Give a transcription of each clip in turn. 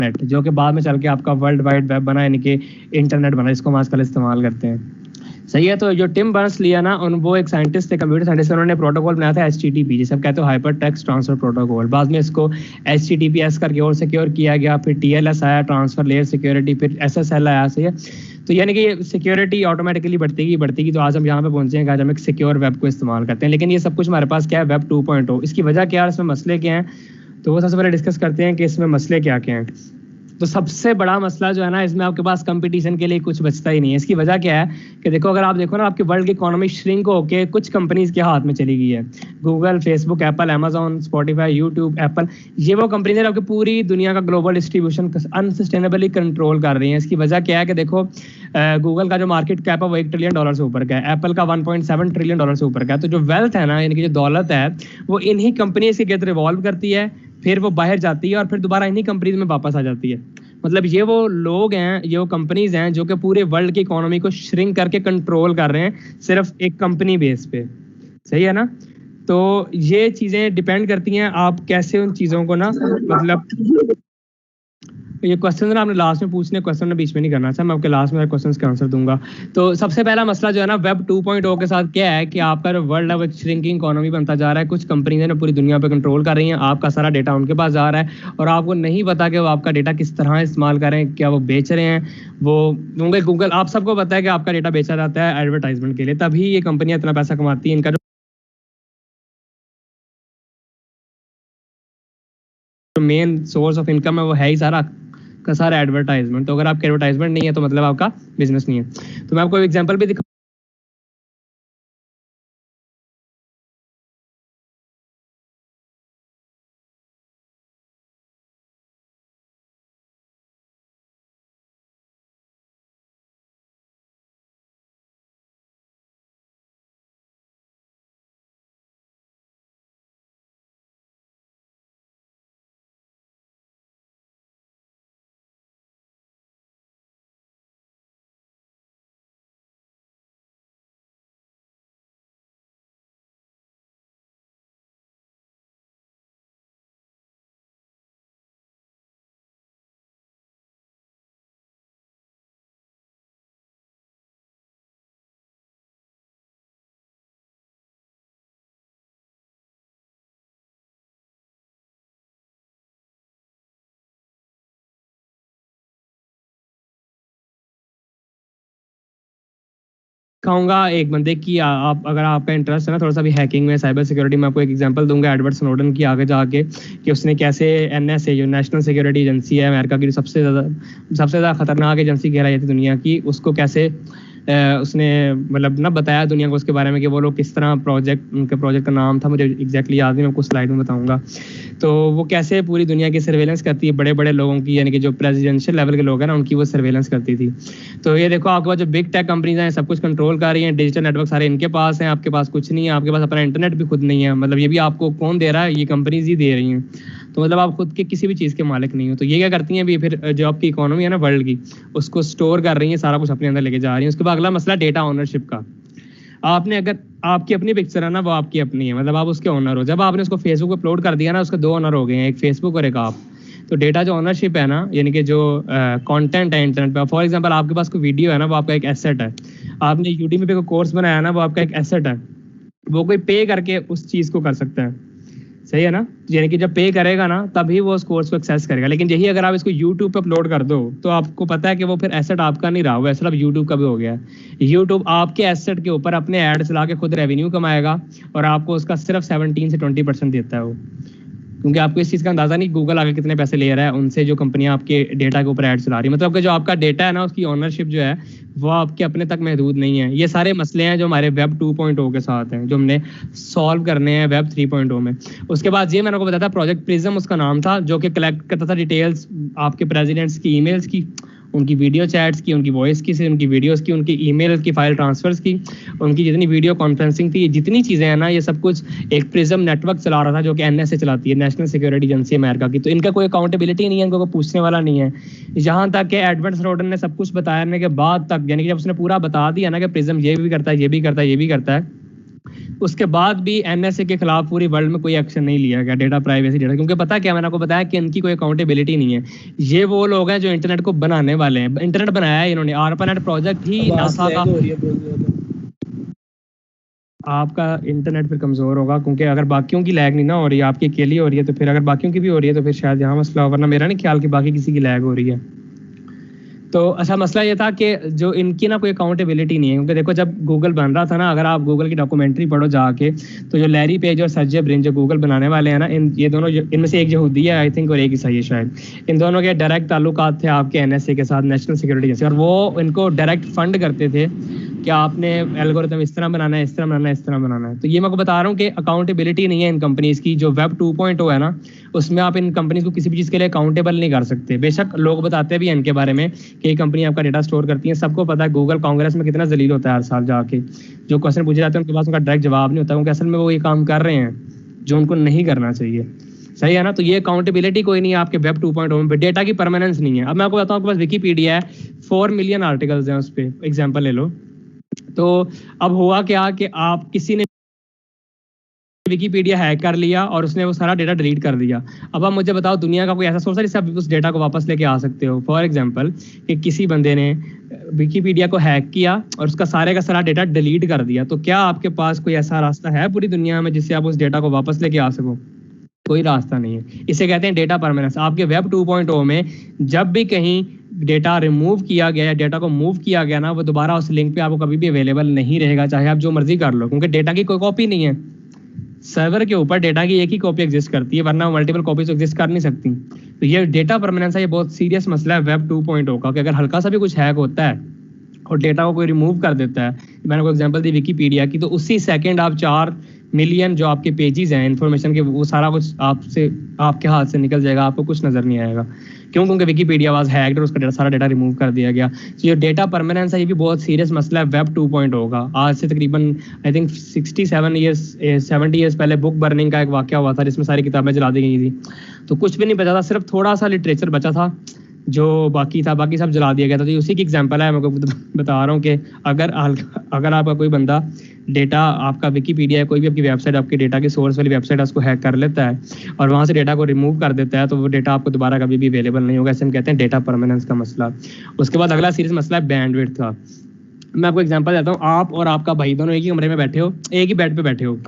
Net, जो कि बाद में चल के आपका वर्ल्ड वाइड वेब बना, यानी कि इंटरनेट बना, जिसको हम आजकल इस्तेमाल करते हैं। सही है। तो जो टिम बर्नर्स लिया ना, वो एक साइंटिस्ट थे, कंप्यूटर साइंटिस्ट, उन्होंने प्रोटोकॉल बनाया था HTTP, जिसे हम कहते हैं हाइपर टेक्स्ट ट्रांसफर प्रोटोकॉल। बाद में इसको HTTPS करके और सिक्योर किया गया, फिर TLS आया, ट्रांसफर लेयर सिक्योरिटी, फिर SSL आया। सही है। तो यानी कि ये सिक्योरिटी ऑटोमेटिकली बढ़ती गई। तो आज हम यहाँ पे पहुंचे हैं कि आज हम एक सिक्योर वेब को इस्तेमाल करते हैं। लेकिन ये सब कुछ हमारे पास क्या है, वेब 2.0। इसकी वजह क्या है, इसमें मसले क्या हैं, तो वो सबसे पहले डिस्कस करते हैं कि इसमें मसले क्या क्या हैं। तो सबसे बड़ा मसला जो है ना, इसमें आपके पास कंपटीशन के लिए कुछ बचता ही नहीं है। इसकी वजह क्या है कि देखो, अगर आप देखो ना, आपकी वर्ल्ड की इकोनॉमी श्रिंक होके कुछ कंपनीज के हाथ में चली गई है। Google, Facebook, Apple, Amazon, Spotify, YouTube, Apple, ये वो कंपनीज है आपकी पूरी दुनिया का ग्लोबल डिस्ट्रीब्यूशन अनसस्टेनेबली कंट्रोल कर रही है। इसकी वजह क्या है कि देखो, गूगल का जो मार्केट कैप है वो $1 ट्रिलियन से ऊपर का है, एप्पल का $1.7 ट्रिलियन से ऊपर का है। तो जो वेल्थ है ना, यानी कि जो दौलत है, वो इन्हीं कंपनीज के गिर्द रिवॉल्व करती है, फिर वो बाहर जाती है और फिर दोबारा इन्हीं कंपनीज में वापस आ जाती है। मतलब ये वो लोग हैं, ये वो कंपनीज हैं जो कि पूरे वर्ल्ड की इकोनॉमी को श्रिंक करके कंट्रोल कर रहे हैं, सिर्फ एक कंपनी बेस पे। सही है ना। तो ये चीज़ें डिपेंड करती हैं आप कैसे उन चीज़ों को ना, मतलब ये क्वेश्चन ना आपने लास्ट में पूछने, क्वेश्चन ने बीच में नहीं करना। मैं आपके लास्ट में क्वेश्चंस के आंसर दूंगा। तो सबसे पहला मसला जो है ना, वेब 2.0 के साथ क्या है कि आपका जो वर्ल्ड है वो श्रिंकिंग इकोनॉमी बनता जा रहा है। कुछ कंपनीज ने पूरी दुनिया पे कंट्रोल कर रही हैं, आपका सारा डेटा उनके पास जा रहा है और आपको नहीं पता कि वो आपका डेटा किस तरह इस्तेमाल कर रहे हैं, क्या वो बेच रहे हैं। वो गूगल, आप सबको पता है कि आपका डेटा बेचा जाता है एडवर्टाइजमेंट के लिए, तभी ये कंपनियां इतना पैसा कमाती हैं। इनका जो मेन सोर्स ऑफ इनकम है वो है ही सारा का सारा एडवर्टाइजमेंट। तो अगर आपके एडवर्टाइजमेंट नहीं है तो मतलब आपका बिजनेस नहीं है। तो मैं आपको एग्जांपल भी दिखा दिखाऊंगा एक बंदे की, आप अगर आपका इंटरेस्ट है ना थोड़ा सा भी हैकिंग में, साइबर सिक्योरिटी में, आपको एक एग्जांपल दूंगा एडवर्ड स्नोडन की आगे जाके, कि उसने कैसे NSA जो नेशनल सिक्योरिटी एजेंसी है अमेरिका की, सबसे ज़्यादा खतरनाक एजेंसी कहलाई जाती है दुनिया की, उसको कैसे उसने मतलब ना बताया दुनिया को उसके बारे में कि वो लोग किस तरह उनके प्रोजेक्ट का नाम था, मुझे एग्जैक्टली याद नहीं, मैं कुछ स्लाइड में बताऊंगा। तो वो कैसे पूरी दुनिया की सर्वेलेंस करती है, बड़े बड़े लोगों की, यानी कि जो प्रेसिडेंशियल लेवल के लोग हैं ना, उनकी वो सर्वेलेंस करती थी। तो ये देखो, आपके पास जो बिग टेक कंपनीज हैं सब कुछ कंट्रोल कर रही हैं, डिजिटल नेटवर्क सारे इनके पास हैं, आपके पास कुछ नहीं है, आपके पास अपना इंटरनेट भी खुद नहीं है। मतलब ये भी आपको कौन दे रहा है, ये कंपनीज ही दे रही हैं। तो मतलब आप खुद के किसी भी चीज़ के मालिक नहीं हो। तो ये क्या करती हैं भी, फिर जो आपकी इकोनॉमी है ना वर्ल्ड की, उसको स्टोर कर रही है, सारा कुछ अपने अंदर लेके जा रही है। उसके बाद अगला मसला डेटा ओनरशिप का। आपने अगर आपकी अपनी पिक्चर है ना, वो आपकी अपनी है, मतलब आप उसके ओनर हो। जब आपने उसको फेसबुक पे अपलोड कर दिया ना, उसके 2 ओनर हो गए हैं, एक फेसबुक और एक आप। तो डेटा जो ओनरशिप है ना, यानी कि जो कंटेंट है इंटरनेट पे, फॉर एग्जांपल आपके पास कोई वीडियो है ना, वो आपका एक एसेट है। आपने यूट्यूब पे कोई कोर्स बनाया ना, वो आपका एक एसेट है। वो कोई पे करके उस चीज़ को कर सकता है। सही है ना। यानी कि जब पे करेगा ना, तभी वो उस कोर्स को एक्सेस करेगा। लेकिन यही अगर आप इसको यूट्यूब पे अपलोड कर दो, तो आपको पता है कि वो फिर एसेट आपका नहीं रहा, वो एसेट अब यूट्यूब का भी हो गया है। यूट्यूब आपके एसेट के ऊपर अपने ऐड चला के खुद रेवेन्यू कमाएगा और आपको उसका सिर्फ 17 से 20% देता है वो। क्योंकि आपको इस चीज़ का अंदाजा नहीं गूगल आगे कितने पैसे ले रहा है उनसे, जो कंपनियां आपके डेटा के ऊपर ऐड चला रही है। मतलब कि जो आपका डेटा है ना, उसकी ओनरशिप जो है वो आपके अपने तक महदूद नहीं है। ये सारे मसले हैं जो हमारे वेब 2.0 के साथ हैं, जो हमने सॉल्व करने हैं वेब 3.0 में। उसके बाद ये मैंने आपको बताया था, प्रोजेक्ट प्रिज्म उसका नाम था, जो कि कलेक्ट करता था डिटेल्स आपके प्रेसिडेंट्स की ईमेल्स की, उनकी वीडियो चैट्स की, उनकी वॉइस की, उनकी वीडियोस की, उनकी ईमेल की फाइल ट्रांसफर्स की, उनकी जितनी वीडियो कॉन्फ्रेंसिंग थी, जितनी चीज़ें हैं ना, ये सब कुछ एक प्रिज्म नेटवर्क चला रहा था, जो कि NSA चलाती है, नेशनल सिक्योरिटी एजेंसी अमेरिका की। तो इनका कोई अकाउंटेबिलिटी नहीं है, इनको कोई पूछने वाला नहीं है। यहाँ तक कि एडवर्ड स्नोडन ने सब कुछ बताने के बाद तक, यानी कि जब उसने पूरा बता दिया ना कि प्रिज्म ये भी करता है, ये भी करता है, ये भी करता है, उसके बाद भी एनएसए के खिलाफ पूरी वर्ल्ड में कोई एक्शन नहीं लिया गया डेटा प्राइवेसी डेटा, क्योंकि पता क्या, मैंने आपको बताया कि इनकी कोई अकाउंटेबिलिटी नहीं है। ये वो लोग हैं जो इंटरनेट को बनाने वाले हैं, इंटरनेट बनाया है इन्होंने, आरपानेट प्रोजेक्ट ही नासा का। आपका इंटरनेट फिर कमज़ोर होगा, क्योंकि अगर बाकियों की लैग नहीं ना हो रही है, आपकी अकेली हो रही है, तो फिर अगर बाकियों की भी हो रही है तो फिर शायद यहाँ मसला हो, वरना मेरा नहीं ख्याल कि बाकी किसी की लैग हो रही है। तो अच्छा मसला ये था कि जो इनकी ना कोई अकाउंटेबिलिटी नहीं है, क्योंकि देखो जब गूगल बन रहा था ना, अगर आप गूगल की डॉक्यूमेंट्री पढ़ो जाके, तो जो लैरी पेज और सर्जे ब्रिन जो गूगल बनाने वाले हैं ना, ये दोनों, इनमें से एक यहूदी है आई थिंक और एक ईसाई है शायद, इन दोनों के डायरेक्ट ताल्लुकात थे आपके एनएसए के साथ, नेशनल सिक्योरिटी एजेंसी, और वो इनको डायरेक्ट फंड करते थे कि आपने एल्गोरिथम इस तरह बनाना है, इस तरह बनाना है, इस तरह बनाना है। तो ये मैं आपको बता रहा हूँ कि अकाउंटेबिलिटी नहीं है इन कंपनीज की। जो वेब 2.0 है ना, उसमें आप इन कंपनीज को किसी भी चीज़ के लिए अकाउंटेबल नहीं कर सकते। बेशक लोग बताते भी हैं इनके बारे में कि ये कंपनी आपका डेटा स्टोर करती है, सबको पता है गूगल कांग्रेस में कितना जलील होता है हर साल जाके, जो क्वेश्चन पूछे जाते हैं उनके पास उनका डायरेक्ट जवाब नहीं होता, क्योंकि असल में वो ये काम कर रहे हैं जो उनको नहीं करना चाहिए। सही है ना? तो ये अकाउंटेबिलिटी कोई नहीं है आपके वेब 2.0 में, डेटा की परमानेंस नहीं है। अब मैं आपको बताता हूँ, आपके पास विकीपीडिया है, 4 मिलियन आर्टिकल्स हैं उस पर, एग्जाम्पल ले लो। तो अब हुआ क्या कि आप किसी ने विकीपीडिया हैक कर लिया और उसने वो सारा डेटा डिलीट कर दिया। अब आप मुझे बताओ, दुनिया का कोई ऐसा सोर्स है जिससे आप उस डेटा को वापस लेके आ सकते हो? फॉर एग्जांपल कि किसी बंदे ने विकीपीडिया को हैक किया और उसका सारे का सारा डेटा डिलीट कर दिया, तो क्या आपके पास कोई ऐसा रास्ता है पूरी दुनिया में जिससे आप उस डेटा को वापस लेके आ सको? कोई रास्ता नहीं है। इसे कहते हैं डेटा परमानेंस। आपके वेब 2.0 में जब भी कहीं डेटा रिमूव किया गया, डेटा को मूव किया गया ना, वो दोबारा उस लिंक पे आपको कभी भी अवेलेबल नहीं रहेगा, चाहे आप जो मर्जी कर लो, क्योंकि डेटा की कोई कॉपी नहीं है। सर्वर के ऊपर डेटा की एक ही कॉपी एग्जिस्ट करती है, वरना मल्टीपल कॉपीज एग्जिस्ट कर नहीं सकती। तो ये डेटा परमानेंस है, ये बहुत सीरियस मसला है वेब 2.0 का, कि अगर हल्का सा भी कुछ हैक होता है और डेटा को कोई रिमूव कर देता है, मैंने कोई एग्जांपल दी विकीपीडिया की, तो उसी सेकंड आप 4 मिलियन जो आपके पेजेस हैं इन्फॉर्मेशन के, वो सारा कुछ आपके हाथ से निकल जाएगा, आपको कुछ नजर नहीं आएगा। क्यों? क्योंकि विकीपीडिया वाज हैक्ड और उसका सारा डेटा रिमूव कर दिया गया। तो ये डेटा परमानेंस है, ये भी बहुत सीरियस मसला है वेब 2.0 का। आज से तकरीबन आई थिंक 70 ईयर्स पहले बुक बर्निंग का एक वाकया हुआ था, जिसमें सारी किताबें जला दी गई थी। तो कुछ भी नहीं बचा था, सिर्फ थोड़ा सा लिटरेचर बचा था, जो बाकी था बाकी सब जला दिया गया था। तो उसी की एग्जांपल है, मैं बता रहा हूँ कि अगर आपका कोई बंदा डेटा, आपका विकीपीडिया कोई भी आपकी वेबसाइट, आपकी डेटा की सोर्स वाली वेबसाइट, उसको हैक कर लेता है और वहाँ से डेटा को रिमूव कर देता है, तो वो डेटा आपको दोबारा कभी भी अवेलेबल नहीं होगा। ऐसे हम कहते हैं डेटा परमानेंस का मसला। उसके बाद अगला सीरियस मसला है बैंडविड्थ का। मैं आपको एग्जांपल देता हूँ, आप और आपका भाई दोनों एक ही कमरे में बैठे हो, एक ही बेड पे बैठे हो,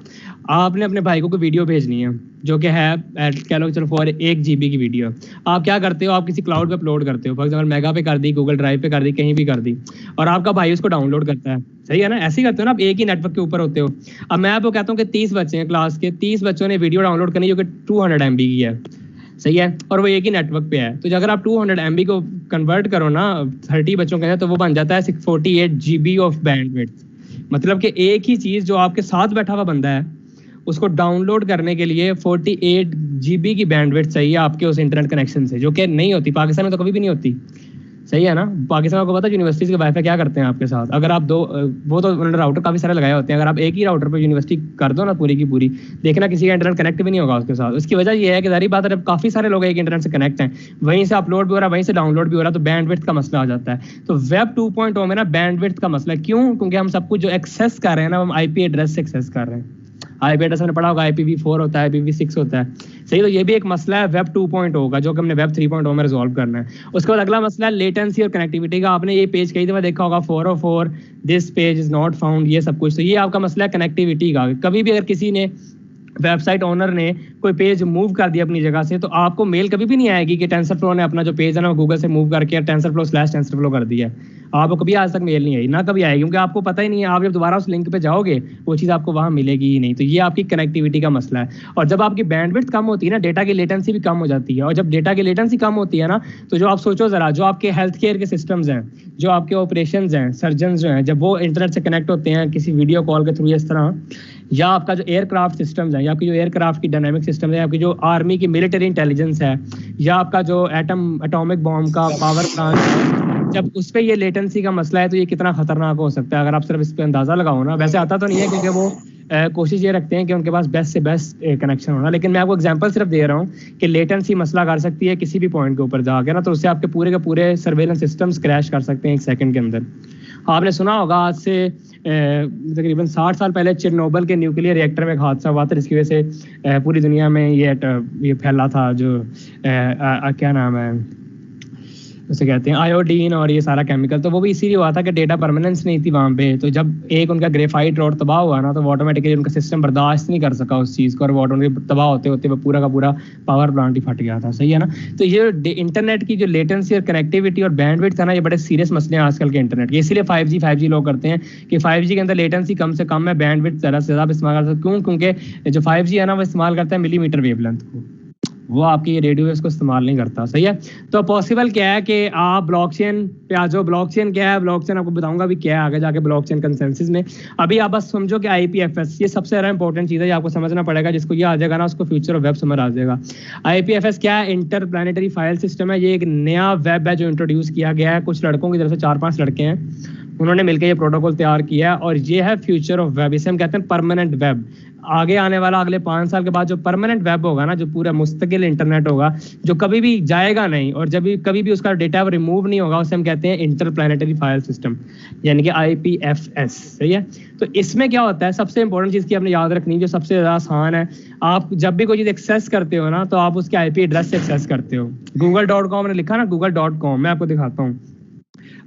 आपने अपने भाई को कोई वीडियो भेजनी है जो कि है कह लो चलो फॉर 1 GB की वीडियो। आप क्या करते हो? आप किसी क्लाउड पे अपलोड करते हो, फॉर एग्जांपल मेगा पे कर दी, गूगल ड्राइव पे कर दी, कहीं भी कर दी, और आपका भाई उसको डाउनलोड करता है। सही है ना? ऐसे ही करते हो ना, आप एक ही नेटवर्क के ऊपर होते हो। अब मैं आपको कहता हूँ कि 30 बच्चे हैं क्लास के, 30 बच्चों ने वीडियो डाउनलोड करनी जो कि 200 MB की है। सही है? और वो एक ही नेटवर्क पे है। तो अगर आप 200 MB को कन्वर्ट करो ना 30 बच्चों के, तो वो बन जाता है 48 GB ऑफ बैंडविड्थ। मतलब कि एक ही चीज जो आपके साथ बैठा हुआ बंदा है, उसको डाउनलोड करने के लिए 48 GB की बैंडविड्थ चाहिए आपके उस इंटरनेट कनेक्शन से, जो कि नहीं होती पाकिस्तान में, तो कभी भी नहीं होती। सही है ना? पाकिस्तान में आपको पता है यूनिवर्सिटीज के वाईफाई क्या करते हैं आपके साथ? अगर आप वो तो उन्होंने राउटर काफी सारे लगाए होते हैं, अगर आप एक ही राउटर पर यूनिवर्सिटी कर दो ना पूरी की पूरी, देखना किसी का इंटरनेट कनेक्ट भी नहीं होगा उसके साथ। उसकी वजह यह है कि सारी बात है, काफी सारे लोग एक इंटरनेट से कनेक्ट हैं, वहीं से अपलोड भी हो रहा है, वहीं से डाउनलोड भी हो रहा है, तो बैंडविड्थ का मसला आ जाता है। तो वेब 2.0 में ना बैंडविड्थ का मसला क्यों? क्योंकि हम सब कुछ जो एक्सेस कर रहे हैं ना, हम IP एड्रेस से एक्सेस कर रहे हैं। IP एड्रेस मैंने पढ़ा होगा, IPv4 होता है, IPv6 होता है। सही, तो ये भी एक मसला है वेब 2.0 का, जो कि हमने वेब 3.0 में रिजॉल्व करना है। उसके बाद अगला मसला है लेटेंसी और कनेक्टिविटी का। आपने ये पेज कई दफा देखा होगा, 404 this page is not found, ये सब कुछ। तो ये आपका मसला है कनेक्टिविटी का। कभी भी अगर किसी ने, वेबसाइट ओनर ने कोई पेज मूव कर दिया अपनी जगह से, तो आपको मेल कभी भी नहीं आएगी कि टेंसरफ्लो ने अपना जो पेज है ना गूगल से मूव करके टेंसरफ्लो कर दिया है। आपको कभी आज तक मेल नहीं आई, ना कभी आएगी, क्योंकि आपको पता ही नहीं है। आप जब दोबारा उस लिंक पे जाओगे, वो चीज़ आपको वहाँ मिलेगी ही नहीं। तो ये आपकी कनेक्टिविटी का मसला है। और जब आपकी बैंडविड्थ कम होती है ना, डेटा की लेटेंसी भी कम हो जाती है। और जब डेटा की लेटेंसी कम होती है ना, तो जो आप सोचो ज़रा, जो आपके हेल्थ केयर के सिस्टम्स हैं, जो आपके ऑपरेशंस हैं, सर्जन जो हैं, जब वो इंटरनेट से कनेक्ट होते हैं किसी वीडियो कॉल के थ्रू इस तरह, या आपका जो एयरक्राफ्ट सिस्टम्स है, या आपकी जो एयरक्राफ्ट की डायनामिक सिस्टम है, आपकी जो आर्मी की मिलिट्री इंटेलिजेंस है, या आपका जो एटॉमिक बॉम्ब का पावर प्लांट है, जब उस पर ये लेटेंसी का मसला है, तो ये कितना खतरनाक हो सकता है अगर आप सिर्फ इस पर अंदाजा लगाओ ना। वैसे आता तो नहीं है, क्योंकि वो कोशिश ये रखते हैं कि उनके पास बेस्ट से बेस्ट कनेक्शन होना, लेकिन मैं आपको एग्जांपल सिर्फ दे रहा हूँ कि लेटेंसी मसला कर सकती है किसी भी पॉइंट के ऊपर जाके ना, तो उससे आपके पूरे के पूरे सर्वेलेंस सिस्टम्स क्रैश कर सकते हैं 1 सेकंड के अंदर। आपने सुना होगा आज से तकरीबन 60 साल पहले चिरनोबल के न्यूक्लियर रिएक्टर में एक हादसा हुआ था, जिसकी वजह से पूरी दुनिया में ये फैला था, जो क्या नाम है उसे कहते हैं आयोडीन और ये सारा केमिकल। तो वो भी इसीलिए हुआ था कि डेटा परमानेंस नहीं थी वहाँ पे। तो जब एक उनका ग्रेफाइट रोड तबाह हुआ ना, तो वो ऑटोमेटिकली उनका सिस्टम बर्दाश्त नहीं कर सका उस चीज़ को, और वो ऑटोमेटिकली तबाह होते होते वो पूरा का पूरा पावर प्लांट ही फट गया था। सही है ना। तो ये इंटरनेट की जो लेटेंसी और कनेक्टिविटी और बैंडविड्थ था ना, ये बड़े सीरियस मसले हैं आजकल के इंटरनेट के। इसीलिए 5G लोग करते हैं कि 5G के अंदर लेटेंसी कम से कम है, बैंडविड्थ ज़्यादा से ज़्यादा इस्तेमाल करते हैं। क्यों? क्योंकि जो 5G है ना, वो इस्तेमाल करता है मिलीमीटर वेवलेंथ को, वो आपकी रेडियो वेव्स को इस्तेमाल नहीं करता। सही है। तो पॉसिबल क्या है कि आप ब्लॉकचेन पे आ जाओ। ब्लॉकचेन क्या है? ब्लॉकचेन आपको बताऊंगा भी क्या है आगे जाके ब्लॉकचेन कंसेंसस में। अभी आप बस समझो कि IPFS ये सबसे ज़्यादा इंपॉर्टेंट चीज़ है, ये आपको समझना पड़ेगा। जिसको ये आ जाएगा ना, उसको फ्यूचर ऑफ वेब समझ आ जाएगा। IPFS क्या है? इंटर प्लानिटरी फाइल सिस्टम है। ये एक नया वेब है जो इंट्रोड्यूस किया गया है। कुछ लड़कों की तरफ से 4-5 लड़के हैं, उन्होंने मिलकर ये प्रोटोकॉल तैयार किया है, और ये है फ्यूचर ऑफ वेब। इसे हम कहते हैं परमानेंट वेब। आगे आने वाला अगले 5 साल के बाद जो परमानेंट वेब होगा ना, जो पूरा मुस्तकिल इंटरनेट होगा, जो कभी भी जाएगा नहीं और जब भी कभी भी उसका डेटा रिमूव नहीं होगा, उसे हम कहते हैं इंटरप्लैनेटरी फाइल सिस्टम, यानी कि IPFS। सही है। तो इसमें क्या होता है? सबसे इंपॉर्टेंट चीज़ की आपने याद रखनी, जो सबसे ज़्यादा आसान है, आप जब भी कोई चीज़ एक्सेस करते हो ना, तो आप उसके IP एड्रेस से एक्सेस करते हो। google.com ने लिखा ना, google.com, मैं आपको दिखाता हूँ।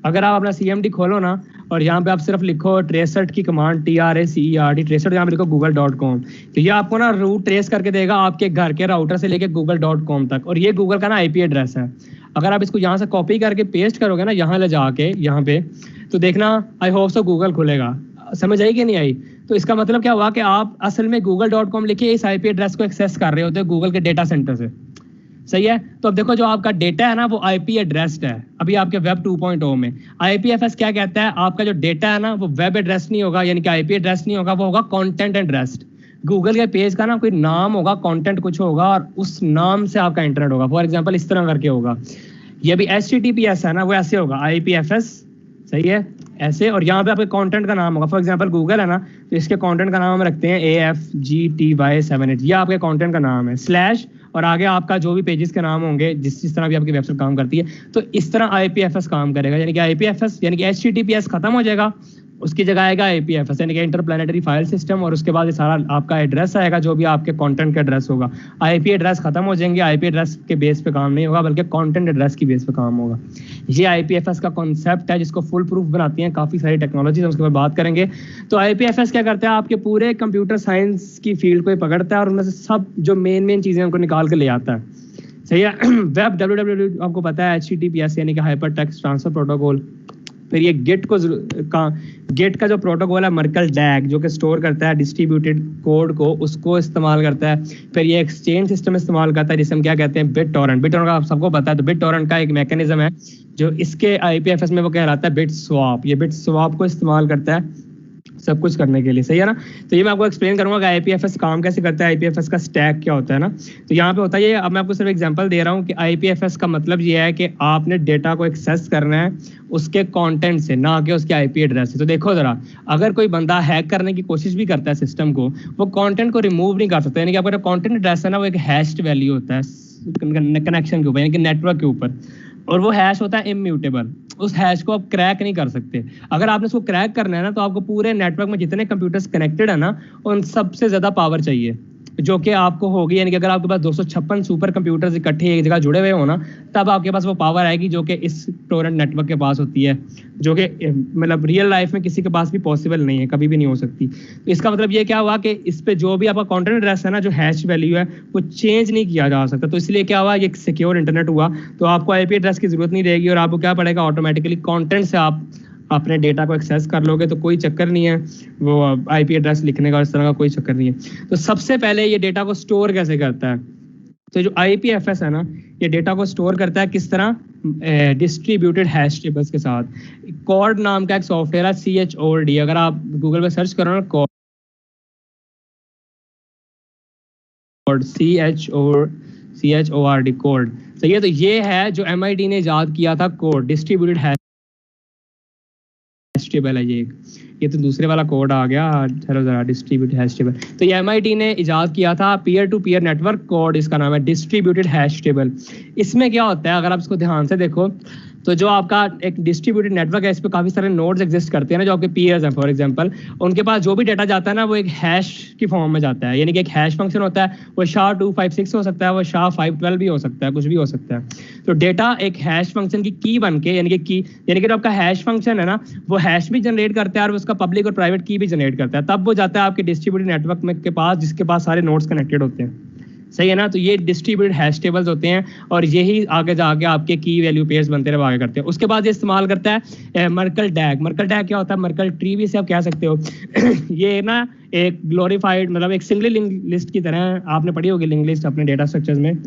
अगर आप अपना CMD खोलो ना, और यहाँ पे आप सिर्फ लिखो ट्रेसट की कमांड, TRACERT ट्रेसट, यहाँ पे लिखो google.com, तो ये आपको ना रूट ट्रेस करके देगा आपके घर के राउटर से लेके google.com तक। और ये गूगल का ना IP एड्रेस है। अगर आप इसको यहाँ से कॉपी करके पेस्ट करोगे ना, यहाँ ले जाके यहाँ पे, तो देखना आई होप सो गूगल खुलेगा। समझ आई कि नहीं आई? तो इसका मतलब क्या हुआ कि आप असल में google.com लिखे इस IP एड्रेस को एक्सेस कर रहे होते हो गूगल के डेटा सेंटर से। सही है। तो अब देखो, जो आपका डेटा है ना, वो IP एड्रेस्ड है अभी आपके वेब 2.0 में। IPFS क्या कहता है? आपका जो डेटा है ना, वो वेब एड्रेस नहीं होगा, यानी कि IP एड्रेस नहीं होगा, वो होगा कंटेंट एड्रेस्ड। गूगल के पेज का ना कोई नाम होगा, कंटेंट कुछ होगा, और उस नाम से आपका इंटरनेट होगा। फॉर एग्जांपल इस तरह करके होगा। ये भी HTTPS है ना, वो ऐसे होगा IPFS। सही है, ऐसे। और यहाँ पे आपके कंटेंट का नाम होगा। फॉर एग्जांपल गूगल है ना, तो इसके कंटेंट का नाम हम रखते हैं AFGTY78। ये आपके कंटेंट का नाम है, स्लैश, और आगे आपका जो भी पेजेस के नाम होंगे, जिस तरह भी आपकी वेबसाइट काम करती है, तो इस तरह IPFS काम करेगा। यानी कि IPFS यानी कि HTTPS खत्म हो जाएगा, उसकी जगह आएगा IPFS यानी कि इंटरप्लैनेटरी फाइल सिस्टम, और उसके बाद ये सारा आपका एड्रेस आएगा, जो भी आपके कंटेंट का एड्रेस होगा। IP एड्रेस खत्म हो जाएंगे, IP एड्रेस के बेस पे काम नहीं होगा, बल्कि कंटेंट एड्रेस की बेस पे काम होगा। ये IPFS का कॉन्सेप्ट है, जिसको फुल प्रूफ बनाती हैं काफ़ी सारी टेक्नोलॉजीज, हम उसके बाद बात करेंगे। तो IPFS क्या करता है? आपके पूरे कंप्यूटर साइंस की फील्ड को पकड़ता है, और उनमें से सब जो मेन चीज़ें उनको निकाल के ले आता है। सही है। वेब WWW आपको पता है, HTTPS यानी कि हाइपर टेक्स्ट ट्रांसफर प्रोटोकॉल। फिर ये गेट का जो प्रोटोकॉल है, मर्कल डैग, जो कि स्टोर करता है डिस्ट्रीब्यूटेड कोड को, उसको इस्तेमाल करता है। फिर ये एक्सचेंज सिस्टम इस्तेमाल करता है, जिसे हम क्या कहते हैं? BitTorrent। BitTorrent का आप सबको पता है। तो BitTorrent का एक मैकेनिज्म है जो इसके IPFS में वो कहलाता है BitSwap। ये BitSwap को इस्तेमाल करता है सब कुछ करने के लिए। सही है ना। तो ये मैं आपको एक्सप्लेन करूंगा कि IPFS काम कैसे करता है, IPFS का स्टैक क्या होता है ना। तो यहाँ पे होता है ये, अब मैं आपको सिर्फ एग्जांपल दे रहा हूँ कि IPFS का मतलब ये है कि आपने डेटा को एक्सेस करना है उसके कंटेंट से, ना कि उसके IP एड्रेस से। तो देखो जरा, अगर कोई बंदा हैक करने की कोशिश भी करता है सिस्टम को, वो कंटेंट को रिमूव नहीं कर सकता। यानी कि आपका कंटेंट एड्रेस है ना, वो एक हैश्ड वैल्यू होता है कनेक्शन के ऊपर, यानी कि नेटवर्क के ऊपर, और वो हैश होता है इम्यूटेबल। उस हैश को आप क्रैक नहीं कर सकते। अगर आपने उसको क्रैक करना है ना, तो आपको पूरे नेटवर्क में जितने कंप्यूटर्स कनेक्टेड है ना, उन सबसे ज़्यादा पावर चाहिए, जो कि आपको होगी। यानी कि अगर आपके पास 256 सुपर कंप्यूटर्स इकट्ठे एक जगह जुड़े हुए हो ना, तब आपके पास वो पावर आएगी जो कि इस टोरेंट नेटवर्क के पास होती है, जो कि मतलब रियल लाइफ में किसी के पास भी पॉसिबल नहीं है, कभी भी नहीं हो सकती। तो इसका मतलब ये क्या हुआ कि इस पे जो भी आपका कंटेंट एड्रेस है ना, जो हैश वैल्यू है, वो चेंज नहीं किया जा सकता। तो इसलिए क्या हुआ, ये सिक्योर इंटरनेट हुआ। तो आपको IP एड्रेस की जरूरत नहीं रहेगी, और आपको क्या पड़ेगा, ऑटोमेटिकली कंटेंट से आप अपने डेटा को एक्सेस कर लोगे। तो कोई चक्कर नहीं है वो IP एड्रेस लिखने का, इस तरह का कोई चक्कर नहीं है। तो सबसे पहले ये डेटा को स्टोर कैसे करता है? तो जो IPFS है ना, ये डेटा को स्टोर करता है किस तरह? डिस्ट्रीब्यूटेड हैश टेबल्स के साथ। कॉर्ड नाम का एक सॉफ्टवेयर है, CHORD। अगर आप गूगल पे सर्च करो ना, कॉर्ड, CHORD कोड। सही है। तो ये है जो MIT ने इजाद किया था कोड, डिस्ट्रीब्यूटेड हैश टेबल है ये तो दूसरे वाला कोड आ गया। चलो जरा, डिस्ट्रीब्यूटेड हैश टेबल। तो ये MIT ने इजाद किया था, peer to peer network code, इसका नाम है डिस्ट्रीब्यूटेड हैश टेबल। इसमें क्या होता है, अगर आप इसको ध्यान से देखो, तो जो आपका एक डिस्ट्रीब्यूटेड नेटवर्क है, इस पे काफ़ी सारे नोड्स एग्जिस्ट करते हैं ना, जो आपके पीयर्स हैं फॉर एग्जांपल, उनके पास जो भी डाटा जाता है ना वो एक हैश की फॉर्म में जाता है, यानी कि एक हैश फंक्शन होता है, वो SHA-256 हो सकता है, वो SHA-512 भी हो सकता है, कुछ भी हो सकता है। तो डेटा एक हैश फंक्शन की की बन के, यानी कि जो आपका हैश फंक्शन है ना, वो हैश भी जनरेट करता है और उसका पब्लिक और प्राइवेट की भी जनरेट करता है, तब वो जाता है आपके डिस्ट्रीब्यूटेड नेटवर्क में के पास, जिसके पास सारे नोड्स कनेक्टेड होते हैं। सही है ना। तो ये डिस्ट्रीब्यूटेड हैश टेबल्स होते हैं और यही आगे जाके आपके की वैल्यू पेयर्स बनते रहे, आगे करते हैं। उसके बाद ये इस्तेमाल करता है मर्कल डैग। मर्कल डैग क्या होता है? मर्कल ट्री भी से आप कह सकते हो। ये ना एक ग्लोरीफाइड, मतलब एक सिंगल लिंक लिस्ट की तरह, आपने पढ़ी होगी लिंक लिस्ट अपने डेटा स्ट्रक्चर्स में।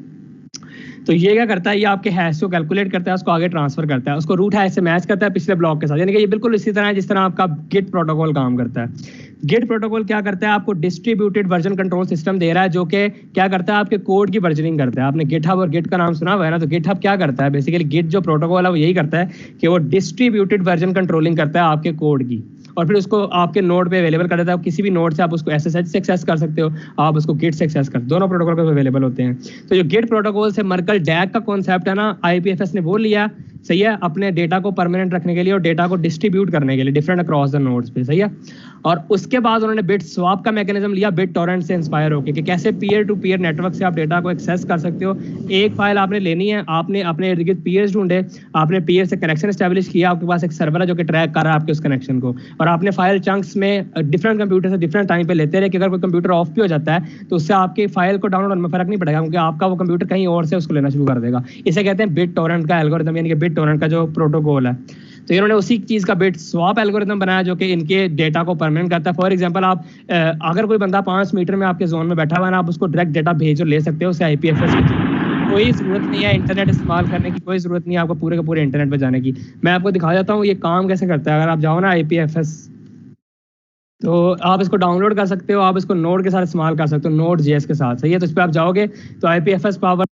तो ये क्या करता है, ये आपके हैश को कैलकुलेट करता है, उसको आगे ट्रांसफर करता है, उसको रूट हैश से मैच करता है पिछले ब्लॉक के साथ, यानी कि ये बिल्कुल इसी तरह है जिस तरह आपका गिट प्रोटोकॉल काम करता है। गिट प्रोटोकॉल क्या करता है, आपको डिस्ट्रीब्यूटेड वर्जन कंट्रोल सिस्टम दे रहा है, जो कि क्या करता है, आपके कोड की वर्जनिंग करता है। आपने गिटहब और गिट का नाम सुना हुआ है ना, तो गिटहब क्या करता है, बेसिकली गिट जो प्रोटोकॉल है वो यही करता है कि वो डिस्ट्रीब्यूटेड वर्जन कंट्रोलिंग करता है आपके कोड की, और फिर उसको आपके नोड पे अवेलेबल कर देता है। किसी भी नोड से आप उसको SSH से एक्सेस कर सकते हो, आप उसको गिट से एक्सेस कर, दोनों प्रोटोकॉल पे अवेलेबल होते हैं। तो जो गिट प्रोटोकॉल से मर्कल डैग का कॉन्सेप्ट है ना, IPFS ने वो लिया, सही है, अपने डेटा को परमानेंट रखने के लिए और डेटा को डिस्ट्रीब्यूट करने के लिए डिफरेंट अक्रॉस द नोड्स पे, सही है। और उसके बाद उन्होंने बिट स्वैप का मैकेनिज्म लिया, बिट टोरेंट से इंस्पायर होकर, कि कैसे पीयर टू पीयर नेटवर्क से आप डेटा को एक्सेस कर सकते हो। एक फाइल आपने लेनी है, आपने अपने इर्द गिर्द पीयर्स ढूंढे, आपने पीयर से कनेक्शन एस्टेब्लिश किया, आपके पास एक सर्वर है जो कि ट्रैक कर रहा है आपके उस कनेक्शन को, और आपने फाइल चंक्स में डिफरेंट कंप्यूटर से डिफरेंट टाइम पे लेते रहे, कि अगर कोई कंप्यूटर ऑफ भी हो जाता है तो उससे आपकी फाइल को डाउनलोड में फर्क नहीं पड़ेगा, क्योंकि आपका वो कंप्यूटर कहीं और से उसको लेना शुरू कर देगा। इसे कहते हैं बिट टोरेंट का एल्गोरिथम, यानी कि बिट टोरेंट का जो प्रोटोकॉल है। तो इन्होंने उसी चीज का बिट स्वैप एल्गोरिथम बनाया, जो कि इनके डेटा को परमानेंट करता है। फॉर एग्जांपल, आप अगर कोई बंदा 5 मीटर में आपके जोन में बैठा हुआ है ना, आप उसको डायरेक्ट डेटा भेज और ले सकते हो, उसे IPFS की कोई जरूरत नहीं है इंटरनेट इस्तेमाल करने की, कोई जरूरत नहीं है आपको पूरे का पूरे इंटरनेट पे जाने की। मैं आपको दिखा देता हूँ ये काम कैसे करता है। अगर आप जाओ ना IPFS, तो आप इसको डाउनलोड कर सकते हो, आप इसको नोड के साथ इस्तेमाल कर सकते हो, Node.js के साथ, सही है। तो इस पर आप जाओगे तो IPFS power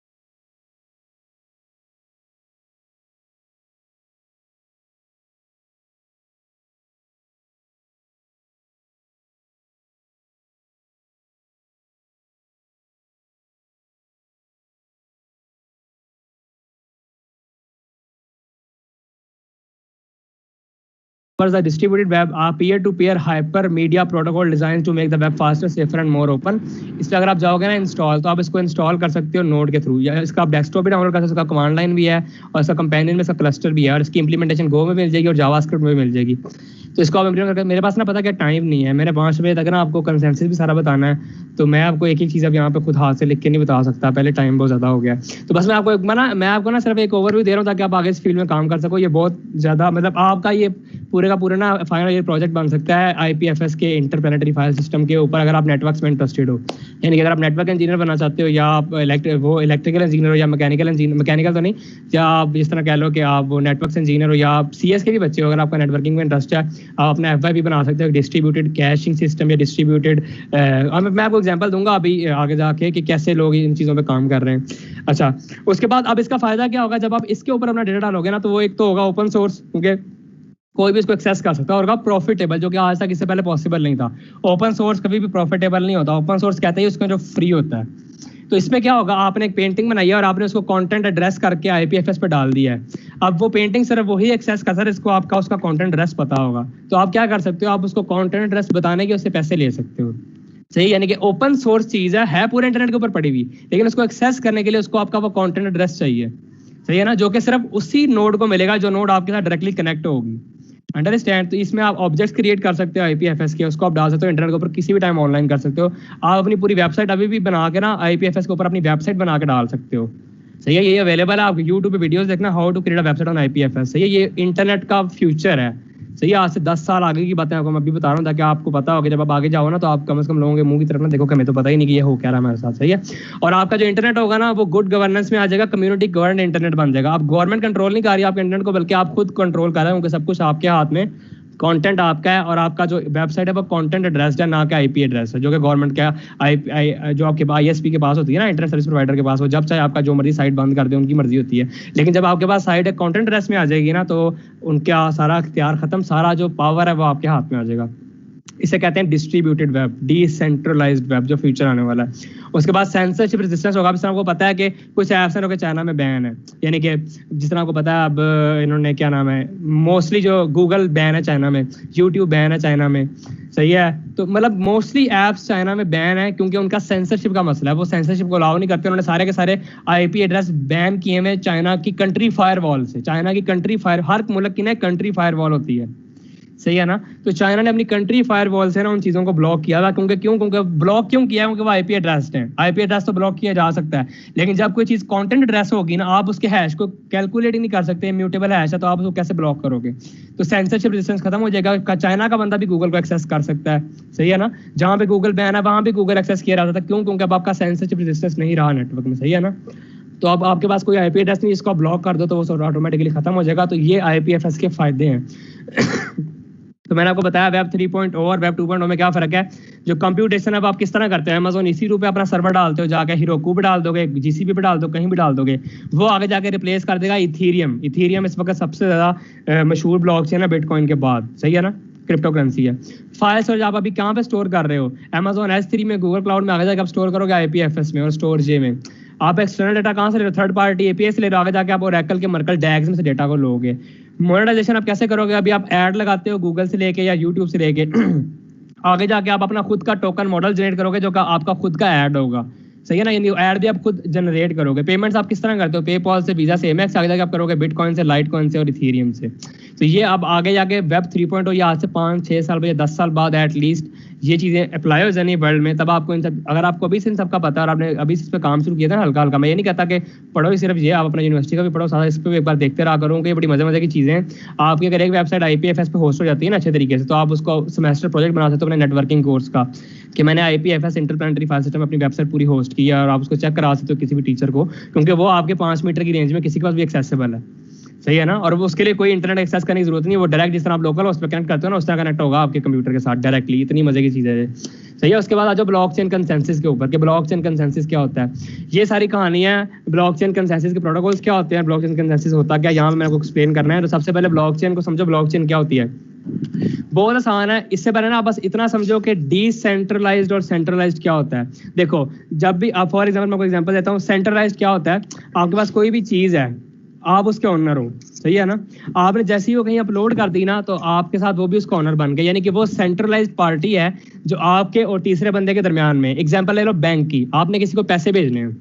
the distributed web are peer-to-peer hypermedia protocol designed to make the web faster, safer and more open। इस पर अगर आप जाओगे ना इंस्टॉल, तो आप इसको इंस्टॉल कर सकते हो नोड के थ्रू, या इसका आप डेस्कटॉप भी डाउनलोड कर सकते हो, इसका कमांड लाइन भी है और इसका कंपेनियन में इसका क्लस्टर भी है, और इसकी इंप्लीमेंटेशन गो में मिल जाएगी और जावास्क्रिप्ट में मिल जाएगी। तो इसको आप इम्प्लीमेंट करके, मेरे पास ना पता क्या टाइम नहीं है, मेरे 5 बजे तक ना आपको कंसेंसस भी सारा बताना है, तो मैं आपको एक चीज़ अब यहाँ पे खुद हाथ से लिख के नहीं बता सकता, पहले टाइम बहुत ज़्यादा हो गया। तो बस मैं आपको ना सिर्फ एक ओवरव्यू दे रहा हूँ ताकि आप आगे इस फील्ड में काम कर सको। ये बहुत ज़्यादा, मतलब आपका ये पूरे का पूरा ना फाइनल ईयर प्रोजेक्ट बन सकता है IPFS के इंटरप्लेनेटरी फाइल सिस्टम के ऊपर, अगर आप नेटवर्क्स में इंटरेस्टेड हो। यानी कि अगर आप नेटवर्क इंजीनियर बनना चाहते हो, या आप इलेक्ट्रिकल इंजीनियर हो, या मैकेनिकल तो नहीं, या आप इस तरह कह लो कि आप नेटवर्क्स इंजीनियर हो, या आप CS के भी बच्चे हो, अगर आपका नेटवर्किंग में इंटरेस्ट है, आप अपना FYP बना सकते हो, डिस्ट्रीब्यूटेड कैशिंग सिस्टम या डिस्ट्रीब्यूटेड। मैं आपको एग्जांपल दूंगा अभी आगे जाके कि कैसे लोग इन चीज़ों पे काम कर रहे हैं। अच्छा, उसके बाद अब इसका फायदा क्या होगा, जब आप इसके ऊपर अपना डेटा डालोगे ना, तो वो एक तो होगा ओपन सोर्स, क्योंकि कोई भी इसको एक्सेस कर सकता है, और प्रॉफिटेबल, जो कि आज तक इससे पहले पॉसिबल नहीं था। ओपन सोर्स कभी भी प्रॉफिटेबल नहीं होता, ओपन सोर्स कहते हैं उसका जो फ्री होता है। तो इसमें क्या होगा, आपने एक पेंटिंग बनाई है और आपने उसको कंटेंट एड्रेस करके IPFS पे डाल दिया है। अब वो पेंटिंग सिर्फ वही एक्सेस कर सकता है इसको आपका उसका कंटेंट एड्रेस पता होगा। तो आप क्या कर सकते हो, आप उसको कंटेंट एड्रेस बताने के उससे पैसे ले सकते हो, सही। यानी कि ओपन सोर्स चीज़ है पूरे इंटरनेट के ऊपर पड़ी हुई, लेकिन उसको एक्सेस करने के लिए उसको आपका वो कंटेंट एड्रेस चाहिए, सही है ना, जो कि सिर्फ उसी नोड को मिलेगा जो नोड आपके साथ डायरेक्टली कनेक्ट होगी। अंडरस्टैंड। तो इसमें आप ऑब्जेक्ट्स क्रिएट कर सकते हो IPFS के, उसको आप डाल सकते हो इंटरनेट के ऊपर, किसी भी टाइम ऑनलाइन कर सकते हो। आप अपनी पूरी वेबसाइट अभी भी बना के ना IPFS के ऊपर अपनी वेबसाइट बना के डाल सकते हो, सही है। ये अवेलेबल है, आप YouTube पे वीडियोस देखना, how to create a website on IPFS, सही है। ये इंटरनेट का फ्यूचर है, सही है। आज से 10 साल आगे की बातें आपको मैं अभी बता रहा हूँ, ताकि आपको पता हो कि जब आप आगे जाओ ना, तो आप कम से कम लोगों के मुंह की तरफ ना देखो कि हमें तो पता ही नहीं कि ये हो क्या रहा है हमारे साथ, सही है। और आपका जो इंटरनेट होगा ना, वो गुड गवर्नेंस में आ जाएगा, कम्युनिटी गवर्न इंटरनेट बन जाएगा। आप गवर्नमेंट कंट्रोल नहीं कर रही है आपके इंटरनेट को, बल्कि आप खुद कंट्रोल कर रहे हैं, क्योंकि सब कुछ आपके हाथ में, कंटेंट आपका है, और आपका जो वेबसाइट है वो कंटेंट एड्रेस है, ना कि IP एड्रेस है, जो कि गवर्नमेंट का जो आपके ISP के पास होती है ना, इंटरनेट सर्विस प्रोवाइडर के पास, वो जब चाहे आपका जो मर्जी साइट बंद कर दे, उनकी मर्जी होती है। लेकिन जब आपके पास साइट कंटेंट एड्रेस में आ जाएगी ना, तो उनका सारा इख्तियार खत्म, सारा जो पावर है वो आपके हाथ में आ जाएगा। इसे कहते हैं डिस्ट्रीब्यूटेड वेब, डिसेंट्रलाइज्ड वेब, जो फ्यूचर आने वाला है। उसके बाद सेंसरशिप रेजिस्टेंस होगा। जिस तरह आपको पता है कि कुछ ऐप्स हैं जो चाइना में बैन है, यानी कि जिस तरह आपको पता है अब इन्होंने क्या नाम है, मोस्टली जो गूगल बैन है चाइना में, यूट्यूब बैन है चाइना में, सही है। तो मतलब मोस्टली ऐप्स चाइना में बैन है क्योंकि उनका सेंसरशिप का मसला है, वो सेंसरशिप को अलाउ नहीं करते। उन्होंने सारे के सारे आईपी एड्रेस बैन किए हुए चाइना की कंट्री फायरवॉल से। चाइना की कंट्री फायर, हर मुल्क की ना कंट्री फायरवॉल होती है, सही है ना। तो चाइना ने अपनी कंट्री फायरवॉल से ना उन चीज़ों को ब्लॉक किया था। क्योंकि ब्लॉक क्यों किया, क्योंकि वो आईपी एड्रेस है। आईपी एड्रेस तो ब्लॉक किया जा सकता है, लेकिन जब कोई चीज़ कंटेंट एड्रेस होगी ना, आप उसके हैश को कैलकुलेट ही नहीं कर सकते, इम्यूटेबल हैश है, तो आप उसको कैसे ब्लॉक करोगे। तो सेंसरशिप रेजिस्टेंस खत्म हो जाएगा। चाइना का बंदा भी गूगल को एक्सेस कर सकता है, सही है ना। जहां पे गूगल बैन है वहां भी गूगल एक्सेस किया जाता था। क्यों? क्योंकि अब आपका सेंसरशिप रेजिस्टेंस नहीं रहा नेटवर्क में, सही है ना। तो अब आपके पास कोई आईपी एड्रेस नहीं, इसको आप ब्लॉक कर दो तो वो ऑटोमेटिकली खत्म हो जाएगा। तो ये आईपीएफएस के फायदे हैं। तो मैंने आपको बताया वेब 3.0 और वेब 2.0 में क्या फ़र्क है। जो कंप्यूटेशन अब आप किस तरह करते हैं, अमेजोन इसी रूप पे अपना सर्वर डालते हो, जाके हिरोकू पे डाल दोगे, जीसीपी पे डाल दो, कहीं भी डाल दोगे, वो आगे जाके रिप्लेस कर देगा इथीरियम। इथीरियम इस वक्त सबसे ज़्यादा मशहूर ब्लॉकचेन है बिटकॉइन के बाद, सही है ना, क्रिप्टो करेंसी है। फाइल स्टोरेज आप अभी कहाँ पे स्टोर कर रहे हो, अमेजोन S3 में, गूगल क्लाउड में, आगे जाके आप स्टोर करोगे आईपीएफएस में और स्टोर जे में। आप एक्सटर्नल डेटा कहाँ से ले रहे हो, थर्ड पार्टी एपीआई से ले रहे हो, आगे जाके आप ओरेकल के मर्कल डैग्स में से डेटा को लोगे। मोनेटाइजेशन आप कैसे करोगे, अभी आप ऐड लगाते हो गूगल से लेके या यूट्यूब से लेके, आगे जाके आप अपना खुद का टोकन मॉडल जनरेट करोगे जो का आपका खुद का ऐड होगा, सही है ना। यानी ऐड भी आप खुद जनरेट करोगे। पेमेंट्स आप किस तरह करते हो, पेपॉल से, वीजा से, एमएक्स, आगे जाके आप करोगे बिटकॉइन से, लाइट कॉइन से और इथीरियम से। तो ये अब आगे जाके वेब 3.0 या आज से 5-6 साल या 10 साल बाद एटलीस्ट ये चीज़ें अप्लाई हो जानी वर्ल्ड में, तब आपको इन सब, अगर आपको अभी से इन सब का पता है और आपने अभी से इस पर काम शुरू किया था ना हल्का हल्का, मैं ये नहीं कहता कि पढ़ो ही सिर्फ ये, आप अपना यूनिवर्सिटी का भी पढ़ो, सारा इस पर भी एक बार देखते रहा करूँ कि ये बड़ी मजे मजे की चीज़ें हैं। आपकी अगर एक वेबसाइट आईपीएफएस पे होस्ट हो जाती है ना अच्छे तरीके से, तो आप उसको सेमेस्टर प्रोजेक्ट बना सकते हो अपने नेटवर्किंग कोर्स का, कि मैंने आईपीएफएस इंटरप्लानेटरी फाइल सिस्टम अपनी वेबसाइट पूरी होस्ट की है, और आप उसको चेक करा सकते हो किसी भी टीचर को, क्योंकि वो आपके 5 मीटर की रेंज में किसी के पास भी एक्सेसिबल है, सही है ना। और वो उसके लिए कोई इंटरनेट एक्सेस करने की जरूरत नहीं है, वो डायरेक्ट जिस तरह आप लोकल उस पर कनेक्ट करते हो ना, उस तरह कनेक्ट होगा आपके कंप्यूटर के साथ डायरेक्टली। इतनी मजे की चीज़ है, सही है। उसके बाद आ जाओ ब्लॉकचेन कंसेंसस के ऊपर, कि ब्लॉकचेन कंसेंसस क्या होता है। ये सारी कहानियां, ब्लॉकचेन कंसेंसस के प्रोटोकॉल्स क्या होते हैं, ब्लॉकचेन कंसेंसस होता क्या, यहाँ मेरे को एक्सप्लेन करना है। तो सबसे पहले ब्लॉकचेन को समझो, ब्लॉकचेन क्या होती है। बहुत आसान है। इससे पहले ना बस इतना समझो कि डिसेंट्रलाइज्ड और सेंट्रलाइज्ड क्या होता है। देखो, जब भी आप, फॉर एग्जांपल मैं कोई एग्जांपल देता हूँ, सेंट्रलाइज्ड क्या होता है, आपके पास कोई भी चीज़ है, आप उसके ओनर हो, सही है ना। आपने जैसे ही वो कहीं अपलोड कर दी ना, तो आपके साथ वो भी उसका ओनर बन गया, यानी कि वो सेंट्रलाइज्ड पार्टी है जो आपके और तीसरे बंदे के दरमियान में। एग्जांपल ले लो बैंक की, आपने किसी को पैसे भेजने हैं,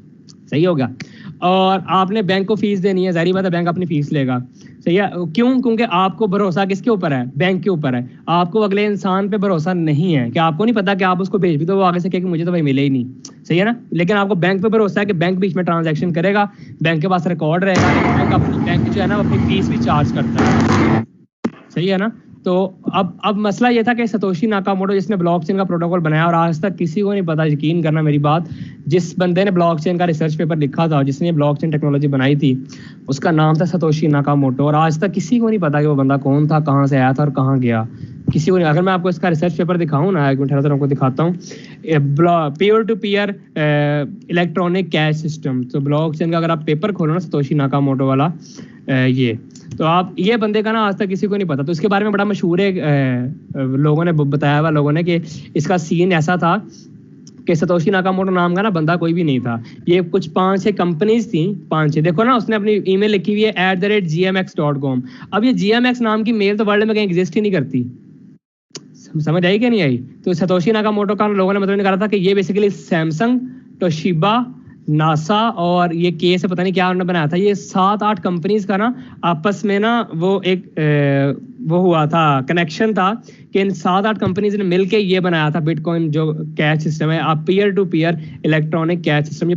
सही होगा, और आपने बैंक को फीस देनी है, जाहिर बात है बैंक अपनी फीस लेगा, सही है। क्यों? क्योंकि आपको भरोसा किसके ऊपर है, बैंक के ऊपर है। आपको अगले इंसान पे भरोसा नहीं है, कि आपको नहीं पता कि आप उसको भेज भी तो वो आगे से कहे कि मुझे तो भाई मिले ही नहीं, सही है ना। लेकिन आपको बैंक पे भरोसा है कि बैंक बीच में ट्रांजैक्शन करेगा, बैंक के पास रिकॉर्ड रहेगा, बैंक जो है ना अपनी फीस भी चार्ज करता है, सही है ना। तो अब मसला ये था कि सतोशी नाकामोटो जिसने ब्लॉकचेन का प्रोटोकॉल बनाया, और आज तक किसी को नहीं पता, यकीन करना मेरी बात, जिस बंदे ने ब्लॉकचेन का रिसर्च पेपर लिखा था, जिसने ब्लॉकचेन टेक्नोलॉजी बनाई थी, उसका नाम था सतोशी नाकामोटो। और आज तक किसी को नहीं पता कि वो बंदा कौन था, कहाँ से आया था और कहाँ गया, किसी को नहीं। अगर मैं आपको इसका रिसर्च पेपर दिखाऊं ना, एक मिनट ठहरो, आपको दिखाता हूँ। Peer to peer electronic cash system, तो ब्लॉकचेन का अगर आप पेपर खोलो ना, सतोशी नाकामोटो वाला, ये, तो आप, ये बंदे का ना आज तक किसी को नहीं पता। तो इसके बारे में बड़ा मशहूर है, लोगों ने बताया हुआ, लोगों ने, कि इसका सीन ऐसा था कि सतोशी नाकामोटो नाम का ना बंदा कोई भी नहीं था। ये कुछ 5-6 कंपनीज थी, 5-6, देखो ना, उसने अपनी ईमेल लिखी हुई है @gmx.com। अब ये gmx नाम की मेल तो वर्ल्ड में कहीं एग्जिस्ट ही नहीं करती, समझ आई क्या नहीं आई। तो सतोशी नाकामोटो का लोगों ने मतलब निकाला था कि ये बेसिकली सैमसंग, टोशिबा, नासा और ये के से पता नहीं क्या उन्होंने बनाया था, ये 7-8 कंपनीज का ना आपस में ना वो एक वो हुआ था, कनेक्शन था, कि इन 7-8 कंपनीज ने मिलके ये बनाया था बिटकॉइन जो कैश सिस्टम है, आप peer to peer electronic cash system. ये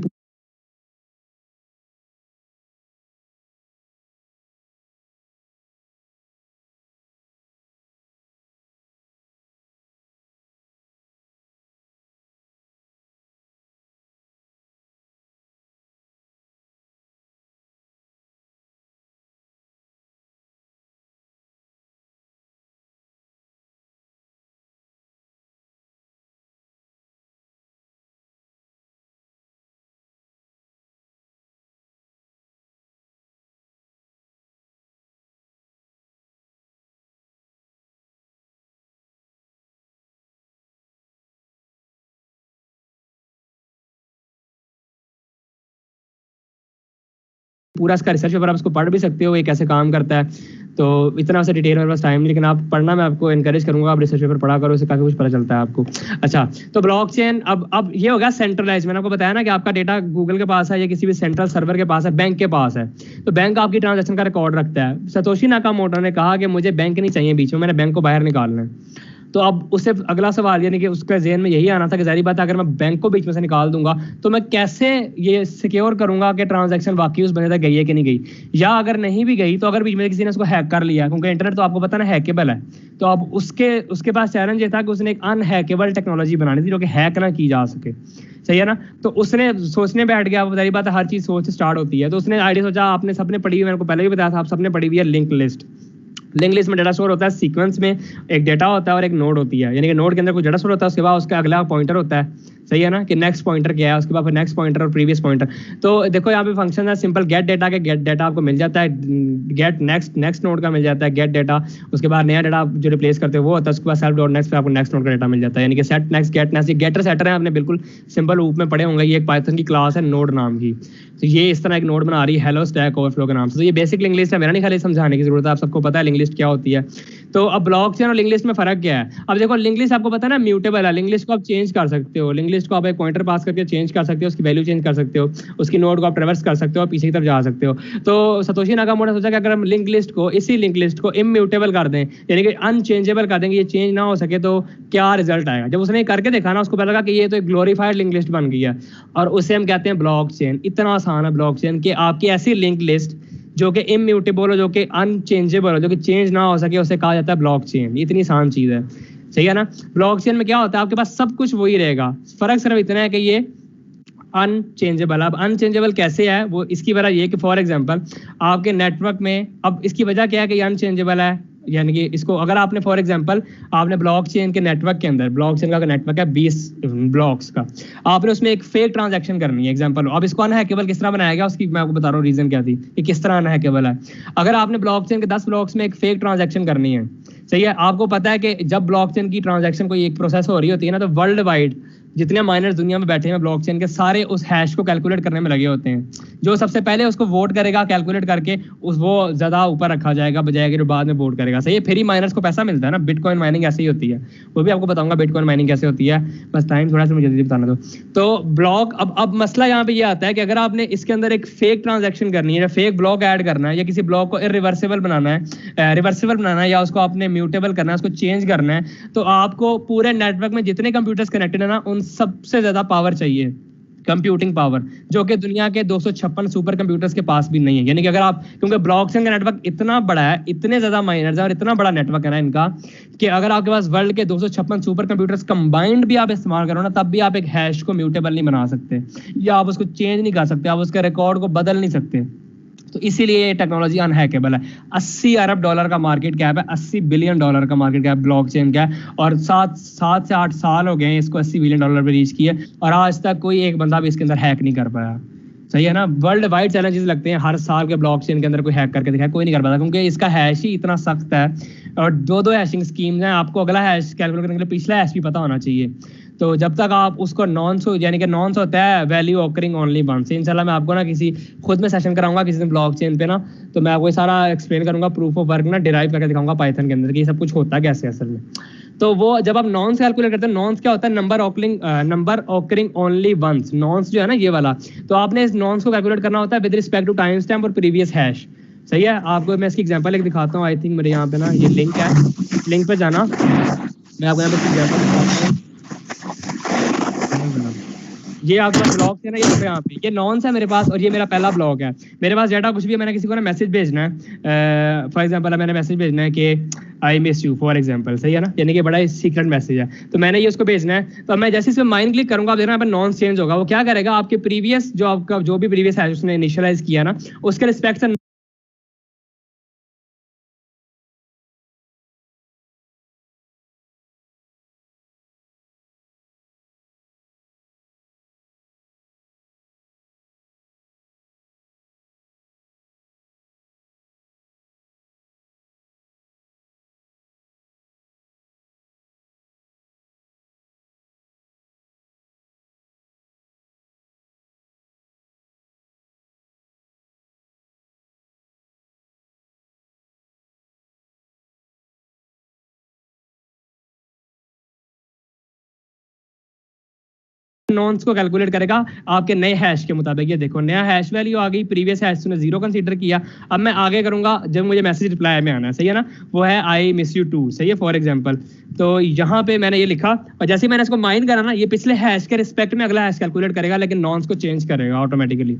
पूरा इसका रिसर्च पेपर आप इसको पढ़ भी सकते हो, ये कैसे काम करता है। तो इतना से डिटेल मेरे पास टाइम नहीं, लेकिन आप पढ़ना, मैं आपको एनकरेज करूंगा, आप रिसर्च पेपर पढ़ा करो, इससे काफी कुछ पता चलता है आपको। अच्छा, तो ब्लॉकचेन अब ये होगा सेंट्रलाइज। मैंने आपको बताया ना कि आपका डेटा गूगल के पास है या किसी भी सेंट्रल सर्वर के पास है, बैंक के पास है। तो बैंक आपकी ट्रांजेक्शन का रिकॉर्ड रखता है। सतोशी नाकामोटो ने कहा कि मुझे बैंक नहीं चाहिए बीच में, मैंने बैंक को बाहर निकालना है। तो अब उससे अगला सवाल यानी कि उसके ज़हन में यही आना था कि जाहिर बात है, अगर मैं बैंक को बीच में से निकाल दूंगा तो मैं कैसे ये सिक्योर करूंगा कि ट्रांजैक्शन वाकई उस बंदे तक गई है कि नहीं गई, या अगर नहीं भी गई तो अगर बीच में किसी ने उसको हैक कर लिया, क्योंकि इंटरनेट तो आपको पता ना हैकेबल है। तो अब उसके उसके पास चैलेंज ये था कि उसने एक अनहैकेबल टेक्नोलॉजी बनानी थी जो कि हैक ना की जा सके। सही है ना। तो उसने सोचने बैठ गया, जाहिर बात है हर चीज सोच से स्टार्ट होती है। तो उसने आइडिया सोचा, आपने सबने पढ़ी हुई, मेरे को पहले भी बताया था, आप सबने पढ़ी हुई है लिंक लिस्ट। लिंक लिस्ट में डाटा स्टोर होता है सीक्वेंस में, एक डेटा होता है और एक नोड होती है, यानी कि नोड के अंदर कुछ डाटा स्टोर होता है, उसके बाद उसका अगला पॉइंटर होता है। सही है ना, कि नेक्स्ट पॉइंटर क्या है, उसके बाद फिर नेक्स्ट पॉइंटर और प्रीवियस पॉइंटर। तो देखो यहाँ पे फंक्शन है सिंपल गेट डेटा के, गेट डेटा आपको मिल जाता है, गेट नेक्स्ट नेक्स्ट नोड का मिल जाता है गेट डेटा। उसके बाद नया डेटा जो रिप्लेस करते हो वो होता है, उसके बाद सेल्फ डॉट नेक्स्ट पे आपको नेक्स्ट नोड का डेटा मिल जाता है, यानी कि set next get next. Getter setter है, आपने बिल्कुल सिंपल रूप में पढ़े होंगे, ये एक पाइथन की क्लास है नोड नाम की। तो ये इस तरह एक नोड बना रही है हेलो स्टैक ओवरफ्लो के नाम से। तो ये बेसिक लिंक लिस्ट है, मेरा नहीं खाली समझाने की जरूरत है, आप सबको पता है लिंक लिस्ट क्या होती है। तो अब ब्लॉकचेन और लिंक लिस्ट में फर्क क्या है। अब देखो लिंक लिस्ट आपको पता है ना म्यूटेबल है, लिंक लिस्ट को आप चेंज कर सकते हो, लिंक लिस्ट को आप एक पॉइंटर पास करके चेंज कर सकते हो, उसकी वैल्यू चेंज कर सकते हो, उसकी नोड को आप ट्रेवर्स कर सकते हो और पीछे की तरफ जा सकते हो। तो सतोशी नाकामोटो ने सोचा कि अगर हम लिंक लिस्ट को, इसी लिंक लिस्ट को इम्यूटेबल कर दें, यानी कि अनचेंजेबल कर देंगे, ये चेंज ना हो सके, तो क्या रिजल्ट आएगा। जब उसने करके देखा ना, उसको पता लगा कि ये तो एक ग्लोरीफाइड लिंक लिस्ट बन गई है, और उसे हम कहते हैं ब्लॉकचेन। इतना आसान है ब्लॉकचेन कि आपकी ऐसी लिंक लिस्ट जो कि इम्यूटेबल हो, जो कि अनचेंजेबल हो, जो कि चेंज ना हो सके, उसे कहा जाता है ब्लॉकचेन। इतनी आसान चीज है। सही है ना। ब्लॉकचेन में क्या होता है, आपके पास सब कुछ वही रहेगा, फर्क सिर्फ इतना है कि ये अनचेंजेबल। अब अनचेंजेबल कैसे है, वो इसकी वजह ये कि फॉर एग्जांपल आपके नेटवर्क में, अब इसकी वजह क्या है कि ये अनचेंजेबल है, यानी कि इसको अगर आपने फॉर एग्जांपल आपने ब्लॉकचेन के नेटवर्क के अंदर, ब्लॉकचेन का नेटवर्क है 20 ब्लॉक्स का, आपने उसमें एक फेक ट्रांजैक्शन करनी है एग्जांपल। अब इसको अनहैकेबल किस तरह बनाया गया, उसकी मैं आपको बता रहा हूँ रीजन क्या थी कि किस तरह अनहैकेबल है। अगर आपने ब्लॉकचेन के 10 ब्लॉक्स में एक फेक ट्रांजैक्शन करनी है, सही है, आपको पता है कि जब ब्लॉकचेन की ट्रांजैक्शन कोई एक प्रोसेस हो रही होती है ना, तो वर्ल्ड वाइड जितने माइनर्स दुनिया में बैठे हैं ब्लॉकचेन के, सारे उस हैश को कैलकुलेट करने में लगे होते हैं। जो सबसे पहले उसको वोट करेगा कैलकुलेट करके, उस वो ज्यादा ऊपर रखा जाएगा बजाय कि जो बाद में वोट करेगा। सही है, फ्री माइनर्स को पैसा मिलता है ना, बिटकॉइन माइनिंग ऐसे ही होती है। वो भी आपको बताऊंगा बिटकॉइन माइनिंग कैसे होती है, बस टाइम थोड़ा सा मुझे जल्दी बताना दो। तो ब्लॉक, अब मसला यहाँ पे ये आता है कि अगर आपने इसके अंदर एक फेक ट्रांजेक्शन करनी है, या फेक ब्लॉक ऐड करना है, या किसी ब्लॉक को इरिवर्सिबल बनाना है, रिवर्सिबल बनाना है, या उसको आपने म्यूटेबल करना है, उसको चेंज करना है, तो आपको पूरे नेटवर्क में जितने कंप्यूटर्स कनेक्टेड है ना, उन सबसे ज्यादा पावर चाहिए, कंप्यूटिंग पावर, जो कि दुनिया के 256 सुपर कंप्यूटर्स के पास भी नहीं है। यानी कि अगर आप, क्योंकि ब्लॉकचेन का नेटवर्क इतना बड़ा है, इतने ज्यादा माइनर्स है और इतना बड़ा नेटवर्क है ना इनका, कि अगर आपके पास वर्ल्ड के 256 सुपर कंप्यूटर्स कंबाइंड भी आप इस्तेमाल करो ना, तब भी आप एक हैश को म्यूटेबल नहीं बना सकते, या आप उसको चेंज नहीं कर सकते, आप उसके रिकॉर्ड को बदल नहीं सकते। तो इसीलिए ये टेक्नोलॉजी अनहैकेबल है। 80 अरब डॉलर का मार्केट कैप है, 80 बिलियन डॉलर का मार्केट कैप ब्लॉकचेन का है, और 7 से 8 साल हो गए हैं इसको 80 बिलियन डॉलर पे रीच किए, और आज तक कोई एक बंदा भी इसके अंदर हैक नहीं कर पाया। सही है ना। वर्ल्ड वाइड चैलेंजेस लगते हैं हर साल के ब्लॉकचेन के अंदर, कोई हैक करके दिखाया, कोई नहीं कर पाता, क्योंकि इसका हैश ही इतना सख्त है, और दो दो हैशिंग स्कीम्स हैं, आपको अगला हैश कैलकुलेट करने के लिए पिछला हैश भी पता होना चाहिए। तो जब तक आप उसको नॉन्स, यानी कि नॉन्स होता है वैल्यू ऑकरिंग ओनली वंस। इंशाल्लाह मैं आपको ना किसी, खुद में सेशन कराऊंगा किसी दिन ब्लॉकचेन पे ना, तो मैं आपको सारा एक्सप्लेन करूंगा, प्रूफ ऑफ वर्क ना डिराइव करके दिखाऊंगा पाइथन के अंदर कि ये सब कुछ होता है कैसे असल में। तो वो जब आप नॉन्स कैलकुलेट करते हैं, नॉन्स क्या होता है, नंबर ऑकरिंग ओनली वंस, नॉन्स जो है ना ये वाला। तो आपने इस नॉन्स को कैलकुलेट करना होता है with respect to time stamp और प्रीवियस हैश। सही है, आपको मैं इसकी एग्जांपल एक दिखाता हूँ, आई थिंक मेरे यहाँ पे ना ये लिंक है, लिंक पे जाना, मैं आपको यहाँ पे एग्जांपल दिखाता हूँ। ये आपके पास ब्लॉक है ना, ये देखो यहाँ पे ये नॉन्स है मेरे पास, और ये मेरा पहला ब्लॉक है। मेरे पास डाटा कुछ भी है, मैंने किसी को ना मैसेज भेजना है, फॉर एग्जांपल मैंने मैसेज भेजना है कि I miss you for example, सही है ना, यानी कि बड़ा ही सीक्रेट मैसेज है, तो मैंने ये उसको भेजना है। तो मैं जैसे इसमें माइन क्लिक करूंगा, आप देखना नॉन्स चेंज होगा। वो क्या करेगा, आपके प्रीवियस जो आपका जो भी प्रीवियस है उसने इनिशियलाइज किया ना, उसके रिस्पेक्ट से नॉन्स को कैलकुलेट करेगा आपके नए हैश के मुताबिक। ये देखो नया हैश वैल्यू आ गई, प्रीवियस हैश ने 0 कंसीडर किया। अब मैं आगे करूंगा जब मुझे मैसेज रिप्लाई में आना है, सही है ना, वो है आई मिस यू टू, सही है फॉर एग्जांपल। तो यहाँ पे मैंने ये लिखा और जैसे ही मैंने इसको माइन करा ना, ये पिछले हैश के रिस्पेक्ट में अगला हैश कैलकुलेट करेगा, लेकिन नॉन्स को चेंज करेगा ऑटोमेटिकली।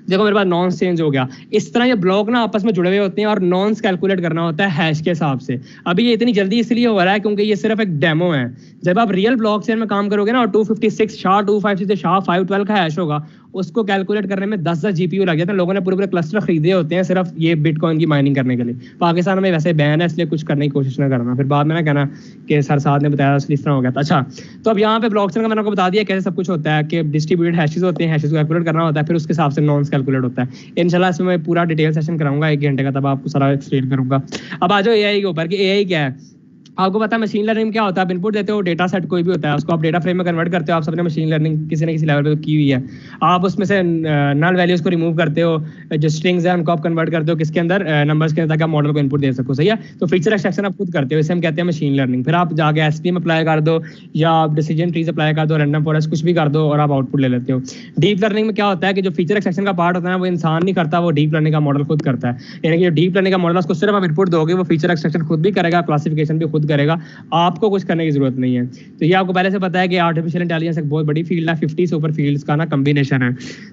देखो मेरे पास नॉन्स चेंज हो गया। इस तरह ये ब्लॉक ना आपस में जुड़े हुए होते हैं और नॉन्स कैलकुलेट करना होता है हैश के हिसाब से। अभी ये इतनी जल्दी इसलिए हो रहा है क्योंकि ये सिर्फ एक डेमो है। जब आप रियल ब्लॉकचेन में काम करोगे ना और 256 SHA-256 से SHA-512 का हैश होगा, उसको कैलकुलेट करने में 10 जीपीयू लग जाते हैं। लोगों ने पूरे पूरे क्लस्टर खरीदे होते हैं सिर्फ ये बिटकॉइन की माइनिंग करने के लिए। पाकिस्तान में वैसे बैन है, इसलिए कुछ करने की कोशिश ना करना, फिर बाद में ना कहना कि सर साहब ने बताया इस तरह हो गया था। अच्छा, तो अब यहाँ पे ब्लॉकचेन का मैंने आपको बता दिया कैसे सब कुछ होता है कि डिस्ट्रीब्यूटेड हैशेस होते हैं, हैशेस को कैलकुलेट करना होता है, फिर उसके हिसाब से नॉन्स कैलकुलेट होता है। इंशाल्लाह इसमें मैं पूरा डिटेल सेशन कराऊंगा 1 घंटे का, तब आपको सारा एक्सप्लेन करूंगा। अब आ जाओ एआई के ऊपर कि एआई क्या है। आपको पता है मशीन लर्निंग क्या होता है? आप इनपुट देते हो, डेटा सेट कोई भी होता है, उसको आप डेटा फ्रेम में कन्वर्ट करते हो। आप सबने मशीन लर्निंग किसी न किसी लेवल पे तो की हुई है। आप उसमें से नल वैल्यूज को रिमूव करते हो, जो स्ट्रिंग्स है उनको आप कन्वर्ट करते हो किसके अंदर, नंबर्स के अंदर, ताकि आप मॉडल को इनपुट दे सको, सही है। तो फीचर एक्सट्रैक्शन आप खुद करते हो, इसे हम कहते हैं मशीन लर्निंग। फिर आप जाके एसपीएम अप्लाई कर दो या आप डिसीजन ट्रीज अप्लाई कर दो, रैंडम फॉरेस्ट कुछ भी कर दो और आप आउटपुट ले लेते हो। डीप लर्निंग में क्या होता है कि जो फीचर एक्सट्रैक्शन का पार्ट होता है वो इंसान नहीं करता, वो डीप लर्निंग का मॉडल खुद करता है। यानी कि जो डीप लर्निंग का मॉडल उसको सिर्फ आप इनपुट दोगे, वो फीचर एक्सट्रैक्शन खुद भी करेगा, क्लासिफिकेशन भी खुद करेगा, आपको कुछ करने की जरूरत नहीं है। तो ये आपको पहले से पता है कि आर्टिफिशियल इंटेलिजेंस एक बहुत बड़ी फील्ड है, 50 से ऊपर फील्ड्स का ना कॉम्बिनेशन है।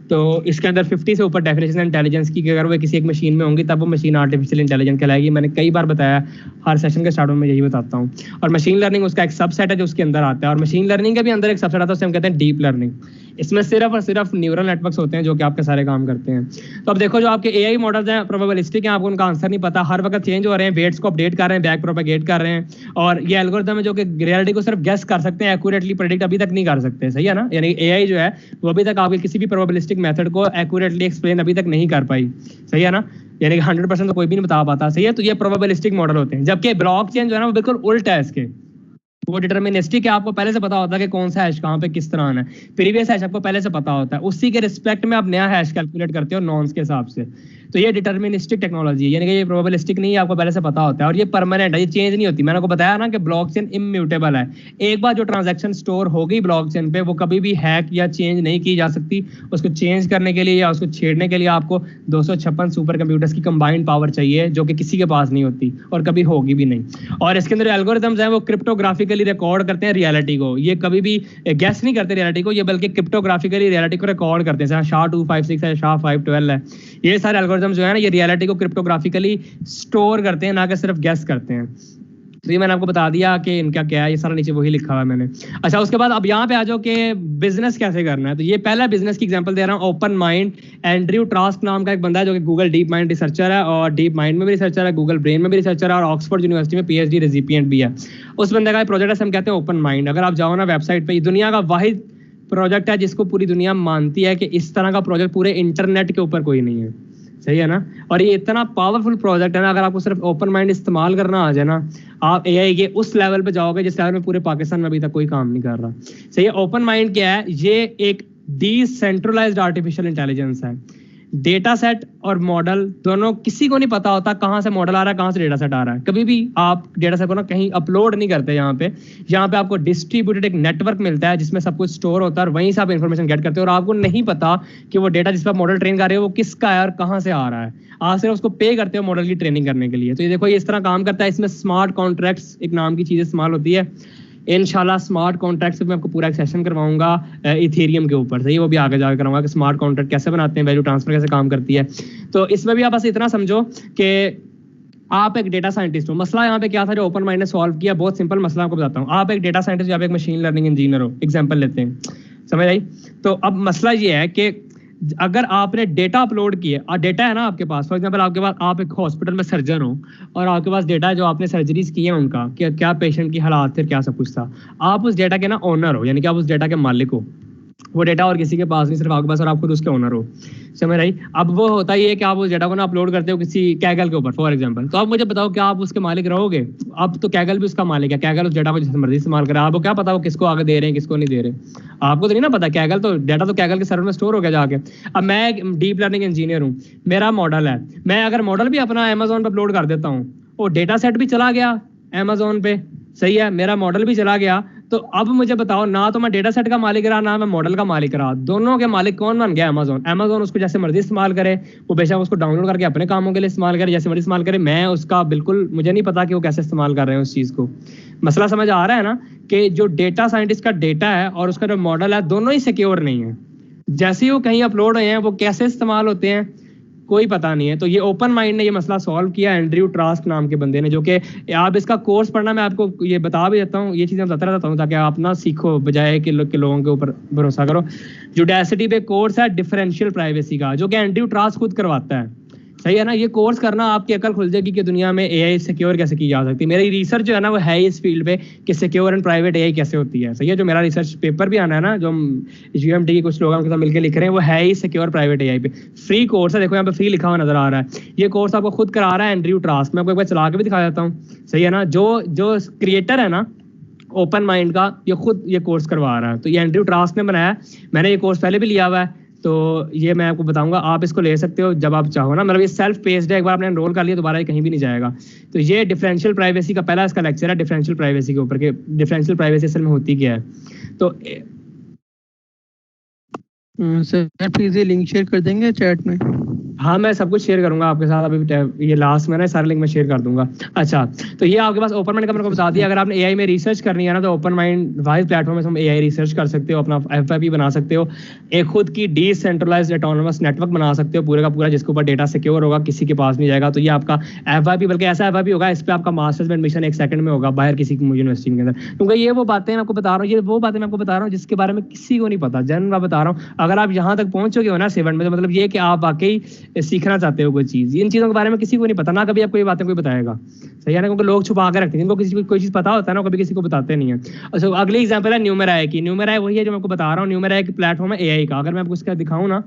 तो इसके अंदर 50 से ऊपर डेफिनेशन इंटेलिजेंस की अगर वो किसी एक मशीन में होंगी तब वो मशीन आर्टिफिशियल इंटेलिजेंस कहलाएगी। मैंने कई बार बताया, हर सेशन के स्टार्ट में यही बताता हूँ। और मशीन लर्निंग उसका एक सबसेट है जो उसके अंदर आता है, और मशीन लर्निंग के भी अंदर एक सबसेट आता है, उसे हम कहते हैं डीप लर्निंग। इसमें सिर्फ और सिर्फ न्यूरल नेटवर्क्स होते हैं जो कि आपके सारे काम करते हैं। तो अब देखो जो आपके एआई मॉडल्स हैं प्रोबेबिलिस्टिक हैं, आपको उनका आंसर नहीं पता, हर वक्त चेंज हो रहे हैं, वेट्स को अपडेट कर रहे हैं, बैक प्रोपेगेट कर रहे हैं, और ये एल्गोरिथम है जो कि रियलिटी को सिर्फ गेस कर सकते हैं, एक्यूरेटली प्रेडिक्ट अभी तक नहीं कर सकते, सही है ना। यानी एआई जो है वो अभी तक आपके किसी भी प्रोबेबिलिस्टिक मेथड को एक्यूरेटली एक्सप्लेन अभी तक नहीं कर पाई, सही है ना। यानी कि 100% तो कोई भी नहीं बता पाता, सही है। तो ये प्रोबेबिलिस्टिक मॉडल होते हैं, जबकि ब्लॉकचेन जो है ना वो बिल्कुल उल्टा है इसके। वो डिटर्मिनिस्टिक है, आपको पहले से पता होता है कि कौन सा हैश कहाँ पे किस तरह आना है, प्रीवियस हैश आपको पहले से पता होता है, उसी के रिस्पेक्ट में आप नया हैश कैलकुलेट करते हो नॉन्स के हिसाब से। तो ये डिटर्मिनिस्टिक टेक्नोलॉजी है, यानी कि ये प्रोबेबिलिस्टिक नहीं है, आपको पहले से पता होता है, और ये परमानेंट है, ये चेंज नहीं होती। मैंने आपको बताया ना कि ब्लॉकचेन इम्यूटेबल है। एक बार जो ट्रांजैक्शन स्टोर हो गई ब्लॉकचेन पे, वो कभी भी हैक या चेंज नहीं की जा सकती। उसको चेंज करने के लिए या उसको छेड़ने के लिए आपको 256 सुपर कंप्यूटर्स की कंबाइंड पावर चाहिए, जो कि किसी के पास नहीं होती और कभी होगी भी नहीं। और इसके अंदर एल्गोरिथम्स हैं वो क्रिप्टोग्राफिकली रिकॉर्ड करते हैं रियलिटी को, ये कभी भी गैस नहीं करते रियलिटी को, ये बल्कि क्रिप्टोग्राफिकली रियलिटी को रिकॉर्ड करते हैं। SHA-256 है, SHA-512 है, ये सारे एल्गोरिथम जो है ना ये रियलिटी को क्रिप्टोग्राफिकली स्टोर करते हैं, ना कि सिर्फ गैस करते हैं। तो ये मैंने आपको बता दिया कि इनका क्या है, ये सारा नीचे वही लिखा हुआ है मैंने। अच्छा, उसके बाद अब यहाँ पे आ जाओ कि बिजनेस कैसे करना है। तो ये पहला बिजनेस की एग्जांपल दे रहा हूँ, ओपन माइंड। एंड्रयू ट्रास्क नाम का एक बंदा है जो कि गूगल डीप माइंड रिसर्चर है, और डीप माइंड में भी रिसर्चर है, गूगल ब्रेन में भी रिसर्चर है, और ऑक्सफोर्ड यूनिवर्सिटी में PhD रेसिपिएंट भी है। उस बंदे का प्रोजेक्ट है, हम कहते हैं ओपन माइंड। अगर आप जाओ ना वेबसाइट पर, दुनिया का वाहिद प्रोजेक्ट है जिसको पूरी दुनिया मानती है कि इस तरह का प्रोजेक्ट पूरे इंटरनेट के ऊपर कोई नहीं है, सही है ना। और ये इतना पावरफुल प्रोजेक्ट है ना, अगर आपको सिर्फ ओपन माइंड इस्तेमाल करना आ जाए ना, आप एआई के उस लेवल पे जाओगे जिस लेवल में पूरे पाकिस्तान में अभी तक कोई काम नहीं कर रहा, सही है। ओपन माइंड क्या है? ये एक डिसेंट्रलाइज्ड आर्टिफिशियल इंटेलिजेंस है। डेटा सेट और मॉडल दोनों, किसी को नहीं पता होता कहाँ से मॉडल आ रहा है, कहाँ से डेटा सेट आ रहा है। कभी भी आप डेटा सेट को ना कहीं अपलोड नहीं करते। यहाँ पे आपको डिस्ट्रीब्यूटेड एक नेटवर्क मिलता है जिसमें सब कुछ स्टोर होता है, और वहीं से आप इन्फॉर्मेशन गेट करते हो, और आपको नहीं पता कि वो डेटा जिस पर मॉडल ट्रेन कर रहे हो वो किसका है और कहाँ से आ रहा है। आप सिर्फ उसको पे करते हो मॉडल की ट्रेनिंग करने के लिए। तो ये देखो ये इस तरह काम करता है। इसमें स्मार्ट कॉन्ट्रैक्ट्स एक नाम की चीज़ इस्तेमाल होती है। इंशाल्लाह स्मार्ट कॉन्ट्रैक्ट से मैं आपको पूरा एक सेशन करवाऊंगा इथेरियम के ऊपर, सही है। वो भी आगे जाकर कराऊंगा कि स्मार्ट कॉन्ट्रैक्ट कैसे बनाते हैं, वैल्यू ट्रांसफर कैसे काम करती है। तो इसमें भी आप बस इतना समझो कि आप एक डेटा साइंटिस्ट हो। मसला यहाँ पे क्या था जो ओपन माइंड ने सॉल्व किया, बहुत सिंपल मसला आपको बताता हूँ। आप एक डेटा साइंटिस्ट या आप एक मशीन लर्निंग इंजीनियर हो, एग्जाम्पल लेते हैं, समझ आई। तो अब मसला ये है कि अगर आपने डेटा अपलोड किए, और डेटा है ना आपके पास, फॉर एग्जांपल आपके पास, आप एक हॉस्पिटल में सर्जन हो और आपके पास डेटा है जो आपने सर्जरीज की है उनका, क्या पेशेंट की हालात थे, क्या सब कुछ था। आप उस डेटा के ना ओनर हो, यानी कि आप उस डेटा के मालिक हो। वो डेटा और किसी के पास नहीं, सिर्फ आपके पास, और आप खुद उसके ओनर हो, समझ रही। अब वो होता ही है कि आप उस डेटा को ना अपलोड करते हो किसी कैगल के ऊपर फॉर एग्जांपल। तो आप मुझे बताओ क्या आप उसके मालिक रहोगे? अब तो कैगल भी उसका मालिक है, कैगल उस डेटा को जिस मर्जी इस्तेमाल करे। आपको क्या पता वो किसको आगे दे रहे हैं, किसको नहीं दे रहे, आपको तो नहीं ना पता। कैगल तो डेटा तो कैगल के सर्वर में स्टोर हो गया जाके। अब मैं एक डीप लर्निंग इंजीनियर हूँ, मेरा मॉडल है, मैं अगर मॉडल भी अपना अमेजोन पर अपलोड कर देता हूँ, वो डेटा सेट भी चला गया अमेजोन पे, सही है, मेरा मॉडल भी चला गया, तो अब मुझे बताओ, ना तो मैं डेटा सेट का मालिक रहा, ना मैं मॉडल का मालिक रहा, दोनों के मालिक कौन बन गया? अमेजोन। अमेजोन उसको जैसे मर्जी इस्तेमाल करे, वो बेशक उसको डाउनलोड करके अपने कामों के लिए इस्तेमाल करे, जैसे मर्जी इस्तेमाल करे, मैं उसका बिल्कुल, मुझे नहीं पता कि वो कैसे इस्तेमाल कर रहे हैं उस चीज़ को। मसला समझ आ रहा है ना, कि जो डेटा साइंटिस्ट का डेटा है और उसका जो मॉडल है, दोनों ही सिक्योर नहीं है। जैसे ही वो कहीं अपलोड हुए हैं, वो कैसे इस्तेमाल होते हैं कोई पता नहीं है। तो ये ओपन माइंड ने ये मसला सॉल्व किया, एंड्रयू ट्रास्क नाम के बंदे ने, जो कि आप इसका कोर्स पढ़ना, मैं आपको ये बता भी देता हूँ, ये चीज़ें बताता रहता हूँ ताकि आप ना सीखो, बजाय कि लोगों के ऊपर भरोसा करो। यूडेसिटी पे कोर्स है डिफरेंशियल प्राइवेसी का, जो कि एंड्रयू ट्रास्क खुद करवाता है, सही है ना। ये कोर्स करना आपकी अकल खुल जाएगी कि दुनिया में एआई सिक्योर कैसे की जा सकती है। मेरी रिसर्च जो है ना, वो है इस फील्ड पे कि सिक्योर एंड प्राइवेट एआई कैसे होती है, सही है। जो मेरा रिसर्च पेपर भी आना है ना, जो हम यूएमटी के कुछ लोग उनके साथ मिलकर लिख रहे हैं, वो है ही सिक्योर प्राइवेट एआई पे। फ्री कोर्स है, देखो यहाँ पे फ्री लिखा हुआ नजर आ रहा है। ये कोर्स आपको खुद करा रहा है एंड्रयू ट्रास्क। मैं आपको एक बार चला के भी दिखा देता हूँ, सही है ना। जो क्रिएटर है ना ओपन माइंड का, ये खुद ये कोर्स करवा रहा है। तो ये एंड्रयू ट्रास्क ने बनाया, मैंने ये कोर्स पहले भी लिया हुआ है, तो ये मैं आपको बताऊंगा, आप इसको ले सकते हो जब आप चाहो ना। मतलब ये सेल्फ पेस्ड है, एक बार आपने एनरोल कर लिया दोबारा ये कहीं भी नहीं जाएगा। तो ये डिफरेंशियल प्राइवेसी का पहला इसका लेक्चर है, डिफरेंशियल प्राइवेसी के ऊपर, के डिफरेंशियल प्राइवेसी असल में होती क्या है। तो सर प्लीज ये लिंक शेयर कर देंगे चैट में। हाँ, मैं सब कुछ शेयर करूंगा आपके साथ, अभी ये लास्ट में ना सारे लिंक मैं शेयर कर दूंगा। अच्छा, तो ये आपके पास ओपन माइंड का मैंने बता दिया। अगर आपने एआई में रिसर्च करनी है ना, तो ओपन माइंड वाइज प्लेटफॉर्म में हम एआई रिसर्च कर सकते हो, अपना एफवाईपी बना सकते हो, एक खुद की डिसेंट्रलाइज्ड ऑटोनोमस नेटवर्क बना सकते हो पूरे का पूरा, जिसके ऊपर डेटा सिक्योर होगा, किसी के पास नहीं जाएगा। तो ये आपका एफवाईपी, बल्कि ऐसा एफवाईपी होगा, इस पर आपका मास्टर्स में एडमिशन 1 सेकंड में होगा, बाहर किसी यूनिवर्सिटी के अंदर। क्योंकि ये वो बातें मैं आपको बता रहा हूँ, ये वो बातें मैं आपको बता रहा हूँ जिसके बारे में किसी को नहीं पता, जन मैं बता रहा हूँ। अगर आप यहाँ तक पहुंच चुके हो ना 7 में, तो मतलब ये कि आप वाकई सीखना चाहते हो कोई चीज। इन चीजों के बारे में किसी को नहीं पता ना, कभी आपको ये बातें कोई बताएगा, सही है ना, क्योंकि लोग छुपा के रखते हैं। इनको किसी को कोई चीज पता होता है ना, कभी किसी को बताते नहीं है। अच्छा, अगली एग्जांपल है न्यूमेराई की। न्यूमेराई वही है जो मैं आपको बता रहा हूँ, न्यूमेराई एक प्लेटफॉर्म है एआई का। अगर मैं आपको इसका दिखाऊं ना,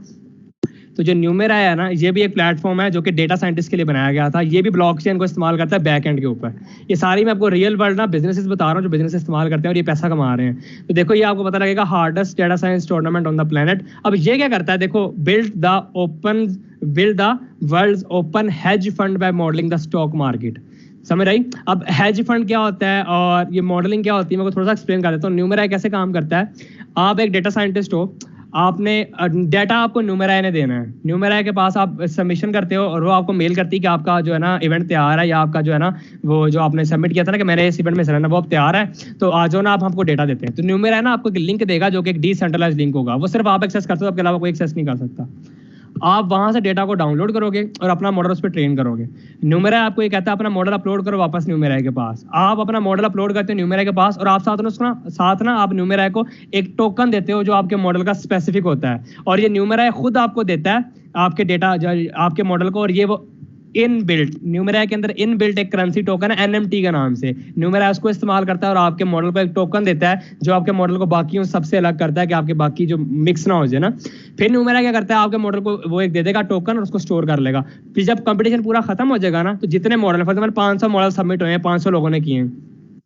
तो जो न्यूमेराई है ना, ये भी एक प्लेटफॉर्म है जो कि डेटा साइंटिस्ट के लिए बनाया गया था। ये भी ब्लॉकचेन को इस्तेमाल करता है बैक एंड के ऊपर। ये सारी मैं आपको रियल वर्ल्ड ना बिजनेसेस बता रहा हूँ, जो बिजनेस इस्तेमाल करते हैं और ये पैसा कमा रहे हैं। तो देखो, ये आपको पता लगेगा, hardest data science tournament on the planet. अब ये क्या करता है, देखो, build the world's open hedge fund by modelling the stock market. समझ रही? अब हेज फंड क्या होता है और ये मॉडलिंग क्या होती है, मैं थोड़ा सा एक्सप्लेन कर देता हूँ। न्यूमेराई कैसे काम करता है। आप एक डेटा साइंटिस्ट हो, आपने डेटा आपको न्यूमेराई ने देना है। न्यूमेराई के पास आप सबमिशन करते हो और वो आपको मेल करती है कि आपका जो है ना इवेंट तैयार है, या आपका जो है ना वो जो आपने सबमिट किया था ना कि मेरे इस इवेंट में रहना, वो अब तैयार है, तो आ जाओ ना, आप हमको डेटा देते हैं। तो न्यूमेराई ना आपको एक लिंक देगा जो कि एक डिसेंट्रलाइज्ड लिंक होगा, वो सिर्फ आप एक्सेस करते हो, आपके अलावा कोई एक्सेस नहीं कर सकता। आप वहां से डेटा को डाउनलोड करोगे और अपना मॉडल उस पर ट्रेन करोगे। न्यूमेराई आपको ये कहता है अपना मॉडल अपलोड करो वापस न्यूमेराई के पास। आप अपना मॉडल अपलोड करते हो न्यूमेराई के पास, और आप साथ ना आप न्यूमेराई को एक टोकन देते हो जो आपके मॉडल का स्पेसिफिक होता है, और ये न्यूमेराई खुद आपको देता है आपके डेटा, आपके मॉडल को। और ये वो इनबिल्ट, न्यूमेराई के अंदर इनबिल्ट एक करेंसी टोकन है एनएमटी के नाम से। न्यूमेराई उसको इस्तेमाल करता है और आपके मॉडल को एक टोकन देता है जो आपके मॉडल को बाकियों सबसे अलग करता है, कि आपके बाकी जो मिक्स ना हो जाए ना। फिर न्यूमेराई क्या करता है, आपके मॉडल को वो एक दे देगा टोकन और उसको स्टोर कर लेगा। फिर जब कंपटीशन पूरा खत्म हो जाएगा ना, तो जितने model, for example 500 model submit हुए हैं, 500 लोगों ने किए हैं,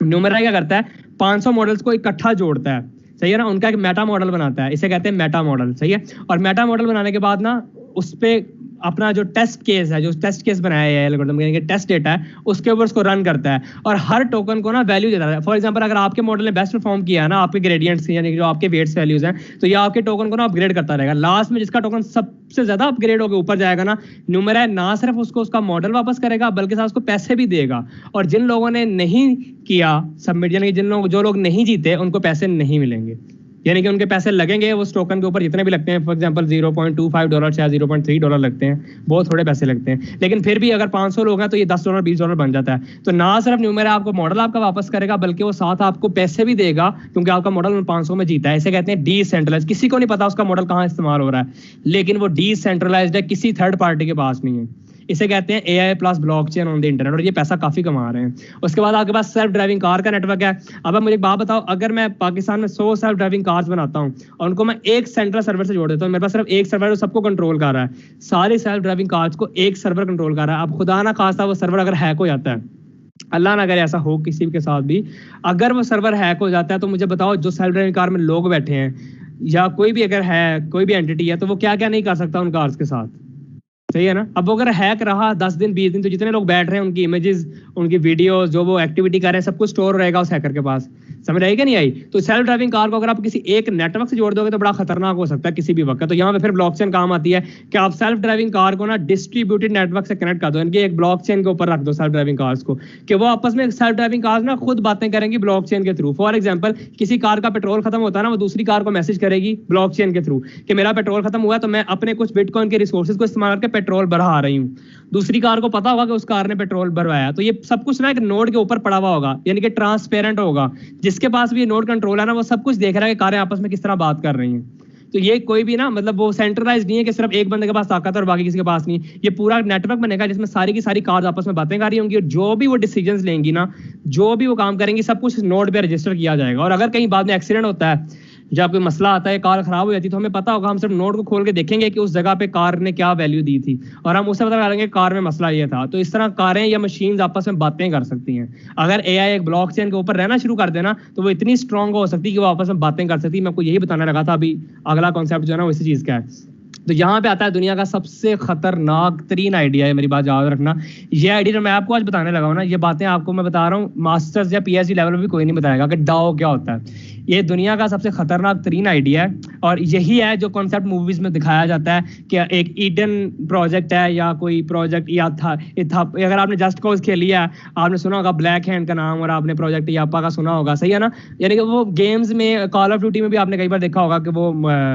न्यूमेराई क्या करता है, 500 मॉडल्स को इकट्ठा जोड़ता है, सही है ना, उनका एक मेटा मॉडल बनाता है, इसे कहते हैं मेटा मॉडल, सही है। और मेटा मॉडल बनाने के बाद ना उस पे अपना जो टेस्ट केस है, जो टेस्ट केस बनाया है एल्गोरिथम के, टेस्ट डेटा है, उसके ऊपर उसको रन करता है और हर टोकन को ना वैल्यू देता है। फॉर एग्जांपल, अगर आपके मॉडल ने बेस्ट परफॉर्म किया है ना, आपके ग्रेडियंट्स यानी जो आपके वेट्स वैल्यूज हैं, तो ये आपके टोकन को ना अपग्रेड करता रहेगा। लास्ट में जिसका टोकन सबसे ज्यादा अपग्रेड होकर ऊपर जाएगा ना, न्यूमेराई ना सिर्फ उसको उसका मॉडल वापस करेगा, बल्कि साथ उसको पैसे भी देगा। और जिन लोगों ने नहीं किया सबमिट, यानी जो लोग नहीं जीते, उनको पैसे नहीं मिलेंगे, यानी कि उनके पैसे लगेंगे उस टोकन के ऊपर जितने भी लगते हैं। फॉर एग्जांपल $0.25 या $0.3 लगते हैं, बहुत थोड़े पैसे लगते हैं, लेकिन फिर भी अगर 500 लोग हैं तो ये $10 $20 बन जाता है। तो ना सिर्फ न्यूमेराई आपको मॉडल आपका वापस करेगा, बल्कि वो साथ आपको पैसे भी देगा, क्योंकि आपका मॉडल 500 में जीता है। इसे कहते हैं डिसेंट्रलाइज। किसी को नहीं पता उसका मॉडल कहाँ इस्तेमाल हो रहा है, लेकिन वो डिसेंट्रलाइज्ड है, किसी थर्ड पार्टी के पास नहीं है। इसे कहते हैं AI plus blockchain on the internet, और ये पैसा काफी कमा रहे हैं। उसके बाद आपके पास सेल्फ ड्राइविंग कार का नेटवर्क है। अब आप मुझे एक बात बताओ, अगर मैं पाकिस्तान में 100 सेल्फ ड्राइविंग कार्स बनाता हूँ और उनको मैं एक सेंट्रल सर्वर से जोड़ देता हूँ, मेरे पास सिर्फ एक सर्वर सबको कंट्रोल कर रहा है, सारी सेल्फ ड्राइविंग कार्स को एक सर्वर कंट्रोल कर रहा है। अब खुदा ना खास्ता वो सर्वर अगर हैक हो जाता है, अल्लाह ना करे ऐसा हो किसी के साथ भी, अगर वो सर्वर हैक हो जाता है, तो मुझे बताओ जो सेल्फ ड्राइविंग कार में लोग बैठे हैं या कोई भी अगर है, कोई भी एंटिटी है, तो वो क्या क्या नहीं कर सकता उन कार्स के साथ, सही है ना। अब वो अगर हैक रहा 10 दिन 20 दिन, तो जितने लोग बैठ रहे हैं उनकी इमेजेस, उनकी वीडियोस, जो वो एक्टिविटी कर रहे हैं, सब कुछ स्टोर रहेगा उस हैकर के पास, समझ आई कि नहीं आई? तो सेल्फ ड्राइविंग कार को अगर आप किसी एक नेटवर्क से जोड़ दोगे तो बड़ा खतरनाक हो सकता है किसी भी वक्त। तो यहाँ पे फिर ब्लॉकचेन काम आती है कि आप सेल्फ ड्राइविंग कार को ना डिस्ट्रीब्यूटेड नेटवर्क से कनेक्ट कर दो, यानी कि एक ब्लॉकचेन के ऊपर रख दो सेल्फ ड्राइविंग कार्स को, कि वो आपस में सेल्फ ड्राइविंग कार्स ना खुद बातें करेंगी ब्लॉकचेन के थ्रू। फॉर एग्जांपल किसी कार का पेट्रोल खत्म होता है ना, वो दूसरी कार को मैसेज करेगी ब्लॉकचेन के थ्रू कि मेरा पेट्रोल खत्म हुआ तो मैं अपने कुछ बिटकॉइन के रिसोर्सेज को इस्तेमाल करके पेट्रोल भरा रही हूँ। दूसरी कार को पता होगा कि उस कार ने पेट्रोल भरवाया। तो ये सब कुछ ना एक नोड के ऊपर पड़ा हुआ होगा, यानी कि ट्रांसपेरेंट होगा। जिसके पास भी ये नोड कंट्रोल है ना, वो सब कुछ देख रहा है कि कारें आपस में किस तरह बात कर रही हैं। तो ये कोई भी ना मतलब वो सेंट्रलाइज नहीं है कि सिर्फ एक बंदे के पास ताकत है और बाकी किसी के पास नहीं। ये पूरा नेटवर्क बनेगा जिसमें सारी की सारी कार्स आपस में बातें कर रही होंगी, और जो भी वो डिसीजंस लेंगी ना, जो भी वो काम करेंगी, सब कुछ नोड पे रजिस्टर किया जाएगा। और अगर कहीं बाद में एक्सीडेंट होता है, जब कोई मसला आता है, कार खराब हो जाती है, तो हमें पता होगा, हम सिर्फ नोट को खोल के देखेंगे कि उस जगह पे कार ने क्या वैल्यू दी थी, और हम उससे पता करेंगे कार में मसला ये था। तो इस तरह कारें या मशीन्स आपस में बातें कर सकती हैं। अगर एआई एक ब्लॉकचेन के ऊपर रहना शुरू कर देना, तो वो इतनी स्ट्रांग हो सकती है कि वो आपस में बातें कर सकती है। मैं आपको यही बताने लगा था अभी, अगला कॉन्सेप्ट जो है ना वो इसी चीज का है। तो यहाँ पे आता है दुनिया का सबसे खतरनाक तरीन आइडिया है, मेरी बात याद रखना। ये आइडिया मैं आपको आज बताने लगा हूँ ना, ये बातें आपको मैं बता रहा हूँ मास्टर्स या पीएचडी लेवल में भी कोई नहीं बताएगा कि डाओ क्या होता है। ये दुनिया का सबसे खतरनाक तरीन आइडिया है, और यही है जो कॉन्सेप्ट मूवीज में दिखाया जाता है कि एक ईडन प्रोजेक्ट है या कोई प्रोजेक्ट या था। अगर आपने जस्ट कॉज खेली है, आपने सुना होगा ब्लैक हैंड का नाम, और आपने प्रोजेक्ट यापा का सुना होगा, सही है ना? यानी कि वो गेम्स में, कॉल ऑफ ड्यूटी में भी आपने कई बार देखा होगा कि वो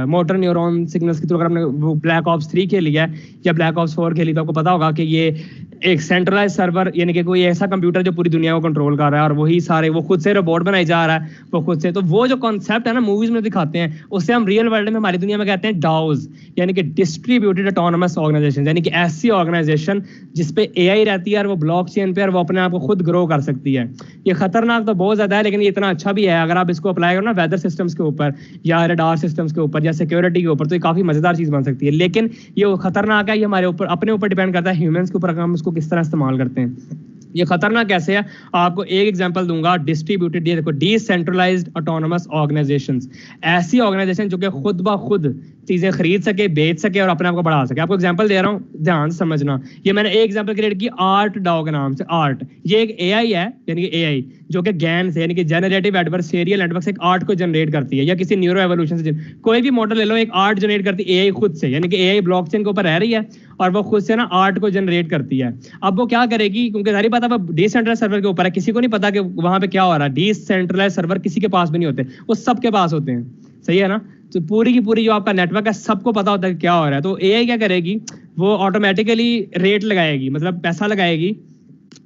मोटर न्यूरॉन सिग्नल्स के थ्रू, अगर आपने वो ब्लैक ऑप्स 3 खेली है या ब्लैक ऑप्स 4 खेली, तो आपको पता होगा कि ये एक सेंट्रलाइज सर्वर, यानी कि कोई ऐसा कंप्यूटर जो पूरी दुनिया को कंट्रोल कर रहा है, और वही सारे वो खुद से रोबोट बनाई जा रहा है, वो खुद से। तो वो जो कॉन्सेप्ट है ना मूवीज में दिखाते हैं, उससे हम रियल वर्ल्ड में हमारी दुनिया में कहते हैं डाउज, यानी कि डिस्ट्रीब्यूटेड ऑटोनमस ऑर्गेनाइजेशन, यानी कि ऐसी ऑर्गेनाइजेशन जिसपे एआई रहती है और वो ब्लॉकचेन पे, और वो अपने आप को खुद ग्रो कर सकती है। ये खतरनाक तो बहुत ज्यादा है, लेकिन ये इतना अच्छा भी है अगर आप इसको अप्लाई करो ना वेदर सिस्टम्स के ऊपर या रडार सिस्टम्स के ऊपर या सिक्योरिटी के ऊपर, तो ये काफी मजेदार चीज बन सकती है। लेकिन ये खतरनाक है, ये हमारे ऊपर, अपने ऊपर डिपेंड करता है ह्यूमंस के ऊपर, हम इसको किस तरह इस्तेमाल करते हैं। ये खतरनाक कैसे है, आपको एक एग्जांपल दूंगा। डिस्ट्रीब्यूटेड, ये देखो, डिसेंट्रलाइज्ड ऑटोनमस ऑर्गेनाइजेशंस, ऐसी ऑर्गेनाइजेशन जो कि खुद ब खुद चीजें खरीद सके, बेच सके और अपने आप को बढ़ा सके। आपको एग्जांपल दे रहा हूँ, ध्यान से समझना। ये मैंने एक एग्जांपल क्रिएट की आर्ट डाओ के नाम से। आर्ट ये एक एआई है, यानी कि एआई जो कि गैन से, यानी कि जनरेटिव एडवर्सेरियल नेटवर्क से एक आर्ट को जनरेट करती है, या किसी न्यूरो एवोल्यूशन से कोई भी मॉडल ले लो, एक आर्ट जनरेट करती है एआई खुद से, यानी कि एआई ब्लॉकचेन के ऊपर रह रही है और वो खुद से ना आर्ट को जनरेट करती है। अब वो क्या करेगी, क्योंकि सारी बात अब डिसेंट्रलाइज्ड सर्वर के ऊपर है, किसी को नहीं पता कि वहां पे क्या हो रहा है। डिसेंट्रलाइज्ड सर्वर किसी के पास भी नहीं होते, वो सबके पास होते हैं, सही है ना? तो पूरी की पूरी जो आपका नेटवर्क है, सबको पता होता है क्या हो रहा है। तो एआई क्या करेगी, वो ऑटोमेटिकली रेट लगाएगी, मतलब पैसा लगाएगी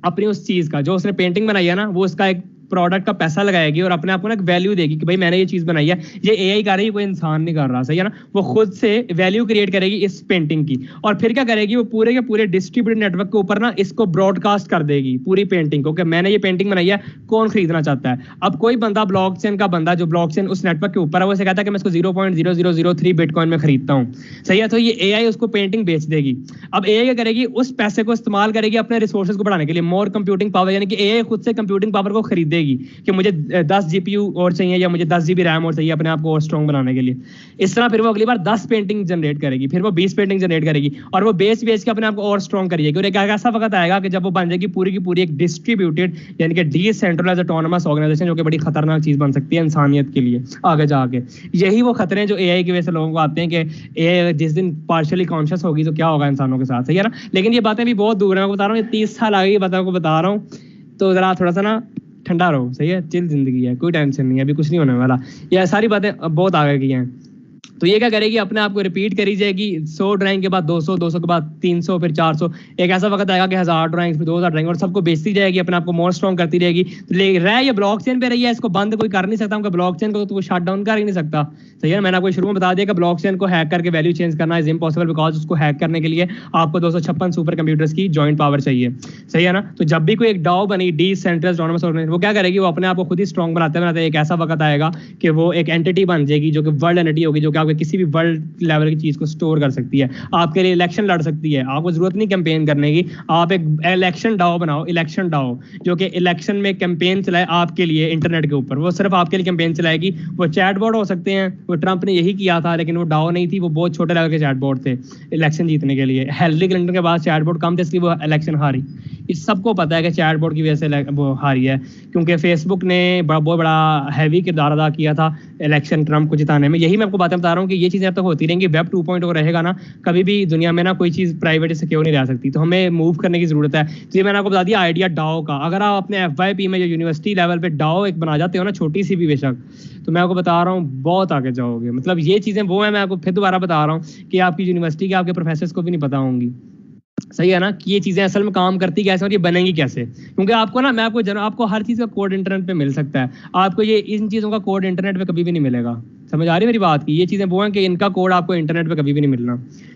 अपनी उस चीज का, जो उसने पेंटिंग बनाई है ना, वो उसका एक प्रोडक्ट का पैसा लगाएगी और अपने आप को ना एक वैल्यू देगी कि भाई मैंने ये चीज बनाई है, ये एआई कर रही है, कोई इंसान नहीं कर रहा, सही है ना? वो खुद से वैल्यू क्रिएट करेगी इस पेंटिंग की, और फिर क्या करेगी, वो पूरे के पूरे डिस्ट्रीब्यूटेड नेटवर्क के ऊपर ना इसको ब्रॉडकास्ट कर देगी पूरी पेंटिंग को, कि मैंने ये पेंटिंग बनाई है, कौन खरीदना चाहता है। अब कोई बंदा, ब्लॉकचेन का बंदा, जो ब्लॉकचेन उस नेटवर्क के ऊपर है, वो से कहता है कि मैं इसको 0.0003 बिटकॉइन में खरीदता हूँ, सही है? तो ये एआई उसको पेंटिंग बेच देगी। अब एआई क्या करेगी, उस पैसे को इस्तेमाल करेगी अपने रिसोर्सेज को बढ़ाने के लिए, मोर कंप्यूटिंग पावर, यानी कि एआई खुद से कंप्यूटिंग पावर को खरीदेगी कि मुझे 10 जीपीयू और चाहिए या मुझे 10 जीबी रैम और चाहिए अपने आप को और स्ट्रॉन्ग बनाने के लिए। इस तरह फिर वो अगली बार 10 पेंटिंग जनरेट करेगी, फिर वो 20 पेंटिंग जनरेट करेगी, और वो बेच के अपने आप को और स्ट्रॉन्ग करेगी। और एक ऐसा वक्त आएगा कि जब वो बन जाएगी पूरी की पूरी एक डिस्ट्रीब्यूटेड, यानी कि डिसेंट्रलाइज्ड ऑटोनमस ऑर्गेनाइजेशन, जो कि बड़ी खतरनाक चीज बन सकती है इंसानियत के लिए आगे जाके। यही वो खतरे जो एआई की वजह से लोगों को आते हैं कि एआई जिस दिन पार्शियली कॉन्शियस होगी तो क्या होगा इंसानों के साथ, सही है ना? लेकिन ये बातें भी बहुत दूर है, मैं बता रहा हूँ, ये 30 साल आगे बता रहा हूँ, तो जरा थोड़ा सा ना ठंडा रहो, सही है? चिल जिंदगी है, कोई टेंशन नहीं है, अभी कुछ नहीं होने वाला। ये सारी बातें बहुत आगे की हैं। तो ये क्या करेगी, अपने आप को रिपीट करी जाएगी। 100 ड्राइंग के बाद 200, 200 के बाद 300, फिर 400, एक ऐसा वक्त आएगा कि 1000 ड्राइंग, फिर 2000 ड्राइंग, और सबको बेचती जाएगी, अपने आप को मोर स्ट्रॉन्ग करती रहेगी। तो रह ये ब्लॉकचेन पे रही है, इसको बंद कोई कर नहीं सकता, क्योंकि ब्लॉकचेन को तो शट डाउन कर ही नहीं सकता, सही है? मैंने आपको शुरू में बता दिया कि ब्लॉकचेन को हैक करके वैल्यू चेंज करना इज इम्पॉसिबल, बिकॉज उसको हैक करने के लिए आपको 256 सुपर कंप्यूटर्स की जॉइंट पावर चाहिए, सही है ना? तो जब भी कोई एक डाओ बनी, डिसेंट्रलाइज्ड ऑटोनमस ऑर्गेनाइजेशन, वो क्या करेगी, वो अपने आप को खुद ही स्ट्रॉन्ग बनाते बनाते एक ऐसा वक्त आएगा कि वो एक एंटिटी बन जाएगी, जो कि वर्ल्ड एंटिटी होगी, जो कि आपके किसी भी वर्ल्ड लेवल की चीज़ को स्टोर कर सकती है, आपके लिए इलेक्शन लड़ सकती है। आपको ज़रूरत नहीं कैंपेन करने की, आप एक इलेक्शन डाओ बनाओ, इलेक्शन डाओ, जो कि इलेक्शन में कैंपेन चलाए आपके लिए इंटरनेट के ऊपर। वो सिर्फ आपके लिए कैंपेन चलाएगी। वो चैटबॉट हो सकते हैं, वो ट्रंप ने यही किया था, लेकिन वो डाओ नहीं थी, वो बहुत छोटे लेवल के चैटबॉट थे इलेक्शन जीतने के लिए। हिलरी क्लिंटन के पास चैटबॉट कम थे, इसलिए वो इलेक्शन हारी। इस सबको पता है कि चैटबॉट की वजह से वो हारी है, क्योंकि फेसबुक ने बहुत बड़ा हैवी किरदार अदा किया था इलेक्शन ट्रंप को जिताने में। यही मैं आपको बातें बता रहा हूँ कि ये चीज़ें अब तक होती रहेंगी। वेब 2.0 रहेगा ना, कभी भी दुनिया में ना कोई चीज़ प्राइवेट सिक्योर नहीं रह सकती, तो हमें मूव करने की जरूरत है। तो ये मैंने आपको बता दिया आइडिया डाओ का। अगर आप अपने FYP में जो यूनिवर्सिटी लेवल पे डाओ एक बना जाते हो ना, छोटी सी भी बेशक, तो मैं आपको बता रहा हूँ बहुत आगे जाओगे। मतलब ये चीज़ें वो है, मैं आपको फिर दोबारा बता रहा हूँ कि आपकी यूनिवर्सिटी के आपके प्रोफेसर्स को भी नहीं पता होंगी, सही है ना, कि ये चीजें असल में काम करती कैसे और ये बनेंगी कैसे। क्योंकि आपको ना, मैं आपको हर चीज का कोड इंटरनेट पे मिल सकता है, आपको ये इन चीजों का कोड इंटरनेट पे कभी भी नहीं मिलेगा। समझ आ रही है मेरी बात की? ये चीजें वो हैं कि इनका कोड आपको इंटरनेट पे कभी भी नहीं मिलना।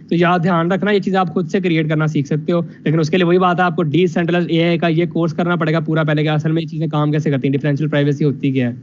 तो याद ध्यान रखना, ये चीज़ आप खुद से क्रिएट करना सीख सकते हो, लेकिन उसके लिए वही बात है, आपको डिसेंट्रलाइज्ड एआई का ये कोर्स करना पड़ेगा पूरा पहले, कि असल में ये चीजें काम कैसे करती हैं, डिफरेंशियल प्राइवेसी होती क्या है,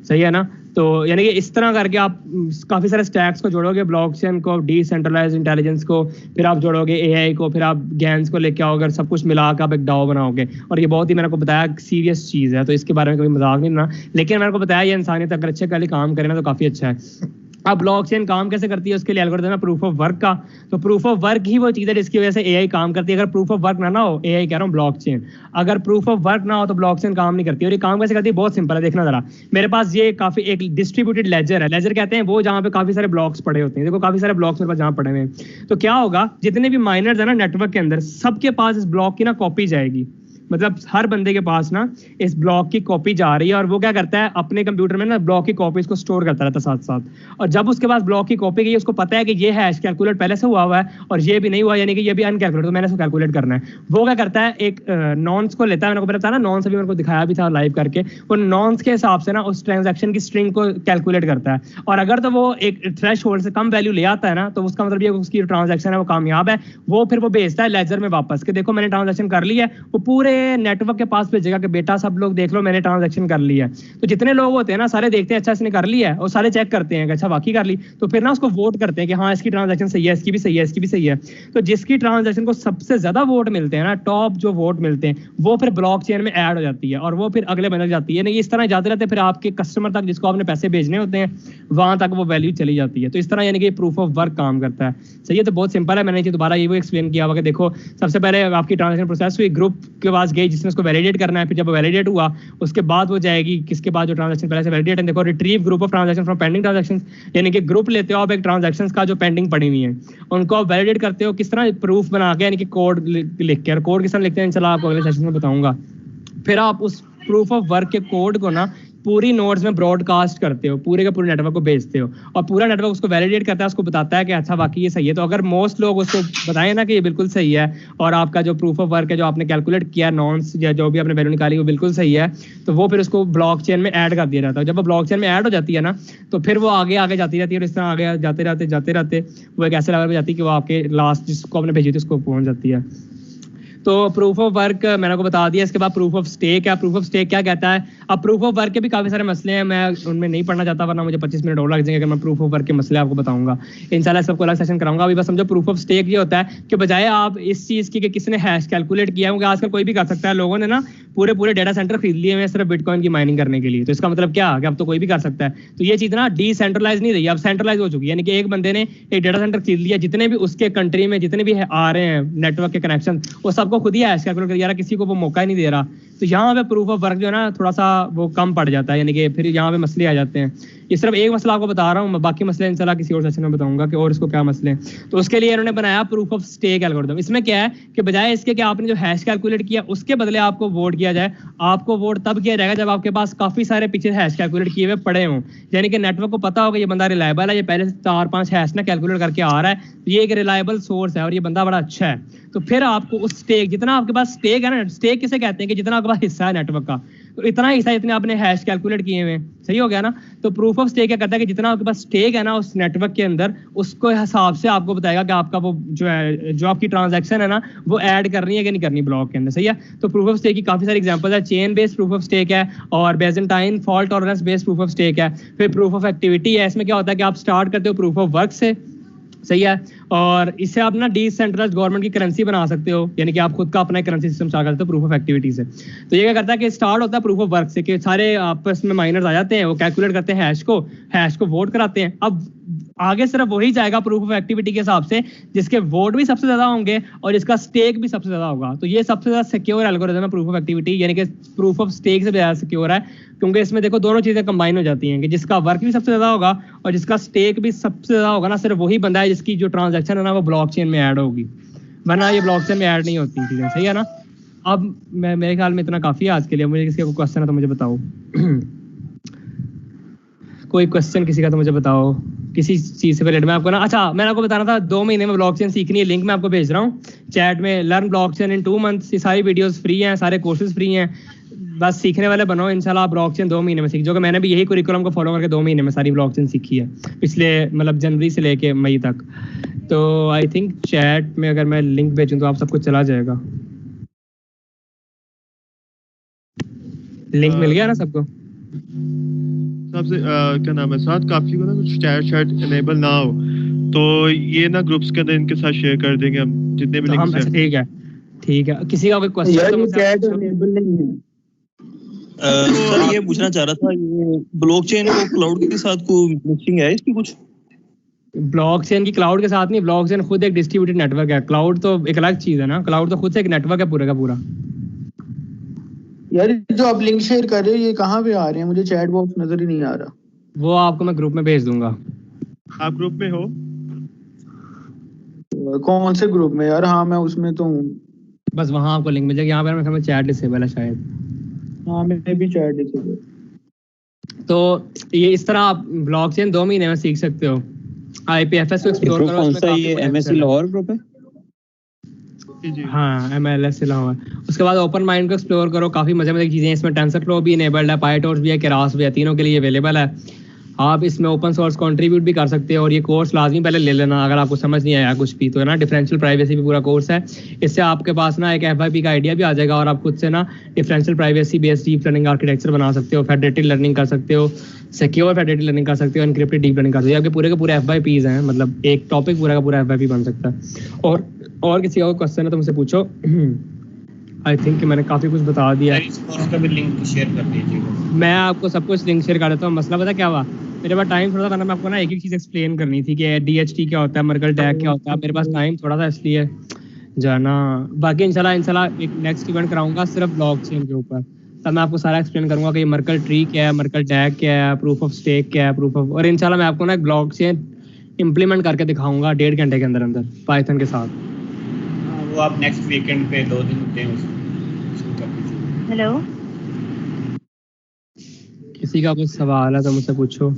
सही है ना। तो यानी कि इस तरह करके आप काफ़ी सारे स्टैक्स को जोड़ोगे, ब्लॉकचेन को, डिसेंट्रलाइज्ड इंटेलिजेंस को, फिर आप जोड़ोगे एआई को, फिर आप गैंस को लेके आओगे, सब कुछ मिला के आप एक डाओ बनाओगे। और ये बहुत ही, मैंने आपको बताया, सीरियस चीज़ है, तो इसके बारे में कभी मजाक नहीं ना, लेकिन मैंने आपको बताया ये इंसानियत अगर अच्छे के लिए काम करे ना तो काफ़ी अच्छा है। अब ब्लॉकचेन काम कैसे करती है, उसके लिए एल्गोरिथम है प्रूफ ऑफ वर्क का। तो प्रूफ ऑफ वर्क ही वो चीज़ है जिसकी वजह से एआई काम करती है। अगर प्रूफ ऑफ वर्क ना हो, एआई कह रहा हूँ ब्लॉकचेन, अगर प्रूफ ऑफ वर्क ना हो तो ब्लॉकचेन काम नहीं करती। और ये काम कैसे करती है, बहुत सिंपल है, देखना जरा। मेरे पास ये काफी एक डिस्ट्रीब्यूटेड लेजर है। लेजर कहते हैं वो जहाँ पे काफी सारे ब्लॉक्स पड़े होते हैं। देखो काफी सारे ब्लॉक्स मेरे पास जहाँ पड़े हुए हैं, तो क्या होगा, जितने भी माइनर्स है ना नेटवर्क के अंदर, सबके पास इस ब्लॉक की ना कॉपी जाएगी। मतलब हर बंदे के पास ना इस ब्लॉक की कॉपी जा रही है, और वो क्या करता है, अपने कंप्यूटर में ना ब्लॉक की कॉपीज को स्टोर करता रहता है साथ साथ। और जब उसके पास ब्लॉक की कॉपी गई, उसको पता है कि ये हैश कैलकुलेट पहले से हुआ है और ये भी नहीं हुआ, यानी कि ये भी अनकैलकुलेट, तो मैंने इसको कैलकुलेट करना है। वो क्या करता है, एक नॉन्स को लेता है, मैंने को बताया ना, नॉन्स अभी मेरे को दिखाया भी था लाइव करके, वो नॉन्स के हिसाब से ना उस ट्रांजेक्शन की स्ट्रिंग को कैलकुलेट करता है। और अगर तो वो एक थ्रेश होल्ड से कम वैल्यू ले आता है ना, तो उसका मतलब ये उसकी ट्रांजेक्शन है वो कामयाब है। वो फिर वो भेजता है लेजर में वापस कि देखो मैंने ट्रांजेक्शन कर ली है। वो पूरे नेटवर्क के पास भेजेगा कि बेटा सब लोग देख लो मैंने ट्रांजैक्शन कर ली है। तो जितने लोग होते हैं ना, सारे देखते हैं अच्छा इसने कर ली है, और सारे चेक करते हैं कि अच्छा वाकई कर ली। तो फिर ना उसको वोट करते हैं कि हाँ इसकी ट्रांजैक्शन सही है, इसकी भी सही है, इसकी भी सही है। तो जिसकी ट्रांजैक्शन को सबसे ज्यादा वोट मिलते हैं ना, टॉप जो वोट मिलते हैं, वो फिर ब्लॉकचेन में ऐड हो जाती है, और वो फिर अगले बंदे जाती है। नहीं, इस तरह जाते रहते फिर आपके कस्टमर तक, जिसको आपने पैसे भेजने होते हैं, वहां तक वो वैल्यू चली जाती है। तो इस तरह यानी कि प्रूफ ऑफ वर्क काम करता है। सही है, तो बहुत सिंपल है। मैंने दोबारा ये वो एक्सप्लेन किया हुआ कि देखो सबसे पहले आपकी ट्रांजैक्शन प्रोसेस हुई, ग्रुप के पास गई जिसने उसको वैलिडेट करना है, फिर जब वैलिडेट हुआ उसके बाद वो जाएगी किसके बाद, जो ट्रांजैक्शन पहले से वैलिडेट है। देखो retrieve group of transaction from pending transactions, यानी कि ग्रुप लेते हो आप एक ट्रांजैक्शंस का जो पेंडिंग पड़ी हुई है, उनको आप वैलिडेट करते हो किस तरह, प्रूफ बना के, यानी कि कोड लिख के। और कोड किस तरह लिखते हैं इंशाल्लाह आपको अगले सेशन में बताऊंगा। फिर आप उस प्रूफ ऑफ वर्क के कोड को ना पूरी नोड्स में ब्रॉडकास्ट करते हो, पूरे के पूरे नेटवर्क को भेजते हो, और पूरा नेटवर्क उसको वैलिडेट करता है, उसको बताता है कि अच्छा वाकई ये सही है। तो अगर मोस्ट लोग उसको बताएं ना कि ये बिल्कुल सही है, और आपका जो प्रूफ ऑफ वर्क है जो आपने कैलकुलेट किया, नॉन्स या जो भी आपने वैल्यू निकाली वो बिल्कुल सही है, तो वो फिर उसको ब्लॉकचेन में ऐड कर दिया जाता है। जब वो ब्लॉकचेन में ऐड हो जाती है ना, तो फिर वो आगे आगे जाती रहती है, और इस तरह आगे जाते रहते वो एक ऐसे लेवल पर जाती है कि वो आपके लास्ट जिसको आपने भेजी थी उसको पहुंच जाती है। तो प्रूफ ऑफ वर्क मैंने आपको बता दिया। इसके बाद प्रूफ ऑफ स्टेक है। प्रूफ ऑफ स्टेक क्या कहता है? अब प्रूफ ऑफ वर्क के भी काफी सारे मसले हैं, मैं उनमें नहीं पढ़ना चाहता, वरना मुझे 25 मिनट और लग जाएंगे अगर मैं प्रूफ ऑफ वर्क के मसले आपको बताऊंगा। इंशाल्लाह सबको अलग सेशन कराऊंगा। अभी बस समझो प्रूफ ऑफ स्टेक ये होता है कि बजाय आप इस चीज की कि किसने हैश कैलकुलेट किया, क्योंकि आजकल कोई भी कर सकता है, लोगों ने ना पूरे डेटा सेंटर खरीद लिए हैं सिर्फ बिटकॉइन की माइनिंग करने के लिए। तो इसका मतलब क्या कि अब तो कोई भी कर सकता है। तो ये चीज ना डिसेंट्रलाइज नहीं रही, अब सेंट्रलाइज हो चुकी है। यानी कि एक बंदे ने एक डेटा सेंटर खरीद लिया, जितने भी उसके कंट्री में जितने भी आ रहे हैं नेटवर्क के कनेक्शन, वो सबको खुद ही हैश कैलकुलेट कर, यार किसी को वो मौका ही नहीं दे रहा। तो यहाँ पे प्रूफ ऑफ वर्क जो है ना थोड़ा सा वो कम पड़ जाता है, यानी कि फिर यहाँ पे मसले आ जाते हैं। ये सिर्फ एक मसला आपको बता रहा हूँ, बाकी मसले इंशाल्लाह किसी और सेशन में बताऊंगा कि और इसको क्या मसले हैं। तो उसके लिए इन्होंने बनाया प्रूफ ऑफ स्टेक एल्गोरिथम। इसमें क्या है कि बजाय इसके कि आपने जो हैश कैलकुलेट किया उसके बदले आपको वोट किया जाए, आपको वोट तब किया जाएगा जब आपके पास काफी सारे पीछे हैश कैलकुलेट किए हुए पड़े हों। यानी कि नेटवर्क को पता होगा ये बंदा रिलायबल है, ये पहले से 4-5 हैश ना कैलकुलेट करके आ रहा है, ये एक रिलायबल सोर्स है और ये बंदा बड़ा अच्छा है। तो फिर आपको उस स्टेक, जितना आपके पास स्टेक है ना, स्टेक किसे कहते हैं कि जितना आपके पास हिस्सा है नेटवर्क का, इतना हिस्सा इतने आपने हैश कैलकुलेट किए हुए हैं, सही हो गया ना। तो प्रूफ ऑफ स्टेक क्या करता है कि जितना आपके पास स्टेक है ना उस नेटवर्क के अंदर, उसको हिसाब से आपको बताएगा कि आपका वो जो है, जो आपकी ट्रांजैक्शन है ना वो ऐड करनी है कि नहीं करनी ब्लॉक के अंदर, सही है। तो प्रूफ ऑफ स्टेक की काफी सारी एग्जांपल है, chain based proof of stake है और byzantine fault tolerance based proof of stake है। फिर प्रूफ ऑफ एक्टिविटी है, इसमें क्या होता है कि आप स्टार्ट करते हो प्रूफ ऑफ वर्क से, सही है, और इससे आप ना डिसेंट्रलाइज्ड गवर्नमेंट की करेंसी बना सकते हो, यानी कि आप खुद का अपना करेंसी सिस्टम स्टार्ट करते हो प्रूफ ऑफ एक्टिविटी से। तो ये क्या करता है कि स्टार्ट होता है प्रूफ ऑफ वर्क से कि सारे आपस में माइनर्स आ जाते हैं, वो कैलकुलेट करते हैं हैश को वोट कराते हैं। अब आगे सिर्फ वही जाएगा प्रूफ ऑफ एक्टिविटी के हिसाब से जिसके वोट भी सबसे ज्यादा होंगे और जिसका स्टेक भी सबसे ज्यादा होगा। तो ये सबसे ज्यादा सिक्योर एल्गोरिथम है प्रूफ ऑफ एक्टिविटी, यानी कि प्रूफ ऑफ स्टेक से ज्यादा सिक्योर है, क्योंकि इसमें देखो दोनों चीजें कंबाइन हो जाती हैं कि जिसका वर्क भी सबसे ज्यादा होगा और जिसका स्टेक भी सबसे ज्यादा होगा ना, सिर्फ वही बंदा है जिसकी जो ट्रांजैक्शन है ना वो ब्लॉकचेन में ऐड होगी, वरना ये ब्लॉकचेन में ऐड नहीं होती चीजें, सही है ना। अब मेरे ख्याल में इतना काफी है आज के लिए। मुझे किसी का कोई क्वेश्चन है तो मुझे बताओ। कोई क्वेश्चन किसी का तो मुझे बताओ, किसी चीज से रिलेटेड। मैं आपको ना, अच्छा मैंने आपको बताना था 2 महीने में ब्लॉकचेन सीखनी है, लिंक मैं आपको भेज रहा हूँ चैट में, लर्न ब्लॉकचेन इन 2 मंथ्स। ये सारी वीडियोस फ्री हैं, सारे कोर्सेज फ्री हैं, बस सीखने वाले बनो। इंशाल्लाह आप ब्लॉकचेन 2 महीने में सीख जाओगे। मैंने भी यही कुरिकुलम को फॉलो करके 2 महीने में सारी ब्लॉकचेन सीखी है, पिछले मतलब जनवरी से लेके मई तक। तो आई थिंक चैट में अगर मैं लिंक भेजूँ तो आप सबको चला जाएगा। लिंक मिल गया ना सबको? सबसे क्या नाम है साथ काफी को ना कुछ चैट इनेबल ना हो तो ये ना ग्रुप्स के अंदर इनके साथ शेयर कर देंगे हम जितने भी लिंक्स हैं। ठीक है ठीक है। किसी का कोई क्वेश्चन तो मुझे चैट इनेबल नहीं है। सर ये पूछना चाह रहा था, ये ब्लॉकचेन को क्लाउड के साथ को मिक्सिंग है इसकी कुछ? ब्लॉकचेन की क्लाउड के साथ नहीं, ब्लॉकचेन खुद एक डिस्ट्रीब्यूटेड नेटवर्क है, क्लाउड तो एक अलग चीज है ना। क्लाउड तो खुद से एक नेटवर्क है पूरा का पूरा। यार जो आप लिंक शेयर कर रहे हो ये कहाँ पे आ रहे हैं? मुझे चैट बॉक्स नजर ही नहीं आ रहा। वो आपको मैं ग्रुप में भेज दूंगा। आप ग्रुप में हो? कौन से ग्रुप में यार? हाँ मैं उसमें तो हूँ। बस वहाँ आपको लिंक मिल जाएगा। यहाँ पर मेरे चैट डिसेबल है शायद। हाँ मैंने भी चैट डिसेबल। तो ये इस तरह आप ब्लॉकचेन 2 महीने में सीख सकते हो। IPFS को एक्सप्लोर करो। कौन सा ये MSc लाहौर ग्रुप है? हाँ MLS लाहौर। उसके बाद ओपन माइंड को एक्सप्लोर करो, काफी मजे की चीजें इसमें। टेंसरफ्लो भी इनेबल्ड है, पाइटॉर्च भी है, केरास भी है, तीनों के लिए अवेलेबल है। आप इसमें ओपन सोर्स कंट्रीब्यूट भी कर सकते हो और ये कोर्स लाजमी पहले ले लेना अगर आपको समझ नहीं आया कुछ भी तो, है ना। डिफरेंशियल प्राइवेसी भी पूरा कोर्स है। इससे आपके पास ना एक FYP का आइडिया भी आ जाएगा और आप खुद से ना differential privacy based deep learning architecture बना सकते हो, फेडरेटेड लर्निंग कर सकते हो, सिक्योर फेडरेटेड लर्निंग कर सकते हो, एनक्रिप्टेड डीप लर्निंग कर सकते हो। आपके पूरे के पूरे FYPs हैं, मतलब एक टॉपिक पूरा का पूरा FYP बन सकता है। और किसी का क्वेश्चन है तो मुझसे पूछो। आई थिंक मैंने काफ़ी कुछ बता दिया। इस कोर्स का भी लिंक शेयर कर दीजिएगा। मैं आपको सब कुछ लिंक शेयर कर देता हूँ। मसला पता क्या हुआ, मेरे पास टाइम थोड़ा सा था ना, मैं आपको ना एक चीज़ एक्सप्लेन करनी थी कि DHT क्या होता है, मर्कल टैग क्या होता है। मेरे पास टाइम थोड़ा सा इसलिए जाना। बाकी इंशाल्लाह एक नेक्स्ट इवेंट कराऊंगा सिर्फ ब्लॉकचेन के ऊपर, तब मैं आपको सारा एक्सप्लेन करूंगा कि मर्कल ट्री क्या है, मर्कल टैग क्या है, प्रूफ ऑफ स्टेक क्या है, प्रूफ ऑफ, और इंशाल्लाह मैं आपको ना ब्लॉकचेन इंप्लीमेंट करके दिखाऊंगा 1.5 घंटे के अंदर पाइथन के साथ। वो आप नेक्स्ट वीकेंड पे 2 दिन होते हैं। हेलो, किसी का कुछ सवाल है तो मुझसे पूछो।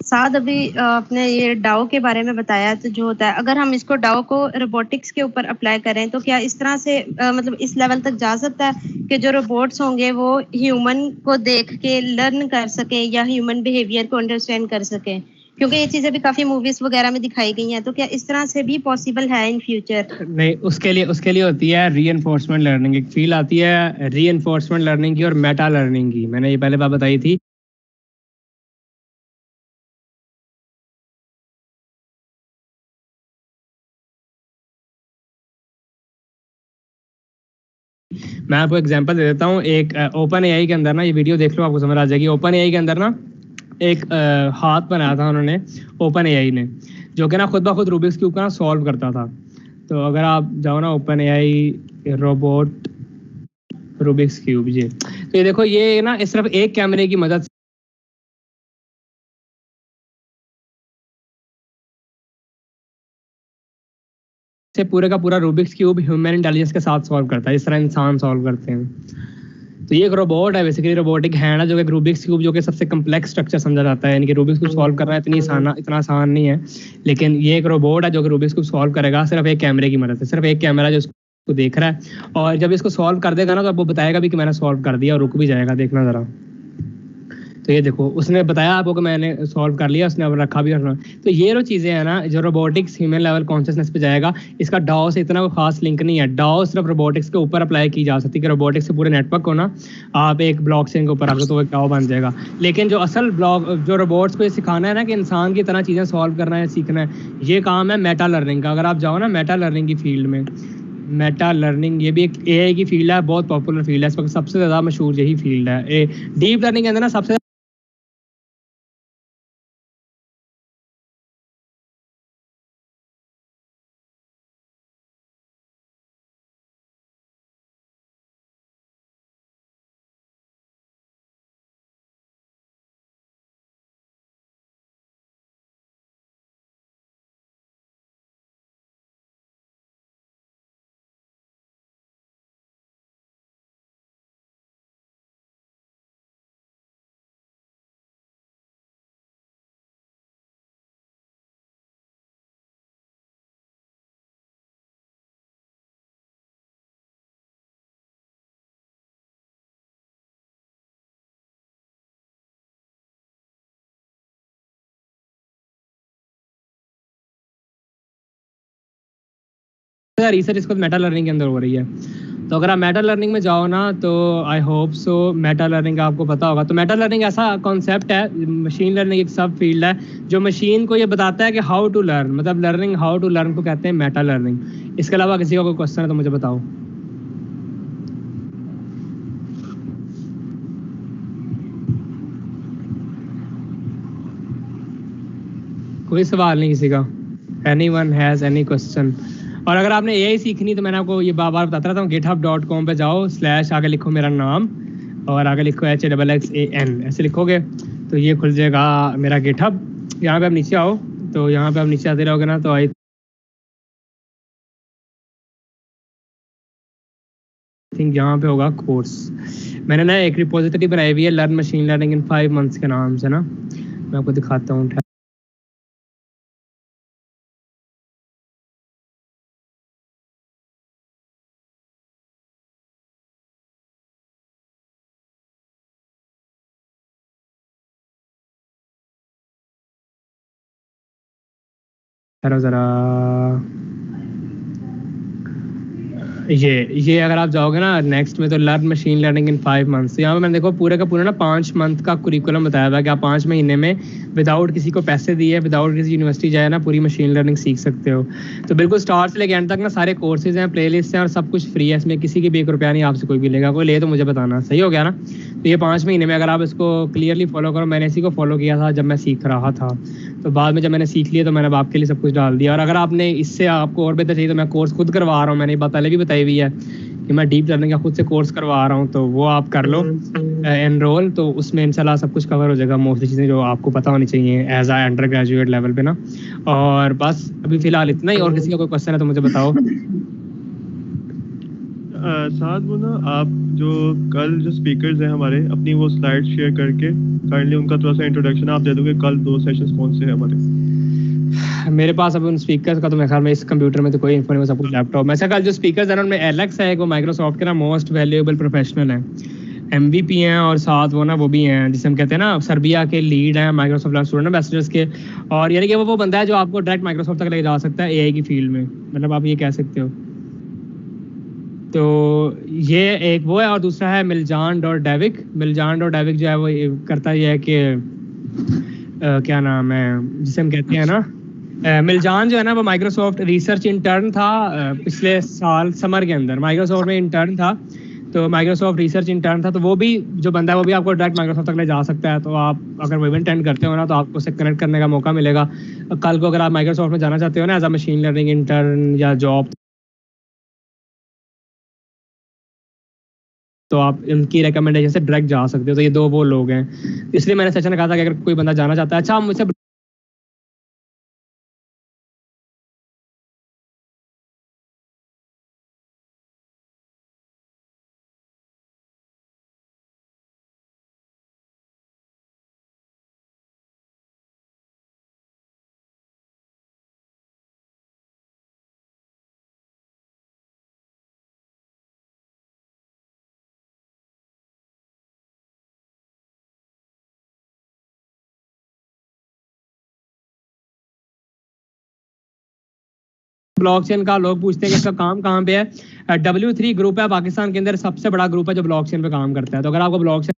साद अभी आपने ये डाओ के बारे में बताया, तो जो होता है अगर हम इसको डाओ को रोबोटिक्स के ऊपर अप्लाई करें तो क्या इस तरह से मतलब इस लेवल तक जा सकता है कि जो रोबोट्स होंगे वो ह्यूमन को देख के लर्न कर सके या ह्यूमन बिहेवियर को अंडरस्टैंड कर सके? क्योंकि ये चीजें भी काफी मूवीज वगैरह में दिखाई गई हैं, तो क्या इस तरह से भी पॉसिबल है इन फ्यूचर? नहीं, उसके लिए होती है रीइंफोर्समेंट लर्निंग। एक फील्ड आती है रीइंफोर्समेंट लर्निंग की और मेटा लर्निंग की। मैंने ये पहले बात बताई थी। मैं आपको एग्जांपल दे देता हूँ। एक ओपन AI के अंदर ना, ये वीडियो देख लो आपको समझ आ जाएगी। ओपन AI के अंदर ना एक हाथ बनाया था उन्होंने, ओपन AI ने, जो कि ना खुद ब खुद रूबिक्स क्यूब का ना सॉल्व करता था। तो अगर आप जाओ ना open AI robot Rubik's cube, ये तो ये देखो, ये ना सिर्फ एक कैमरे की मदद से पूरे का पूरा रूबिक्स क्यूब ह्यूमन इंटेलिजेंस के साथ सॉल्व करता है, इस तरह इंसान सॉल्व करते हैं। तो ये एक रोबोट है, बेसिकली रोबोटिक हैंड है, जो कि रूबिक्स क्यूब जो कि सबसे कम्प्लेक्स स्ट्रक्चर समझा जाता है, यानी कि रूबिक्स क्यूब सॉल्व करना इतना आसान नहीं है। लेकिन ये एक रोबोट है जो कि रूबिक्स क्यूब सॉल्व करेगा सिर्फ एक कैमरे की मदद से। सिर्फ एक कैमरा जो को देख रहा है, और जब इसको सॉल्व कर देगा ना तो वो बताएगा भी कि मैंने सॉल्व कर दिया, और रुक भी जाएगा, देखना ज़रा। तो ये देखो उसने बताया आपको कि मैंने सॉल्व कर लिया, उसने अब रखा भी रखना। तो ये जो चीज़ें हैं ना, जो रोबोटिक्स ह्यूमन लेवल कॉन्शियसनेस पे जाएगा, इसका डाओ से इतना कोई खास लिंक नहीं है। डाओ सिर्फ रोबोटिक्स के ऊपर अप्लाई की जा सकती है कि रोबोटिक्स के पूरे नेटवर्क को ना आप एक ब्लॉक चेन के ऊपर रख दो तो वो डाओ बन जाएगा। लेकिन जो असल ब्लॉक जो रोबोट्स को ये सिखाना है ना कि इंसान की तरह चीज़ें सॉल्व करना है, सीखना है, ये काम है मेटा लर्निंग का। अगर आप जाओ ना मेटा लर्निंग की फील्ड में, मेटा लर्निंग ये भी एक एआई की फील्ड है, बहुत पॉपुलर फील्ड है, इस वक्त सबसे ज़्यादा मशहूर यही फील्ड है। डीप लर्निंग के अंदर ना सबसे रिसर्च इसको मेटा लर्निंग के अंदर हो रही है। तो अगर आप मेटा लर्निंग में जाओ ना तो I hope so Meta learning आपको पता होगा। तो मेटा लर्निंग ऐसा कॉन्सेप्ट है, मशीन लर्निंग एक सब फील्ड है जो मशीन को ये बताता है कि हाउ टू लर्न, मतलब लर्निंग हाउ टू लर्न को कहते हैं मेटा लर्निंग। इसके अलावा किसी का कोई क्वेश्चन है तो मुझे बताओ। कोई सवाल नहीं किसी का? Anyone has any question? और अगर आपने एआई सीखनी तो मैंने आपको ये बार बार बताता रहता हूँ, github.com पे जाओ, स्लैश आगे लिखो मेरा नाम और आगे लिखो HXXAN, ऐसे लिखोगे तो ये खुल जाएगा मेरा गिटहब। यहाँ पे आप नीचे आओ, तो यहाँ पे आप नीचे आते रहोगे ना तो आई थिंक यहाँ पे होगा कोर्स। मैंने ना एक रिपोजिटरी बनाई हुई है लर्न मशीन लर्निंग इन 5 मंथ्स के नाम से ना, मैं आपको दिखाता हूँ। ठहरो ज़रा, ये अगर आप जाओगे ना नेक्स्ट में तो लर्न मशीन लर्निंग इन 5 मंथ्स, यहाँ पे मैंने देखो पूरे का पूरा ना 5 मंथ का कुरिकुलम बताया हुआ है कि आप 5 महीने में विदाउट किसी को पैसे दिए, विदाउट किसी यूनिवर्सिटी जाए ना पूरी मशीन लर्निंग सीख सकते हो। तो बिल्कुल स्टार्ट से लेकर एंड तक ना सारे कोर्सेज हैं, प्लेलिस्ट हैं और सब कुछ फ्री है, इसमें किसी की भी 1 रुपया नहीं आपसे कोई भी लेगा। कोई ले तो मुझे बताना, सही हो गया ना? तो ये 5 महीने में अगर आप इसको क्लियरली फॉलो करो, मैंने इसी को फॉलो किया था जब मैं सीख रहा था, तो बाद में जब मैंने सीख लिया तो मैंने अब आपके लिए सब कुछ डाल दिया। और अगर आपने इससे आपको और बेहतर चाहिए तो मैं कोर्स खुद करवा रहा हूँ, मैंने ये बात पहले भी बताई हुई है कि मैं डीप लर्निंग का खुद से कोर्स करवा रहा हूँ, तो वो आप कर लो एनरोल, तो उसमें इंशाल्लाह सब कुछ कवर हो जाएगा, मोस्टली चीज़ें जो आपको पता होनी चाहिए एज आ अंडर ग्रेजुएट लेवल पे ना। और बस अभी फिलहाल इतना ही, और किसी का कोई क्वेश्चन है तो मुझे बताओ। साथ वो ना आप जो कल जो स्पीकर्स हैं हमारे, अपनी वो स्लाइड शेयर करके काइंडली उनका थोड़ा सा इंट्रोडक्शन आप दे दोगे, कल 2 सेशंस कौन से हैं हमारे? मेरे पास अभी उन स्पीकर्स का तो मैं ख्याल में इस कंप्यूटर में तो कोई इन्फो नहीं, सब कुछ लैपटॉप में। ऐसा कल जो स्पीकर्स हैं उनमें एलेक्स है, वो माइक्रोसॉफ्ट के ना मोस्ट वैल्यूएबल प्रोफेशनल है, MVP हैं, और साथ वो ना वो भी हैं जिसे हम कहते हैं ना सर्बिया के लीड हैं माइक्रोसॉफ्ट स्टूडेंट एम्बेसडर्स के। और यानी कि वो बंदा है जो आपको डायरेक्ट माइक्रोसॉफ्ट तक ले जा सकता है एआई की फील्ड में, मतलब आप ये कह सकते हो। तो ये एक वो है, और दूसरा है मिलजान डॉट डेविक। मिलजान डॉट डेविक जो है वो करता ये है कि क्या नाम है जिसे हम कहते हैं ना, मिलजान जो है ना वो माइक्रोसॉफ्ट रिसर्च इंटर्न था पिछले साल समर के अंदर, माइक्रोसॉफ्ट में इंटर्न था। तो माइक्रोसॉफ्ट रिसर्च इंटर्न था, तो वो भी जो बंदा है वो भी आपको डायरेक्ट माइक्रोसॉफ्ट तक ले जा सकता है। तो आप अगर वो इवेंट अटेंड करते हो ना तो आपको उससे कनेक्ट करने का मौका मिलेगा। कल को अगर आप माइक्रोसॉफ्ट में जाना चाहते हो ना as a machine learning intern या जॉब, तो आप इनकी रिकमेंडेशन से डायरेक्ट जा सकते हो। तो ये दो वो लोग हैं, इसलिए मैंने सेशन में कहा था कि अगर कोई बंदा जाना चाहता है। अच्छा, आप मुझसे ब्लॉकचेन का लोग पूछते हैं कि इसका काम कहाँ पे है। W3 ग्रुप है पाकिस्तान के अंदर सबसे बड़ा ग्रुप है जो ब्लॉकचेन पे काम करता है। तो अगर आपको ब्लॉकचेन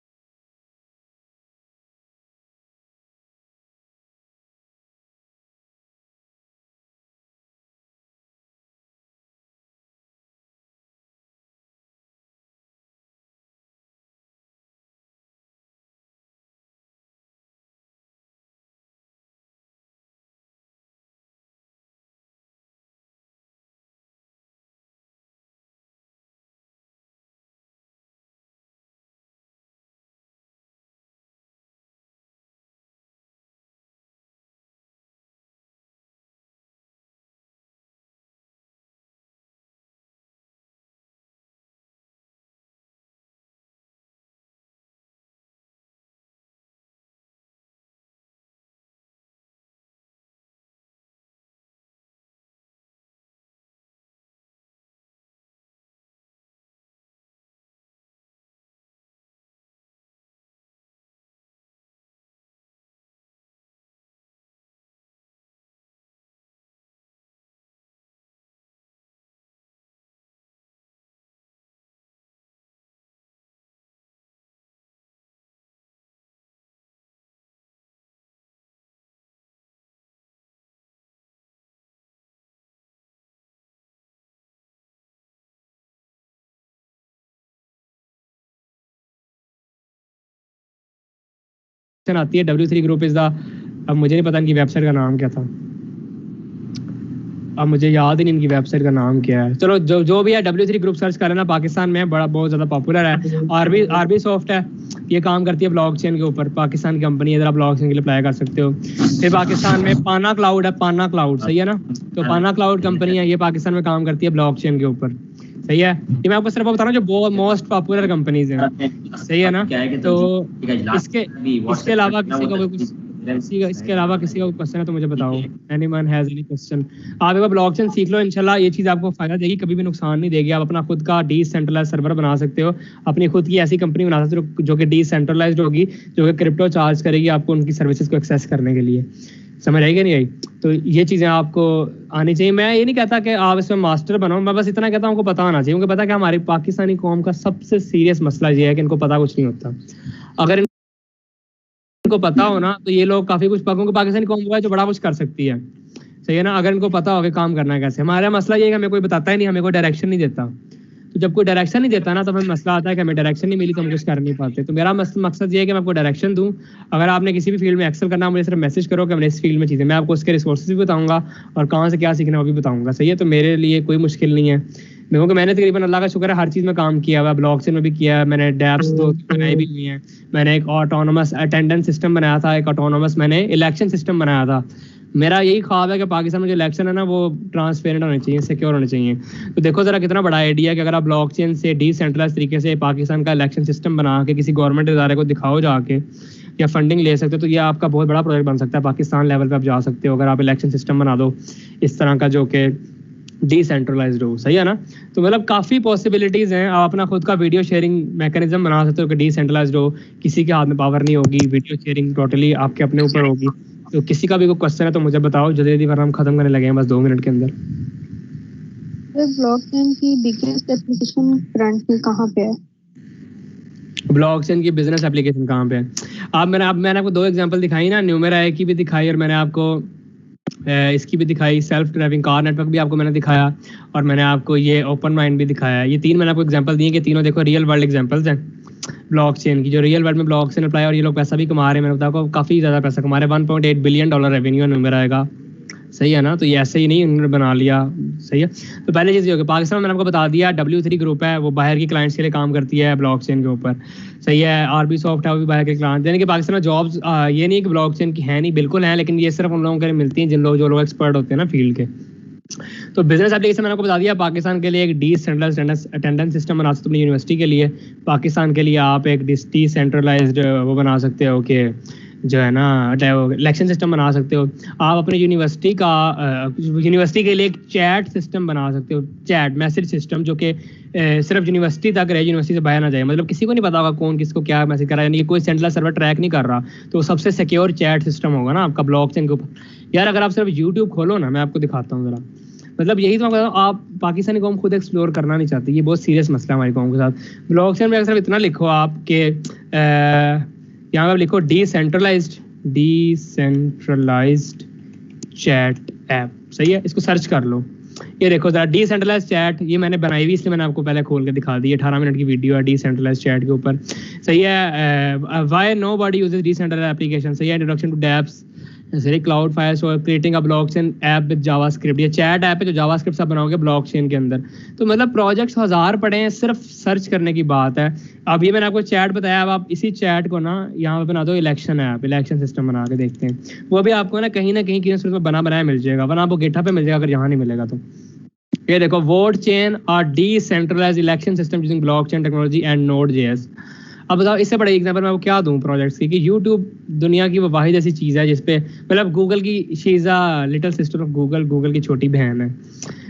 आती है W3 ग्रुप इज द, अब मुझे नहीं पता इनकी वेबसाइट का नाम क्या था, अब मुझे याद ही नहीं इनकी वेबसाइट का नाम क्या है। चलो जो भी है W3 ग्रुप सर्च कर लेना, पाकिस्तान में बड़ा बहुत ज़्यादा पॉपुलर है। आरबी सॉफ्ट है, ये काम करती है ब्लॉकचेन के ऊपर, पाकिस्तान की कंपनी है, इधर आप ब्लॉकचेन के लिए अप्लाई कर सकते हो। फिर पाकिस्तान में पाना क्लाउड है, पाना क्लाउड सही है ना, तो पाना क्लाउड कंपनी है, ये पाकिस्तान में काम करती है ब्लॉकचेन के ऊपर, सही है। ये मैं आपको सिर्फ बता रहा हूँ जो मोस्ट पॉपुलर कंपनीज हैं, सही है ना। तो इसके अलावा इसके अलावा किसी का क्वेश्चन है तो मुझे बताओ। Anyone has any question? आप एक बार ब्लॉकचेन सीख लो, इंशाल्लाह ये चीज़ आपको फायदा देगी, कभी भी नुकसान नहीं देगी। आप अपना खुद का डिसेंट्रलाइज्ड सर्वर बना सकते हो, अपनी खुद की ऐसी कंपनी बना सकते हो जो कि डिसेंट्रलाइज्ड होगी, जो कि क्रिप्टो चार्ज करेगी आपको उनकी सर्विसेज को एक्सेस करने के लिए। समझ आएगी नहीं आई? तो ये चीज़ें आपको आनी चाहिए। मैं ये नहीं कहता कि आप इसमें मास्टर बनाओ, मैं बस इतना कहता हूँ आपको पता होना चाहिए। उनको पता कि हमारी पाकिस्तानी कौम का सबसे सीरियस मसला ये है कि इनको पता कुछ नहीं होता। अगर इनको पता हो ना तो ये लोग काफ़ी कुछ, क्योंकि पाकिस्तानी कौम वो है जो बड़ा कुछ कर सकती है, सही है ना। अगर इनको पता हो कि काम करना है कैसे। हमारा मसला ये है कि हमें कोई बताता ही नहीं, हमें कोई डायरेक्शन नहीं देता। तो जब कोई डायरेक्शन नहीं देता ना तो हमें मसला आता है कि हमें डायरेक्शन नहीं मिली तो हम कुछ कर नहीं पाते। तो मेरा मकसद ये है कि मैं आपको डायरेक्शन दूं। अगर आपने किसी भी फील्ड में एक्सेल करना, मुझे सिर्फ मैसेज करो कि मैंने इस फील्ड में चीज़ें, मैं आपको उसके रिसोर्सेज भी बताऊंगा और कहाँ से क्या सीखना है वो भी बताऊंगा, सही है। तो मेरे लिए कोई मुश्किल नहीं है, क्योंकि मैंने तकरीबन अल्लाह का शुक्र है हर चीज़ में काम किया हुआ है। ब्लॉकचेन में भी किया है मैंने, डैप्स 2 बनाई भी हुई हैं मैंने, एक ऑटोनोमस अटेंडेंस सिस्टम बनाया था, एक ऑटोनोमस मैंने इलेक्शन सिस्टम बनाया था। मेरा यही ख्वाब है कि पाकिस्तान में जो इलेक्शन है ना वो ट्रांसपेरेंट होने चाहिए, सिक्योर होने चाहिए। तो देखो ज़रा कितना बड़ा आइडिया है कि अगर आप ब्लॉकचेन से डिसेंट्रलाइज तरीके से पाकिस्तान का इलेक्शन सिस्टम बना के किसी गवर्नमेंट इदारे को दिखाओ जाके, या फंडिंग ले सकते हो, तो ये आपका बहुत बड़ा प्रोजेक्ट बन सकता है। पाकिस्तान लेवल पे आप जा सकते हो अगर आप इलेक्शन सिस्टम बना दो इस तरह का जो कि डिसेंट्रलाइज्ड हो, सही है ना। तो मतलब काफ़ी पॉसिबिलिटीज़ हैं। आप अपना खुद का वीडियो शेयरिंग मैकेनिज्म बना सकते हो कि डिसेंट्रलाइज्ड हो, किसी के हाथ में पावर नहीं होगी, वीडियो शेयरिंग टोटली आपके अपने ऊपर होगी। तो किसी का भी कोई क्वेश्चन है तो मुझे बताओ, जल्दी जल्दी वरना हम खत्म करने लगे हैं बस 2 मिनट के अंदर। ब्लॉकचेन की बिगेस्ट एप्लीकेशन करंटली कहाँ पे है? ब्लॉकचेन की बिजनेस एप्लीकेशन कहाँ पे है? मैंने आपको 2 एग्जांपल दिखाई ना, न्यूमेरा की भी दिखाई और मैंने आपको इसकी भी दिखाई, सेल्फ ड्राइविंग कार नेटवर्क भी आपको मैंने दिखाया, और मैंने आपको ये ओपन माइंड भी दिखाया। ये 3 मैंने आपको एग्जांपल दिए कि तीनों देखो रियल वर्ल्ड एग्जांपल्स हैं ब्लॉकचेन की, जो रियल वर्ल्ड में ब्लॉकचेन अप्लाई, और ये लोग पैसा भी कमा रहे हैं। मैंने बताया काफ़ी ज़्यादा पैसा कमा रहे हैं, $1.8 बिलियन रेवेन्यू न्यूमेरा आएगा, सही है ना। तो ये ऐसे ही नहीं उन्होंने बना लिया, सही है। तो पहले चीज़ ये होगी, पाकिस्तान में मैंने आपको बता दिया W3 ग्रुप है, वो बाहर की क्लाइंट्स के लिए काम करती है ब्लॉकचेन के ऊपर, सही है। आरबी सॉफ्ट है, वो भी बाहर के क्लाइंट, यानी कि पाकिस्तान में जॉब्स ये नहीं कि ब्लॉकचेन की है नहीं, बिल्कुल है, लेकिन ये सिर्फ उन लोगों के लिए मिलती हैं जो लोग एक्सपर्ट होते हैं ना फील्ड के। तो बिजनेस एप्लीकेशन मैंने आपको बता दिया, पाकिस्तान के लिए एक डिसेंट्रलाइज्ड अटेंडेंस सिस्टम बना सकते हो अपनी यूनिवर्सिटी के लिए। पाकिस्तान के लिए आप एक डिसेंट्रलाइज्ड वो बना सकते हो कि जो है ना इलेक्शन सिस्टम बना सकते हो। आप अपनी यूनिवर्सिटी के लिए एक चैट सिस्टम बना सकते हो, चैट मैसेज सिस्टम, जो कि सिर्फ यूनिवर्सिटी तक रहे, यूनिवर्सिटी से बाहर ना जाए, मतलब किसी को नहीं पता होगा कौन किसको क्या मैसेज कर रहा है, यानी कि कोई सेंट्रल सर्वर ट्रैक नहीं कर रहा। तो सबसे सिक्योर चैट सिस्टम होगा ना आपका ब्लॉकचेन के ऊपर। यार अगर आप सिर्फ यूट्यूब खोलो ना, मैं आपको दिखाता हूँ ज़रा, मतलब यही तो मैं बता रहा हूँ, आप पाकिस्तानी कौम खुद एक्सप्लोर करना नहीं चाहती, ये बहुत सीरियस मसला है हमारी कौम के साथ। ब्लॉकचेन में अक्सर इतना लिखो आप के यहाँ पर लिखो डिसेंट्रलाइज्ड चैट ऐप, सही है, इसको सर्च कर लो। ये देखो जरा डिसेंट्रलाइज चैट, ये मैंने बनाई हुई इसलिए मैंने आपको पहले खोल के दिखा दी, 18 मिनट की वीडियो है डिसेंट्रलाइज चैट के ऊपर, सही है। Why nobody uses decentralize application, सही है। इंट्रोडक्शन टू डैप्स, जैसे cloud fire for creating a blockchain app with JavaScript, ये चैट ऐप है जो जावास्क्रिप्ट से आप बनाओगे ब्लॉकचेन के अंदर। तो मतलब प्रोजेक्ट्स 1000 पड़े हैं, सिर्फ सर्च करने की बात है। अब ये मैंने आपको चैट बताया, अब आप इसी चैट को ना यहाँ पे बना दो इलेक्शन ऐप, इलेक्शन सिस्टम बना के देखते हैं, वो भी आपको ना कहीं किसी में बना बनाया मिल जाएगा, वरना आपको गिटहब पे मिल जाएगा अगर यहाँ नहीं मिलेगा तो। ये देखो वोट चेन और decentralized election system using blockchain technology and नोड.js। अब बताओ इससे बड़ा एग्जांपल मैं आपको क्या दूं प्रोजेक्ट्स की, कि यूट्यूब दुनिया की वो वाहिद ऐसी चीज़ है जिसपे मतलब गूगल की Sheeza little sister of Google, Google की छोटी बहन है।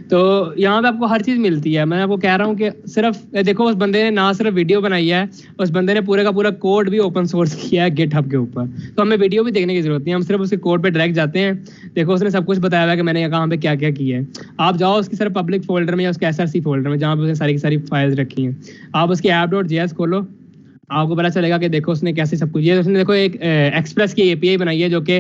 तो यहाँ पे आपको हर चीज़ मिलती है। मैं आपको कह रहा हूँ कि सिर्फ देखो उस बंदे ने ना सिर्फ वीडियो बनाई है, उस बंदे ने पूरे का पूरा कोड भी ओपन सोर्स किया है गिटहब के ऊपर। तो हमें वीडियो भी देखने की जरूरत नहीं है, हम सिर्फ उसके कोड पे डायरेक्ट जाते हैं, देखो उसने सब कुछ बताया हुआ है कि मैंने कहाँ पे क्या क्या किया है। आप जाओ उसकी सिर्फ पब्लिक फोल्डर में या उसके SRC फोल्डर में जहाँ पे उसने सारी की सारी फाइल्स रखी हैं, आप उसकी app.js खोलो, आपको पता चलेगा कि देखो उसने कैसे सब कुछ, ये उसने देखो एक एक्सप्रेस की API बनाई है जो कि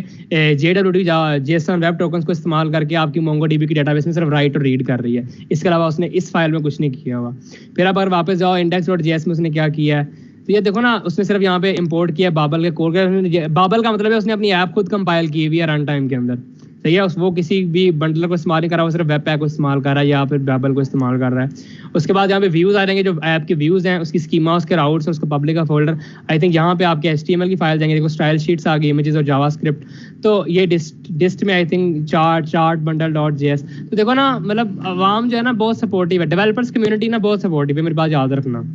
JWT JSON वेब टोकन्स को इस्तेमाल करके आपकी MongoDB की डेटाबेस में सिर्फ राइट और रीड कर रही है। इसके अलावा उसने इस फाइल में कुछ नहीं किया हुआ। फिर आप अगर वापस जाओ index.js में उसने क्या किया है, तो ये देखो ना उसने सिर्फ यहाँ पे इंपोर्ट किया बाबल के कोड का। बाबल का मतलब है उसने अपनी ऐप खुद कंपाइल की हुई है रन टाइम के अंदर, सही है। वो किसी भी बंडलर को इस्तेमाल नहीं कर रहा, वो सिर्फ वेब पैक को इस्तेमाल कर रहा है या फिर बाबल को इस्तेमाल कर रहा है। उसके बाद यहाँ पे व्यूज आ जाएंगे, जो ऐप के व्यूज हैं, उसकी स्कीमा, उसके राउट्स, उसका पब्लिक का फोल्डर। आई थिंक यहाँ पे आपके HTML की फाइल जाएंगे, देखो स्टाइल शीट्स आ गई, इमेजेस और जावास्क्रिप्ट। तो ये डिस्ट में आई थिंक चार्ट बंडल.js। तो देखो ना मतलब आवाम जो है ना बहुत सपोर्टिव है, डेवलपर्स कम्युनिटी ना बहुत सपोर्टिव है, मेरी बात याद रखना।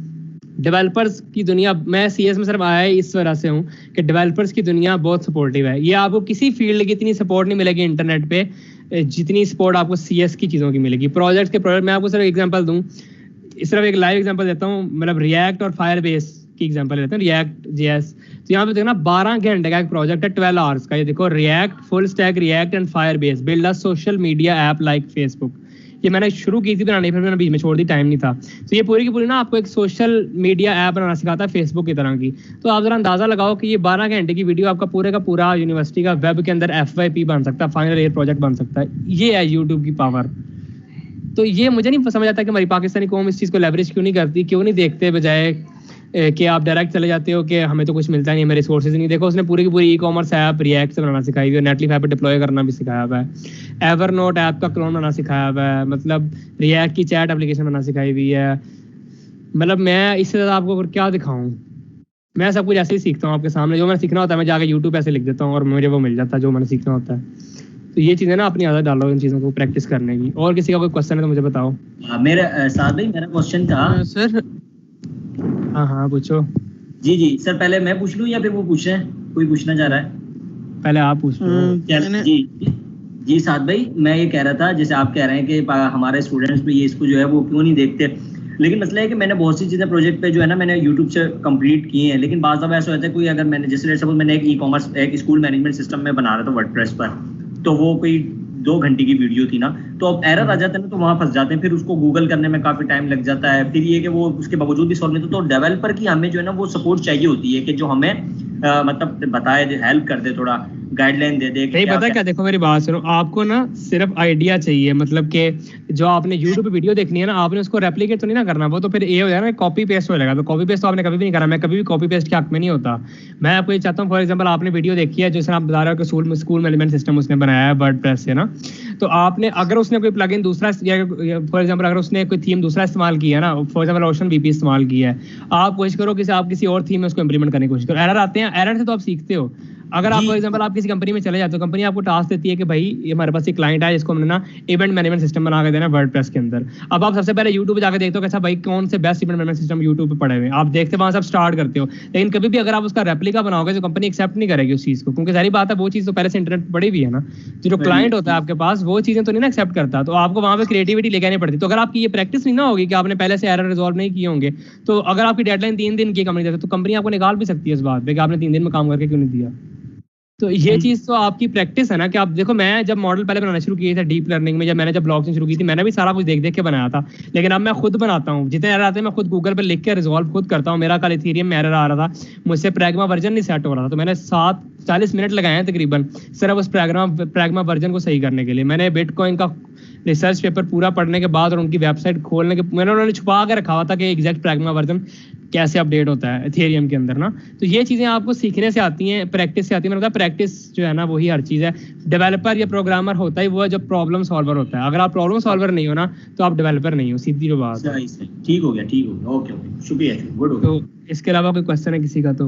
डेवलपर्स की दुनिया, मैं CS में सिर्फ आया इस वजह से हूँ कि डेवलपर्स की दुनिया बहुत सपोर्टिव है। ये आपको किसी फील्ड की इतनी सपोर्ट नहीं मिलेगी इंटरनेट पे जितनी सपोर्ट आपको CS की चीज़ों की मिलेगी। प्रोजेक्ट मैं आपको सिर्फ एग्जांपल दूँ, सिर्फ एक लाइव एग्जांपल देता हूँ, मतलब रिएक्ट और फायरबेस की एग्जांपल लेते हैं, React.js। तो यहाँ पे देखो ना 12 घंटे का एक प्रोजेक्ट है, 12 आवर्स का। ये देखो react full stack react and Firebase build a social media app like Facebook. ये मैंने शुरू की थी बनानी, फिर मैंने बीच में छोड़ दी, टाइम नहीं था। तो ये पूरी की पूरी ना आपको एक सोशल मीडिया ऐप बनाना सिखाता है फेसबुक की तरह की। तो आप जरा अंदाजा लगाओ कि ये 12 घंटे की वीडियो आपका पूरे का पूरा यूनिवर्सिटी का वेब के अंदर FYP बन सकता है, फाइनल ईयर प्रोजेक्ट बन सकता है। ये है यूट्यूब की पावर। तो ये मुझे नहीं समझ आता कि हमारी पाकिस्तानी कौम इस चीज़ को लेवरेज क्यों नहीं करती, क्यों नहीं देखते, बजाय कि आप डायरेक्ट चले जाते हो कि हमें तो कुछ मिलता नहीं, हमें रिसोर्सेज नहीं। देखो उसने पूरी की पूरी ई-कॉमर्स ऐप रिएक्ट से बनाना सिखाई हुई है, नेटलीफ ऐप पे डिप्लॉय करना भी सिखाया हुआ है, एवरनोट ऐप का क्लोन बनाना सिखाया हुआ है, मतलब रिएक्ट की चैट एप्लीकेशन बनाना सिखाई हुई है। मतलब मैं इससे ज़्यादा आपको क्या दिखाऊँ, मैं सब कुछ ऐसे ही सीखता हूँ आपके सामने। जो मैंने सीखना होता है मैं जाकर यूट्यूब ऐसे लिख देता हूँ और मुझे वो मिल जाता है जो मैंने सीखना होता है। तो ये चीज़ें ना अपनी आदत डालो इन चीज़ों को प्रैक्टिस करने की। और किसी का कोई क्वेश्चन है तो मुझे बताओ। मेरा साथ भाई मेरा क्वेश्चन था सर। हाँ पूछो। जी सर, पहले मैं पूछ लूँ या फिर वो पूछ रहे हैं, कोई पूछना चाह रहा है? पहले आप पूछ लो। जी साथ भाई, मैं ये कह रहा था जैसे आप कह रहे हैं कि हमारे स्टूडेंट्स भी ये इसको जो है वो क्यों नहीं देखते, लेकिन मसला है कि मैंने बहुत सी चीज़ें प्रोजेक्ट पे जो है ना मैंने यूट्यूब से कंप्लीट की हैं, लेकिन बाज़ दफ़ा ऐसा होता है कोई अगर मैंने जैसे सपोज मैंने एक ई-कॉमर्स एक स्कूल मैनेजमेंट सिस्टम में बना रहा था वर्डप्रेस पर, तो वो कोई 2 घंटे की वीडियो थी ना, तो अब एरर आ जाता है ना तो वहाँ फंस जाते हैं, फिर उसको गूगल करने में काफ़ी टाइम लग जाता है। फिर ये कि वो उसके बावजूद भी सॉल्व नहीं होता, तो डेवलपर की हमें जो है ना वो सपोर्ट चाहिए होती है कि जो हमें मतलब बताए दे, हेल्प कर दे, थोड़ा गाइडलाइन दे दे। नहीं पता क्या, देखो मेरी बात सुनो, आपको ना सिर्फ आइडिया चाहिए, मतलब कि जो आपने यूट्यूब पे वीडियो देखनी है ना आपने उसको रेप्लिकेट तो नहीं ना करना, वो तो फिर ये हो जाएगा ना कॉपी पेस्ट हो जाएगा। तो कॉपी पेस्ट तो आपने कभी भी नहीं करा, मैं कभी भी कॉपी पेस्ट के हक में नहीं होता। मैं आपको ये चाहता हूँ, फॉर एग्जाम्पल आपने वीडियो देखी है जैसे आप बता रहे हो कि स्कूल मैनेजमेंट सिस्टम उसने बनाया है वर्डप्रेस से ना, तो आपने अगर उसने कोई प्लगइन दूसरा फॉर एग्जाम्पल अगर उसने कोई थीम दूसरा इस्तेमाल किया है ना, फॉर एग्जाम्पल ओशन VP इस्तेमाल किया है, आप कोशिश करो कि आप किसी और थीम में उसको इंप्लीमेंट करने की कोशिश करो। एरर आते हैं, एरर से तो आप सीखते हो। अगर आप फॉर एग्जांपल आप किसी कंपनी में चले जाते हो, कंपनी आपको टास्क देती है कि भाई ये हमारे पास एक क्लाइंट है जिसको हमने ना इवेंट मैनेजमेंट सिस्टम बना के देना वर्डप्रेस के अंदर। अब आप सबसे पहले यूट्यूब पे जाकर देखते हो कि अच्छा भाई कौन से best event management system YouTube पे पड़े हुए हैं, आप देखते वहां से आप स्टार्ट करते हो। लेकिन कभी भी अगर आप उसका रेप्लिका बनाओगे तो कंपनी एक्सेप्ट नहीं करेगी उस चीज़ को, क्योंकि सारी बात है वो चीज़ तो पहले से इंटरनेट पर पड़ी हुई है ना, जो क्लाइंट होता है आपके पास वो चीज़ें तो नहीं ना एक्सेप्ट करता, तो आपको वहाँ पे क्रिएटिविटी लेके आनी पड़ती। तो अगर आपकी ये प्रैक्टिस नहीं ना होगी कि आपने पहले से एरर रिजॉल्व नहीं किए होंगे, तो अगर आपकी डेडलाइन 3 दिन की कंपनी देती है तो कंपनी आपको निकाल भी सकती है इस बात पे कि आपने 3 दिन में काम करके क्यों नहीं दिया। तो ये चीज़ तो आपकी प्रैक्टिस है ना कि आप देखो, मैं जब मॉडल पहले बनाना शुरू किए थे डीप लर्निंग में, जब मैंने ब्लॉकचेन शुरू की थी, मैंने भी सारा कुछ देख देख के बनाया था। लेकिन अब मैं खुद बनाता हूँ, जितने एरर आते हैं मैं खुद गूगल पर लिख के रिजॉल्व खुद करता हूँ। मेरा कल इथेरियम में एरर आ रहा था, मुझसे प्रैग्मा वर्जन नहीं सेट हो रहा था, तो मैंने 40 मिनट लगाए हैं तकरीबन सिर्फ उस प्रैग्मा वर्जन को सही करने के लिए। मैंने बिटकॉइन का रिसर्च पेपर पूरा पढ़ने के बाद और उनकी वेबसाइट खोलने के मैंने उन्होंने छुपा के रखा हुआ था कि एग्जैक्ट प्रैग्मा वर्जन कैसे अपडेट होता है इथेरियम के अंदर ना। तो ये चीज़ें आपको सीखने से आती हैं, प्रैक्टिस से आती है। मैंने कहा प्रैक्टिस जो है ना वही हर चीज़ है। डेवलपर या प्रोग्रामर होता ही वो है जब प्रॉब्लम सॉल्वर होता है। अगर आप प्रॉब्लम सॉल्वर नहीं हो ना तो आप डेवलपर नहीं हो, सीधी जो बात है। ठीक हो गया, ओके, शुक्रिया, गुड हो गया। तो इसके अलावा कोई क्वेश्चन है किसी का? तो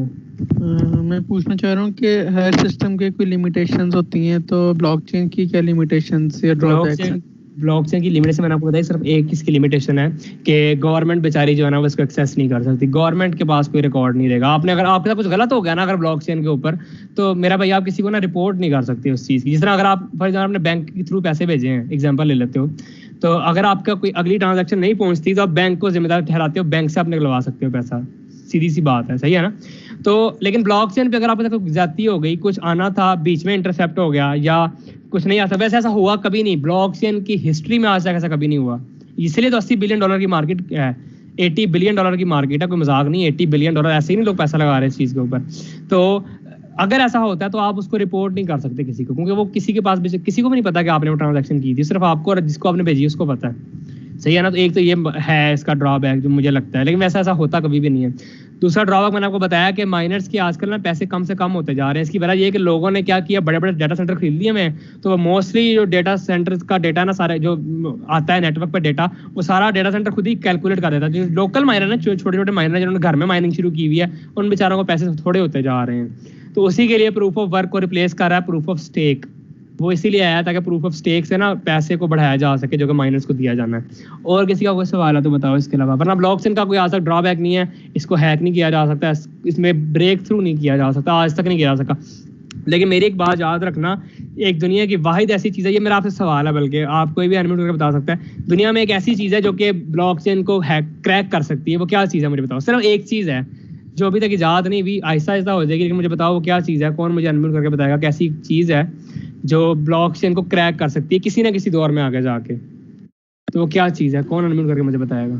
मैं पूछना चाह रहा हूँ कि हर सिस्टम के कोई लिमिटेशंस होती हैं, तो ब्लॉकचेन की क्या लिमिटेशंस या ड्रॉबैक्स हैं? ब्लॉकचेन की लिमिटेशन मैंने आपको बताई, सिर्फ एक इसकी लिमिटेशन है कि गवर्नमेंट बेचारी जो है ना वो इसको एक्सेस नहीं कर सकती। गवर्नमेंट के पास कोई रिकॉर्ड नहीं रहेगा। आपने अगर आपके साथ कुछ गलत हो गया ना अगर ब्लॉकचेन के ऊपर, तो मेरा भाई आप किसी को ना रिपोर्ट नहीं कर सकते उस चीज़ की। जिस तरह अगर आप फॉर एग्जाम्पल अपने बैंक के थ्रू पैसे भेजे हैं, एग्जाम्पल ले लेते हो, तो अगर आपका कोई अगली ट्रांजेक्शन नहीं पहुंचती तो आप बैंक को जिम्मेदार ठहराते हो, बैंक से आप निकलवा सकते हो पैसा, सीधी सी बात है, सही है ना। तो लेकिन ब्लॉकचेन पे अगर आपके साथ कोई ज्यादती हो गई, कुछ आना था बीच में इंटरसेप्ट हो गया या कुछ नहीं आता, वैसे ऐसा हुआ कभी नहीं। ब्लॉकचेन की हिस्ट्री में आज तक ऐसा कभी नहीं हुआ। इसलिए तो $80 बिलियन की मार्केट है, $80 बिलियन की मार्केट है, कोई मजाक नहीं। $80 बिलियन ऐसे ही नहीं लोग पैसा लगा रहे हैं इस चीज़ के ऊपर। तो अगर ऐसा होता है तो आप उसको रिपोर्ट नहीं कर सकते किसी को, क्योंकि वो किसी के पास किसी को भी नहीं पता कि आपने वो ट्रांजैक्शन की थी, सिर्फ आपको और जिसको आपने भेजी उसको पता है, सही है ना। तो एक तो ये है इसका ड्रॉबैक जो मुझे लगता है, लेकिन वैसा ऐसा होता कभी भी नहीं है। दूसरा ड्रॉबैक मैंने आपको बताया कि माइनर्स के आजकल ना पैसे कम से कम होते जा रहे हैं। इसकी वजह ये है कि लोगों ने क्या किया, बड़े बड़े डाटा सेंटर खरीद लिए में, तो मोस्टली जो डाटा सेंटर का डाटा ना सारे जो आता है नेटवर्क पर डाटा, वो सारा डाटा सेंटर खुद ही कैलकुलेट कर देता है। जो लोकल माइनर है, छोटे छोटे माइनर जिन्होंने घर में माइनिंग शुरू की हुई है, उन बेचारों को पैसे थोड़े होते जा रहे हैं। तो उसी के लिए प्रूफ ऑफ वर्क को रिप्लेस कर रहा है प्रूफ ऑफ स्टेक। वो इसीलिए आया ताकि प्रूफ ऑफ स्टेक से ना पैसे को बढ़ाया जा सके जो कि माइनर्स को दिया जाना है। और किसी का कोई सवाल है तो बताओ इसके अलावा। वरना ब्लॉकचेन का कोई आज तक ड्रॉबैक नहीं है, इसको हैक नहीं किया जा सकता, इसमें ब्रेक थ्रू नहीं किया जा सकता, आज तक नहीं किया जा सका। लेकिन मेरी एक बात याद रखना, एक दुनिया की वाहिद ऐसी चीज़ है, ये मेरा आपसे सवाल है, बल्कि आप कोई भी एनिमेट करके बता सकता है, दुनिया में एक ऐसी चीज़ है जो कि ब्लॉकचेन को हैक क्रैक कर सकती है। वो क्या चीज़ है मुझे बताओ। सिर्फ एक चीज़ है जो अभी तक इजाद नहीं हुई, आहिस्ता आहिस्ता हो जाएगी, लेकिन मुझे बताओ वो क्या चीज़ है। कौन मुझे अनम्यूट करके बताएगा कैसी चीज़ है जो ब्लॉकचेन को क्रैक कर सकती है किसी ना किसी दौर में आगे जाके? तो वो क्या चीज़ है, कौन अनम्यूट करके मुझे बताएगा?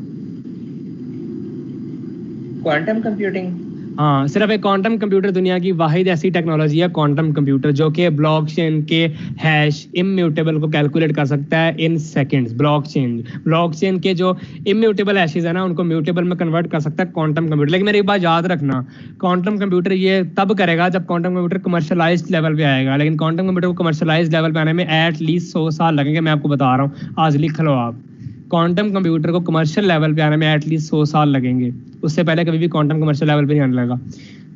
Quantum computing. हाँ, सिर्फ एक क्वांटम कंप्यूटर दुनिया की वाहिद ऐसी टेक्नोलॉजी है, क्वांटम कंप्यूटर, जो कि ब्लॉकचेन के हैश इम्यूटेबल को कैलकुलेट कर सकता है इन सेकंड्स। ब्लॉकचेन के जो इम्यूटेबल हैशेस है ना उनको म्यूटेबल में कन्वर्ट कर सकता है क्वांटम कंप्यूटर। लेकिन मेरी एक बात याद रखना, क्वांटम कंप्यूटर ये तब करेगा जब क्वांटम कंप्यूटर कमर्शलाइज्ड लेवल पे आएगा। लेकिन क्वांटम कंप्यूटर को कमर्शलाइज्ड लेवल पे आने में एटलीस्ट 100 साल लगेंगे। मैं आपको बता रहा हूँ, आज लिख लो आप, क्वांटम कंप्यूटर को कमर्शियल लेवल पे आने में एटलीस्ट 100 साल लगेंगे। उससे पहले कभी भी क्वांटम कमर्शियल लेवल पे नहीं आने लगा।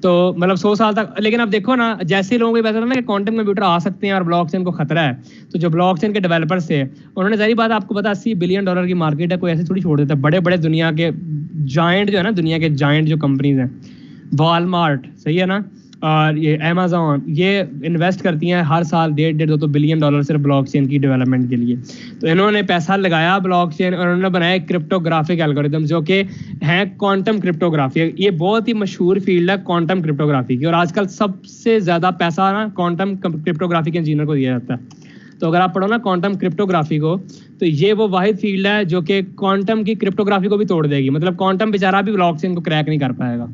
तो मतलब 100 साल तक। लेकिन अब देखो ना, जैसे लोगों को पता ना कि क्वांटम कंप्यूटर आ सकते हैं और ब्लॉकचेन को खतरा है, तो जो ब्लॉकचेन के डेवलपर्स थे उन्होंने जाहिर बात आपको पता $80 बिलियन की मार्केट है, कोई ऐसे थोड़ी छोड़ देता है। बड़े बड़े दुनिया के जायंट जो है ना, दुनिया के जायंट जो कंपनीज हैं, वॉलमार्ट, सही है ना, और ये अमेज़न, ये इन्वेस्ट करती हैं हर साल $1.5-2 बिलियन सिर्फ ब्लॉकचेन की डेवलपमेंट के लिए। तो इन्होंने पैसा लगाया ब्लॉकचेन और उन्होंने बनाया क्रिप्टोग्राफिक एल्गोरिथम जो कि है क्वांटम क्रिप्टोग्राफी। ये बहुत ही मशहूर फील्ड है क्वांटम क्रिप्टोग्राफी की, और आजकल सबसे ज़्यादा पैसा ना क्वांटम क्रिप्टोग्राफी के इंजीनियर को दिया जाता है। तो अगर आप पढ़ो ना क्वांटम क्रिप्टोग्राफी को, तो ये वो वाहिद फील्ड है जो कि क्वांटम की क्रिप्टोग्राफी को भी तोड़ देगी। मतलब क्वांटम बेचारा भी ब्लॉकचेन को क्रैक नहीं कर पाएगा,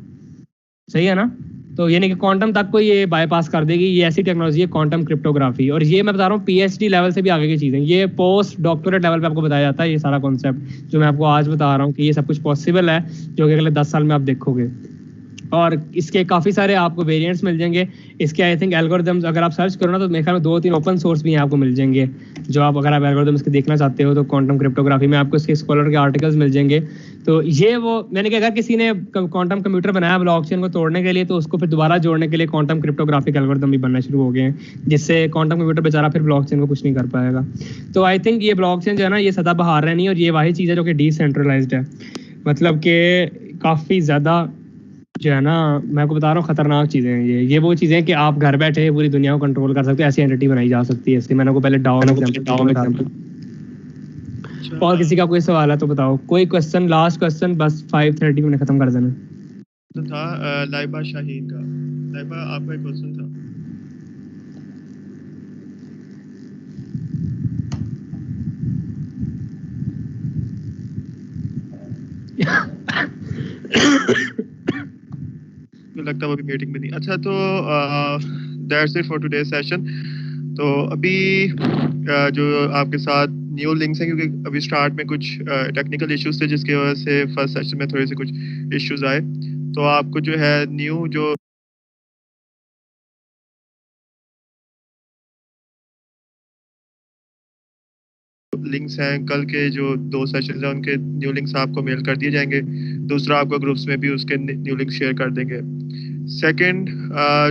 सही है ना। तो यानी कि क्वांटम तक को ये बाईपास कर देगी। ये ऐसी टेक्नोलॉजी है क्वांटम क्रिप्टोग्राफी, और ये मैं बता रहा हूँ PhD लेवल से भी आगे की चीज़ें। ये पोस्ट डॉक्टरेट लेवल पे आपको बताया जाता है ये सारा कॉन्सेप्ट जो मैं आपको आज बता रहा हूँ कि ये सब कुछ पॉसिबल है, जो कि अगले 10 साल में आप देखोगे। और इसके काफ़ी सारे आपको वेरिएंट्स मिल जाएंगे। इसके आई थिंक एल्गोरिदम्स अगर आप सर्च करो ना तो मेरे ख्याल में 2-3 ओपन सोर्स भी आपको मिल जाएंगे, जो आप अगर आप एल्गोरिदम्स के देखना चाहते हो तो क्वांटम क्रिप्टोग्राफी में आपको इसके स्कॉलर के आर्टिकल्स मिल जाएंगे। तो ये वो मैंने कहा, अगर किसी ने क्वांटम कंप्यूटर बनाया ब्लॉकचेन को तोड़ने के लिए, तो उसको फिर दोबारा जोड़ने के लिए क्वांटम क्रिप्टोग्राफिक एल्गोरिदम भी बनना शुरू हो गए हैं, जिससे क्वांटम कंप्यूटर बेचारा फिर ब्लॉकचेन को कुछ नहीं कर पाएगा। तो आई थिंक ये ब्लॉकचेन जो है ना, ये सदाबहार रहनी है, और ये वही चीज़ है जो कि डिसेंट्रलाइज्ड है। मतलब कि काफ़ी ज़्यादा जो है ना, मैं आपको बता रहा हूँ खतरनाक चीज़ें हैं ये वो चीज़ें कि आप घर बैठे पूरी दुनिया को कंट्रोल कर सकते हो, ऐसी एंटिटी बनाई जा सकती है। इसलिए मैंने आपको पहले डाउन एग्जांपल। और किसी का कोई सवाल है तो बताओ, कोई क्वेश्चन, लास्ट क्वेश्चन, बस 5:30 में खत्म कर देना। तो था लाइबा शाहीन का। लाइबा, आपका एक क्वेश्चन था। लगता है वो भी मीटिंग में नहीं। अच्छा, तो that's it for today session. तो अभी जो आपके साथ न्यू लिंक्स हैं, क्योंकि अभी स्टार्ट में कुछ टेक्निकल इश्यूज थे जिसकी वजह से फर्स्ट सेशन में थोड़े से कुछ इश्यूज आए, तो आपको जो है न्यू जो लिंक्स हैं, कल के जो 2 सेशंस हैं उनके न्यू लिंक्स आपको मेल कर दिए जाएंगे। दूसरा, आपको ग्रुप्स में भी उसके न्यू लिंक शेयर कर देंगे। सेकंड,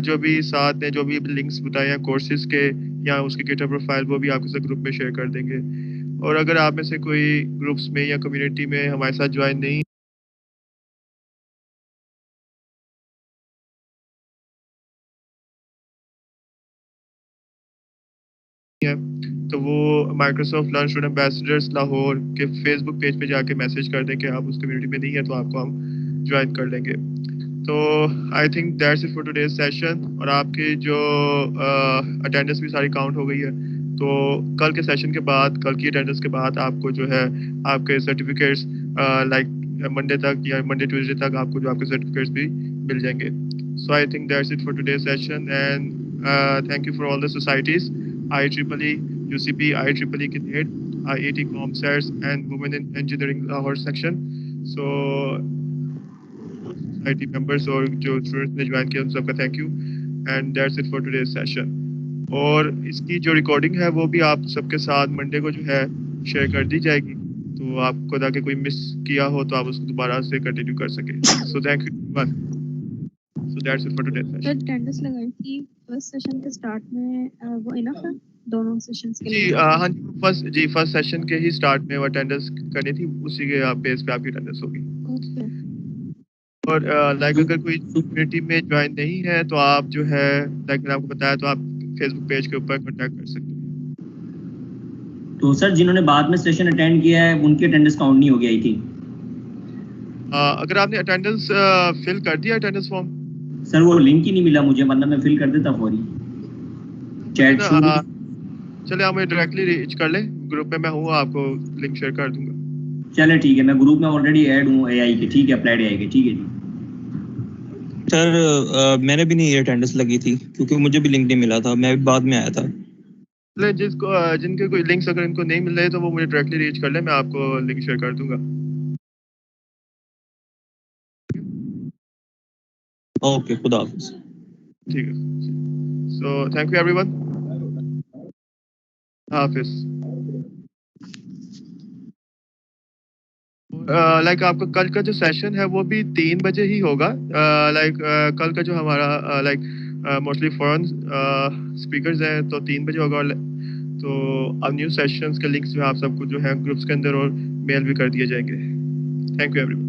जो भी साथ ने जो भी लिंक्स बताए हैं कोर्सेज के या उसके गिटहब प्रोफाइल, वो भी आपके साथ ग्रुप में शेयर कर देंगे। और अगर आप में से कोई ग्रुप्स में या कम्युनिटी में हमारे साथ ज्वाइन नहीं है, तो वो Microsoft learn student ambassadors Lahore के फेसबुक पेज पे जाके मैसेज कर दें कि आप उस कम्युनिटी में नहीं है, तो आपको हम ज्वाइन कर लेंगे। तो आई think that's it for today's session. और आपकी जो अटेंडेंस भी सारी काउंट हो गई है, तो कल के सेशन के बाद, कल की अटेंडेंस के बाद आपको जो है आपके सर्टिफिकेट्स लाइक मंडे तक या मंडे ट्यूसडे तक आपको जो आपके सर्टिफिकेट्स भी मिल जाएंगे। So I think that's it for today's session and thank you for all the societies, IEEE, UCP, IEEE Kinnaid, IIT ComScience and Women in Engineering Lahore section. So society members और जो students ने join किया उन सबका thank you and that's it for today's session. और इसकी जो recording है वो भी आप सबके साथ मंडे को जो है शेयर कर दी जाएगी, तो आपको ताकि कोई मिस किया हो तो आप उसको दोबारा से कंटिन्यू कर सके। So thank you one. So that's it for today's session. Sir attendance लगाई थी फर्स्ट सेशन के स्टार्ट में, वो इनफ है दोनों सेशंस के जी लिए? हाँ जी, फर्स्ट सेशन के ही स्टार्ट में वो अटेंडेंस करनी थी, उसी के बेस पे आपकी अटेंडेंस होगी। ओके। और लाइक अगर कोई कम्युनिटी में ज्वाइन नहीं है तो आप जो है लाइक मैंने आपको बताया, तो आप फेसबुक पेज के ऊपर कांटेक्ट कर सकते हैं। तो सर जिन्होंने बाद में सेशन अटेंड किया है उनकी अटेंडेंस काउंट नहीं होगी आई थिंक। अगर आपने अटेंडेंस फिल कर दिया अटेंडेंस फॉर्म? सर वो लिंक ही नहीं मिला मुझे, वरना मैं फिल कर देता फौरी। चैट थ्रू चले आप मुझे डायरेक्टली रीच कर ले, ग्रुप में मैं हूँ, आपको लिंक शेयर कर दूंगा। चले ठीक है, मैं ग्रुप में ऑलरेडी ऐड हूँ AI के, ठीक है, अप्लाइड AI के, ठीक है जी। सर मैंने भी नहीं अटेंडेंस लगी थी क्योंकि मुझे भी लिंक नहीं मिला था, मैं भी बाद में आया था। जिसको जिनके कोई लिंक्स अगर इनको नहीं मिल रहे तो वो मुझे डायरेक्टली रीच कर ले, मैं आपको लिंक शेयर कर दूंगा। ओके, खुदा हाफिज। ठीक है, so thank you everyone, Hafiz. Like आपका कल का जो सेशन है वो भी 3 बजे ही होगा। लाइक कल का जो हमारा लाइक मोस्टली फॉरेन स्पीकर्स हैं, तो 3 बजे होगा। तो अब न्यू सेशंस के लिंक्स जो आप सबको जो है ग्रुप्स के अंदर और मेल भी कर दिए जाएंगे। Thank you everyone.